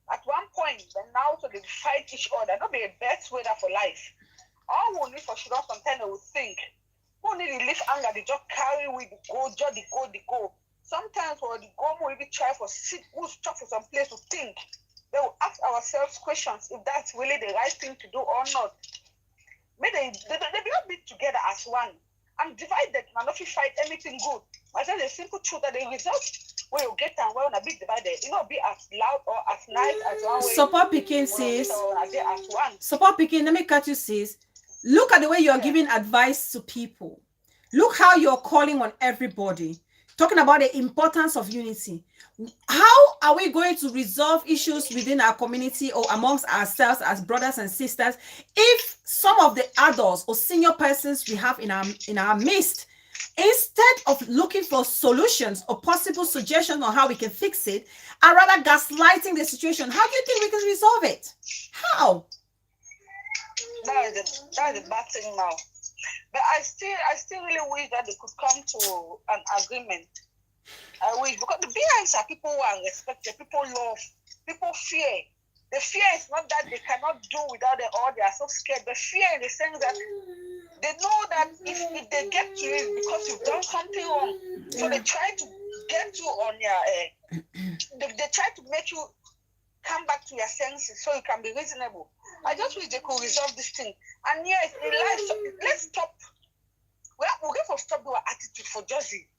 At one point, then now so they fight each other. Not be a best way for life. All we need for sure sometimes they will think. Who need to leave anger, they just carry with the go, just the go. Sometimes when the go more we try for sit, we'll stop for some place to think. They will ask ourselves questions if that's really the right thing to do or not. Maybe they be not be together as one and divided and not fight anything good. I tell the simple truth that the results where you get and where a bit divided, it not be as loud or as nice as one way. Support picking sis. Support picking, let me cut you sis. Look at the way you're giving advice to people. Look how you're calling on everybody, talking about the importance of unity. How are we going to resolve issues within our community or amongst ourselves as brothers and sisters if some of the adults or senior persons we have in our midst, instead of looking for solutions or possible suggestions on how we can fix it, are rather gaslighting the situation? How do you think we can resolve it? How? That is a bad thing now. But I still really wish that they could come to an agreement. I wish, because the BIs are people who are respected, people love, people fear. The fear is not that they cannot do without it or they are so scared. The fear in the sense that they know that if they get to it because you've done something wrong, so they try to get you on your they try to make you come back to your senses so you can be reasonable. I just wish they could resolve this thing. And yes, in life, let's stop. We're going to stop our attitude for Josie.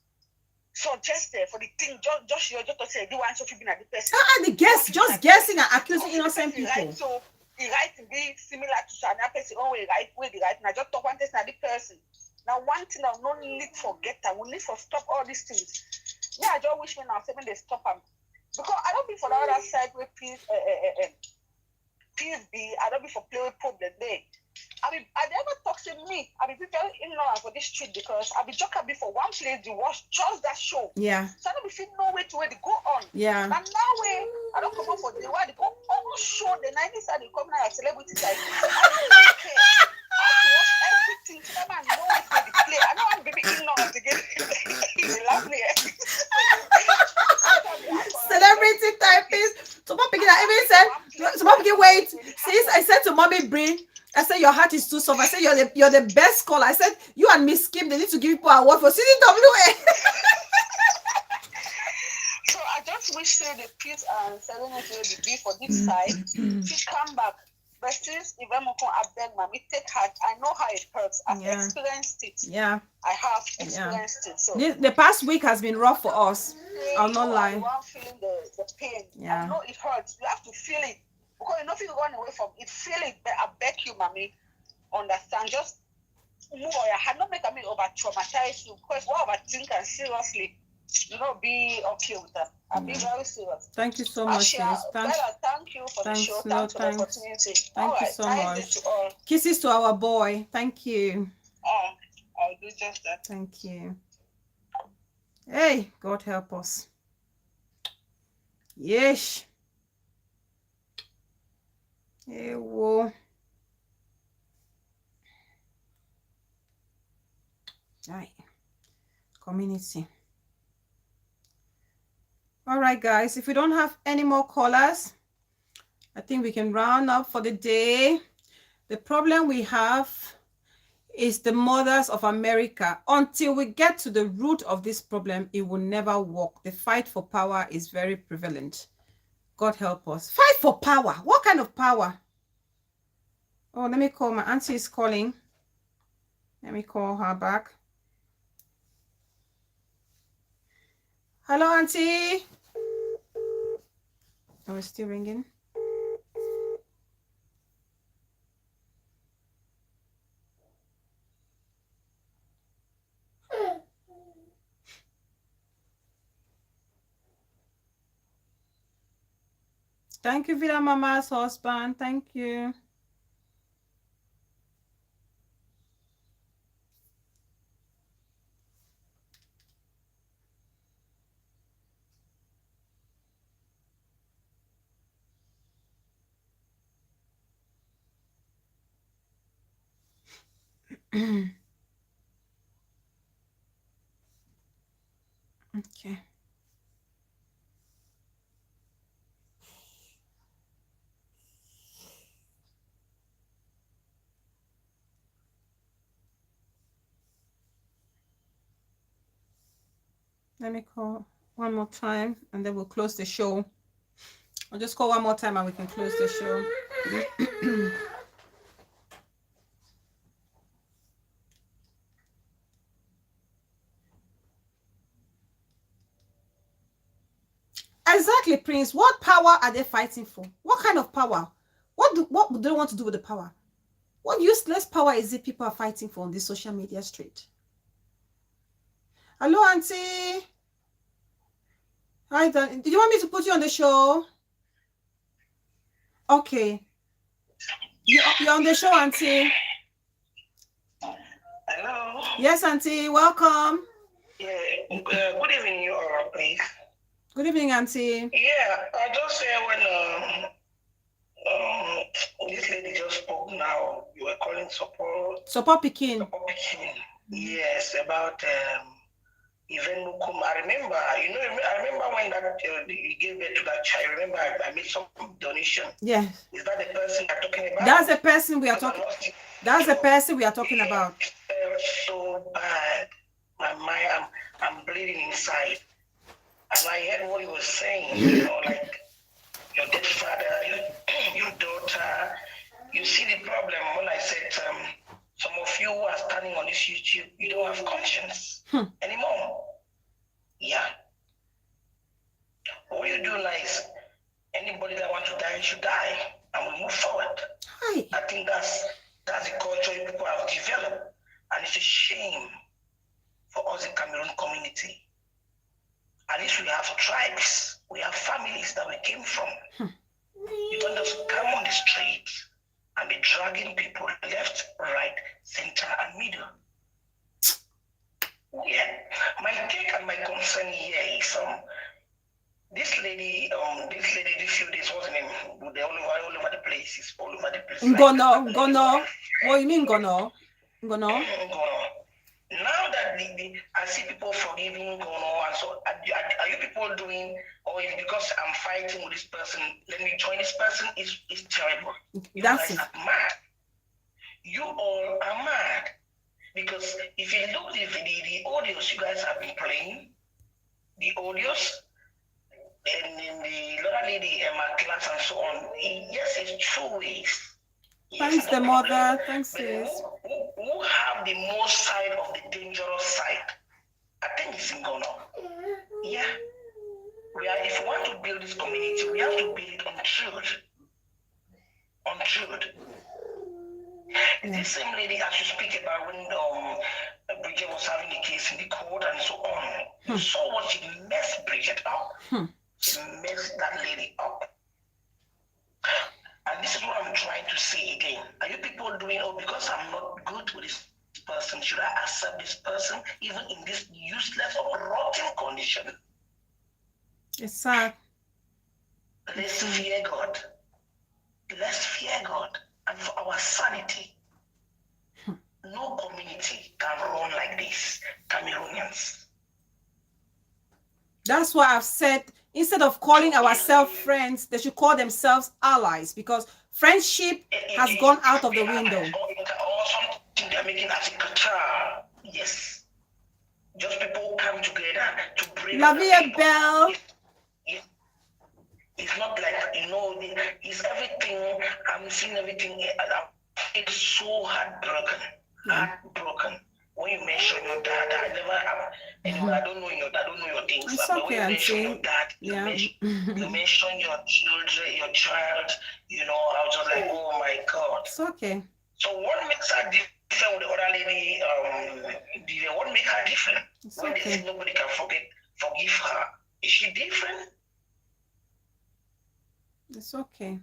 Suggested for the thing, just to say, do want to be at the person. The guess, just guessing and accusing innocent people. Right, so the right to be similar to another person, always right, way the right. Now just talk one person at the person. Now one thing I no need forget that we need to stop all these things. Yeah, I just wish me now when they stop them. Because I don't be for the other side where peace be, I don't be for play with problem there. I never talk to me. I be very ignorant for this street because I be joking be for one place to watch just that show. Yeah. So I don't be feel no way to where they go on. Yeah. And now way I don't come up for the why they go almost show the 90s and they come now as celebrities like I don't care. I have to watch everything so that man know where they play. I don't want to be ignorant again. They laugh me. Celebrity typist. Someone picking that even said, someone picking wait. Sis, I said to Mommy Brin, I said your heart is too soft. I said you're the best caller. I said you and Miss Kim, they need to give people an award for CCWA. So I just wish the peace and serenity will be for this side. She come back. But since if I'm I beg mommy, take heart. I know how it hurts. I've experienced it. Yeah. I have experienced it. So the past week has been rough for us. I'll not lie. I'm feeling the pain. Yeah. I know it hurts. You have to feel it. Because you know if you run away from it, feel it. But I beg you, mommy, understand. Just move on. I had not make me over traumatize you. Because what I think and seriously, be okay with that. I'll be very serious. Thank you so much. Thank you for the show. Thanks for the opportunity. Thank you so much. Kisses to our boy. Thank you. I'll do just that. Thank you. Hey, God help us. Yes. Hey, whoa. Right. Community. All right, guys. If we don't have any more callers, I think we can round up for the day. The problem we have It's the mothers of America. Until we get to the root of this problem, it will never work. The fight for power is very prevalent. God help us. Fight for power. What kind of power? Oh, let me call. My auntie is calling. Let me call her back. Hello, auntie. Oh, it's still ringing. Thank you, Vida Mama's husband. Thank you. Okay. Let me call one more time and then we'll close the show. I'll just call one more time and we can close the show. Exactly, Prince. What power are they fighting for? What kind of power? What do they want to do with the power? What useless power is it people are fighting for on this social media street? Hello, auntie. Hi, Dan. Did you want me to put you on the show? Okay. You're on the show, auntie. Hello. Yes, auntie. Welcome. Yeah. Good evening, you all, please. Good evening, auntie. Yeah, I just said when this lady just spoke now, you were calling support. Support Pekin. Support Pekin. Yes, about even Nukum. I remember, I remember when that you gave birth to that child. Remember, I made some donation. Yes. Is that the person you're talking about? That's the person we are talking. That's the person we are talking about. It felt so bad. My mind, I'm bleeding inside. And I heard what he was saying, like your dead father, your daughter. You see the problem when I said some of you who are standing on this YouTube, you don't have conscience anymore. Yeah. What you do now is anybody that wants to die should die, and we move forward. Hi. I think that's the culture people have developed, and it's a shame for us in Cameroon community. At least we have tribes, we have families that we came from. You don't just come on the street and be dragging people left, right, center, and middle. Yeah, my take and my concern here is this lady, these few days wasn't in all over the place. It's all over the place. Ngono. What you mean, Ngono? Ngono? Now that I see people forgiving Ngono, and so are you people doing, or is because I'm fighting with this person, let me join this person? Is terrible. You That's guys it. are mad. You all are mad. Because if you look at the audios you guys have been playing, the audios, and in the other lady Emma class and so on, yes, it's 2 ways. Thanks, the mother. Thanks, sis. Who have the most side of the dangerous side? I think it's Ngono. Yeah. If we want to build this community, we have to build it on truth. On truth. This same lady as you speak about when Bridget was having the case in the court and so on, you saw what she messed Bridget up. She messed that lady up. And this is what I'm trying to say again. Are you people doing, because I'm not good with this person, should I accept this person even in this useless or rotten condition? It's sad. Let's fear God. Let's fear God. And for our sanity, no community can run like this. Cameroonians. That's why I've said, instead of calling ourselves friends, they should call themselves allies, because friendship has gone out of the window. Or they're making as a Qatar. Yes. Just people come together to bring Love other you, people. Bell. It's not like, it's everything. I'm seeing everything. It's so heartbroken. Heartbroken. When you mention your dad, I never have. Anyway, I don't know your things. It's But okay, when you mention Auntie. your dad, Yeah. you mention your children, your child. I was just like, oh my God. It's okay. So what makes her different with the other lady? What makes her different? It's When they okay. say nobody can forgive her, is she different? It's okay.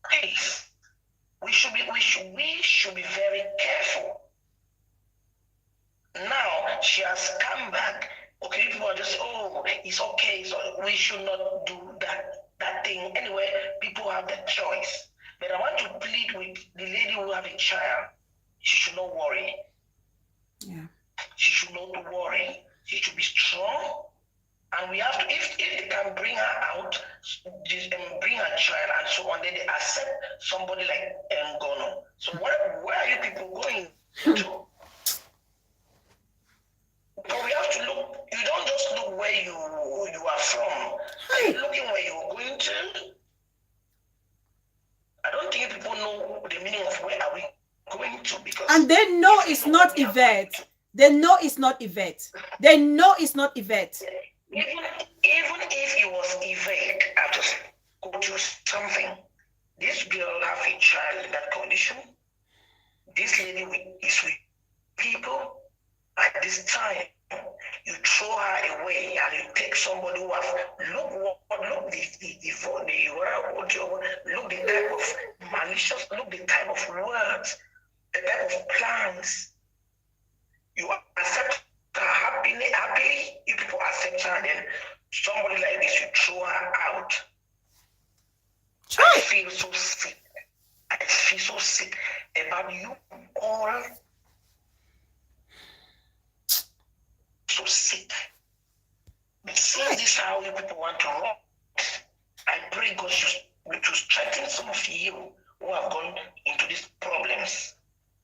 Please, we should be very careful. Now she has come back. Okay, people are just, oh, it's okay. So we should not do that thing. Anyway, people have the choice. But I want to plead with the lady who have a child. She should not worry. Yeah. She should not worry. She should be strong. And we have to, if they can bring her out, bring her child and so on, then they accept somebody like Ngono. So where are you people going to? But we have to look, you don't just look where you are from. Are you looking where you're going to? I don't think people know the meaning of where are we going to, because and they know it's not Yvette. They know it's not Yvette. They know it's not Yvette. Even if it was Yvette, I just go through something. This girl have a child in that condition. This lady is with people. At this time, you throw her away and you take somebody who has look the type of malicious, look the type of words, the type of plans. You accept her happily, you people accept her, then somebody like this, you throw her out. I feel so sick. I feel so sick about you all. So sick. But since this is how you people want to run, I pray God to strengthen some of you who have gone into these problems.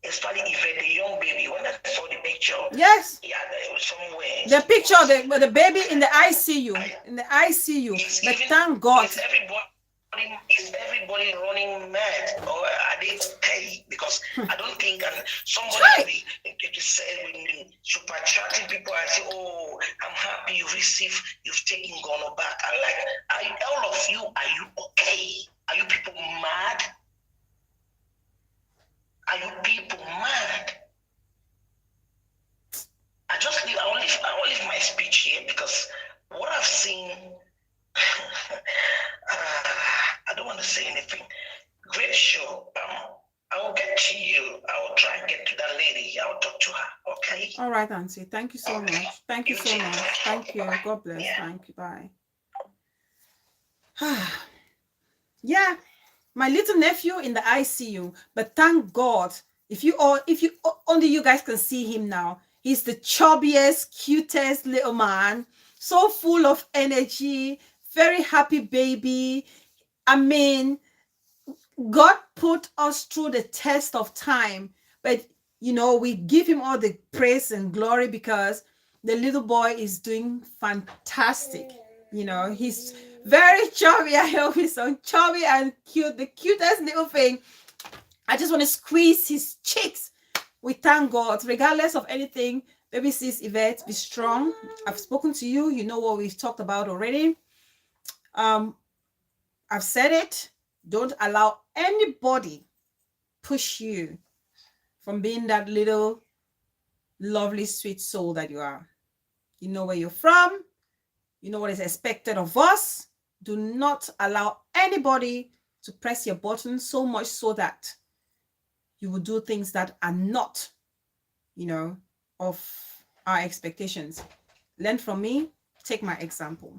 Especially if the young baby, when I saw the picture, yes, yeah, there was somewhere. the picture of the baby in the ICU, But thank God. Is everybody running mad, or are they okay? Because I don't think somebody will be super chatting people and say, "Oh, I'm happy you've taken Ngono back." I'm like, all of you, are you okay? Are you people mad? Are you people mad? I will leave my speech here because what I've seen, I don't want to say anything. Great show. I will get to you. I will try and get to that lady. I will talk to her. Okay. All right, Auntie. Thank you so much. Thank you so much. Thank you. God bless. Yeah. Thank you. Bye. Yeah, my little nephew in the ICU, but thank God, if you only you guys can see him now, he's the chubbiest, cutest little man, so full of energy, very happy baby. I mean, God put us through the test of time, but we give him all the praise and glory because the little boy is doing fantastic. He's very chubby. I hope he's so chubby and cute, the cutest little thing. I just want to squeeze his cheeks. We thank God, regardless of anything. Baby sis Yvette, be strong. I've spoken to you. You know what we've talked about already. I've said it. Don't allow anybody push you from being that little lovely sweet soul that you are. You know where you're from. You know what is expected of us. Do not allow anybody to press your button so much so that you will do things that are not, of our expectations. Learn from me. Take my example.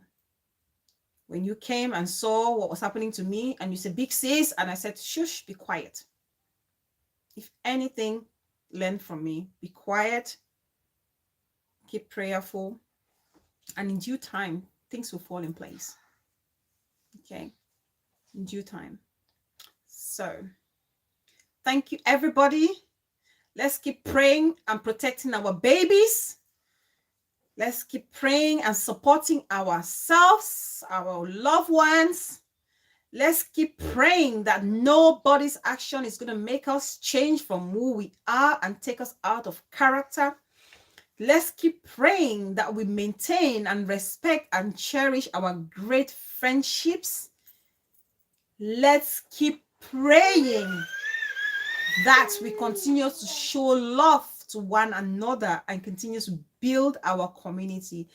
When you came and saw what was happening to me and you said, big sis, and I said, shush, be quiet. If anything, learn from me. Be quiet. Keep prayerful. And in due time, things will fall in place. Okay? In due time. So, thank you, everybody. Let's keep praying and protecting our babies. Let's keep praying and supporting ourselves, our loved ones. Let's keep praying that nobody's action is going to make us change from who we are and take us out of character. Let's keep praying that we maintain and respect and cherish our great friendships. Let's keep praying that we continue to show love to one another and continue to build our community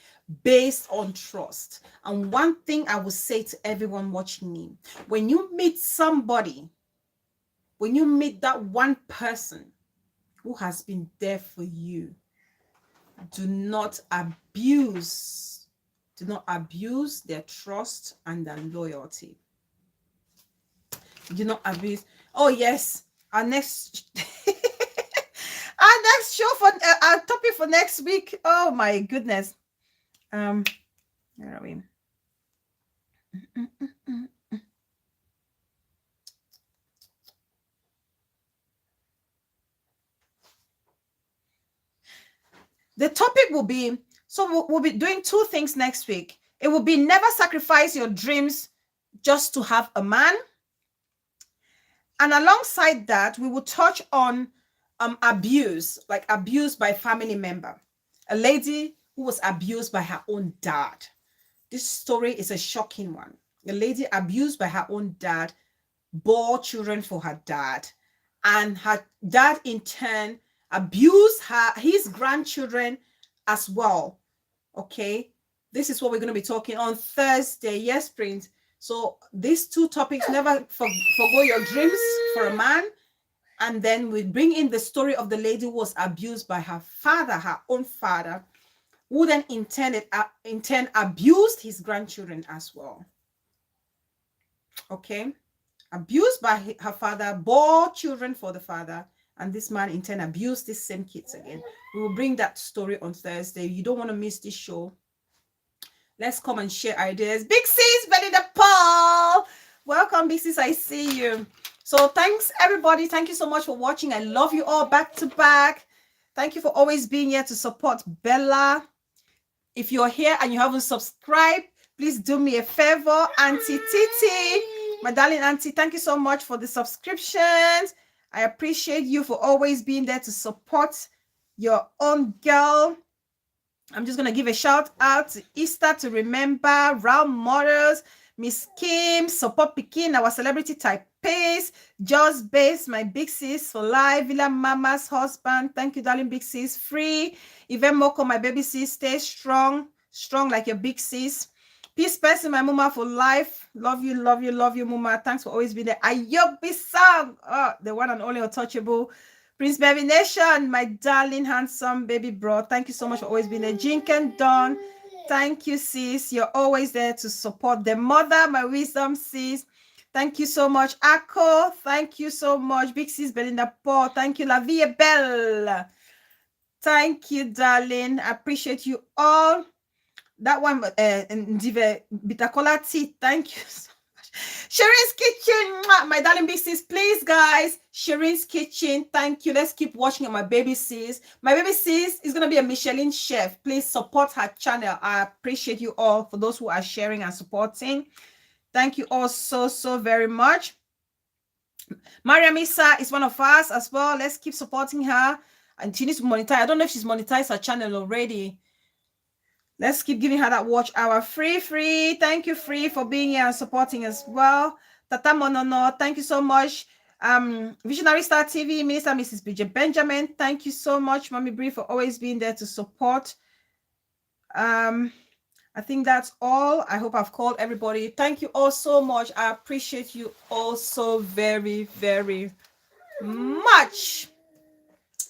based on trust. And one thing I will say to everyone watching me, when you meet somebody, when you meet that one person who has been there for you, do not abuse their trust and their loyalty. Do not abuse. Oh yes, our next our next show for our topic for next week. Oh my goodness. Where are we? The topic will be, so we'll be doing two things next week. It will be never sacrifice your dreams just to have a man. And alongside that, we will touch on abuse, like abuse by family member. A lady who was abused by her own dad. This story is a shocking one. A lady abused by her own dad, bore children for her dad, and her dad in turn abused his grandchildren as well. Okay, this is what we're going to be talking on Thursday. Yes, Prince. So these two topics, never forgo your dreams for a man, and then we bring in the story of the lady who was abused by her father, her own father, who then in turn abused his grandchildren as well. Okay, abused by her father, bore children for the father, and this man in turn abused these same kids again. We will bring that story on Thursday. You don't want to miss this show. Let's come and share ideas. Big Sis, Belinda Paul. Welcome, Big Sis. I see you. So thanks, everybody. Thank you so much for watching. I love you all back to back. Thank you for always being here to support Bella. If you're here and you haven't subscribed, please do me a favor. Auntie Titi, my darling auntie, thank you so much for the subscriptions. I appreciate you for always being there to support your own girl. I'm just going to give a shout out to Easter to remember, Round Models, Miss Kim, Support Pekin, our celebrity type pace, Just Base, my big sis for life, Villa Mama's husband. Thank you, darling big sis. Free, Yvette Moko, my baby sis. Stay strong, strong like your big sis. Peace, person, my mama for life. Love you, love you, love you, mama. Thanks for always being there. Ayok Bisang, the one and only untouchable. Prince Baby Nation, my darling, handsome baby bro. Thank you so much for always being there. Jink and Dawn, thank you, sis. You're always there to support the mother, my wisdom sis. Thank you so much, Akko. Thank you so much, big sis Belinda Paul. Thank you, La Vie Belle. Thank you, darling. I appreciate you all. That one, Ndive Bitakola Tea. Thank you so much. Shireen's Kitchen, my darling big sis. Please, guys, Shireen's Kitchen. Thank you. Let's keep watching my baby sis. My baby sis is gonna be a Michelin chef. Please support her channel. I appreciate you all for those who are sharing and supporting. Thank you all so very much. Maria Misa is one of us as well. Let's keep supporting her. And she needs to monetize. I don't know if she's monetized her channel already. Let's keep giving her that watch hour. Free. Thank you, Free, for being here and supporting as well. Tata Monono, thank you so much. Visionary Star TV, Minister Mrs. BJ Benjamin, thank you so much, Mommy Bree, for always being there to support. I think that's all. I hope I've called everybody. Thank you all so much. I appreciate you all so very much.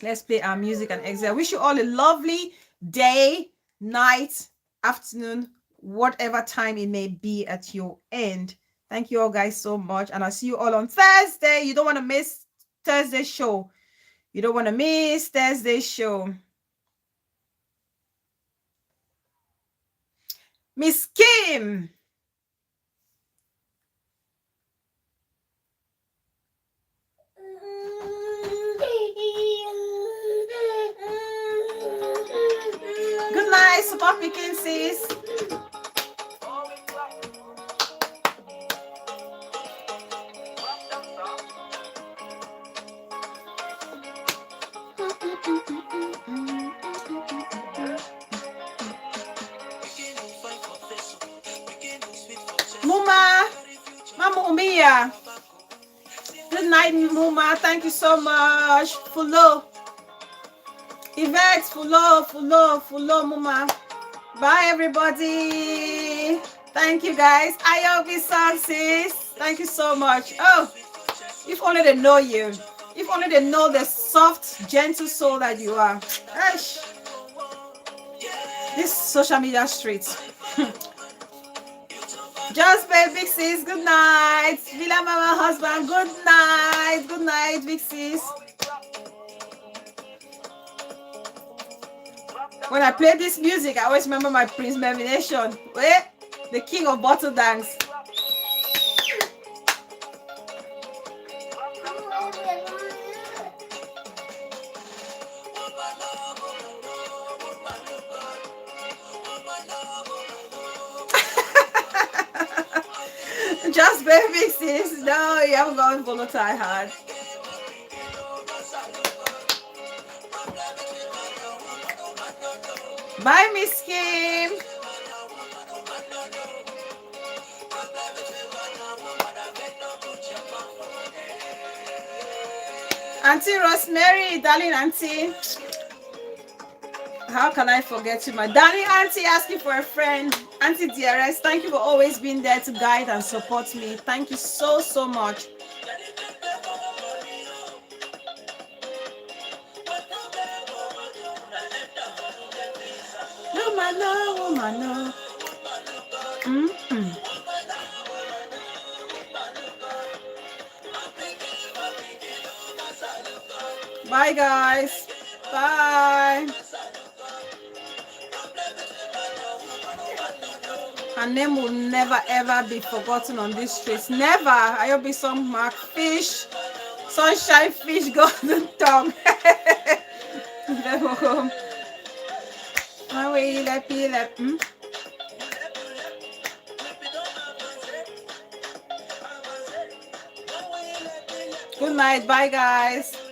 Let's play our music and exit. I wish you all a lovely day, night, afternoon, whatever time it may be at your end. Thank you all guys so much, and I'll see you all on Thursday. You don't want to miss Thursday's show. You don't want to miss Thursday's show. Miss Kim. Umia. Good night, Muma. Thank you so much. Fulo. Yvette, Fulo, Muma. Bye, everybody. Thank you, guys. Ayobi Success. Thank you so much. Oh, if only they know you. If only they know the soft, gentle soul that you are. Gosh. This social media streets. Just pay Big Sis, good night. Villa Mama husband, good night. Good night, Big Sis. When I play this music, I always remember my Prince Nomination. Wait, the king of bottle dance. Just baby sis. No, you haven't gone volatile hard. Bye, Miss Kim. Auntie Rosemary, darling auntie. How can I forget you, my darling auntie asking for a friend. Auntie DRS, thank you for always being there to guide and support me. Thank you so, so much. Woman. Bye, guys. Bye. Her name will never ever be forgotten on these streets. Never. I'll be some Mark Fish, Sunshine Fish, Golden Tongue. Good night. Bye, guys.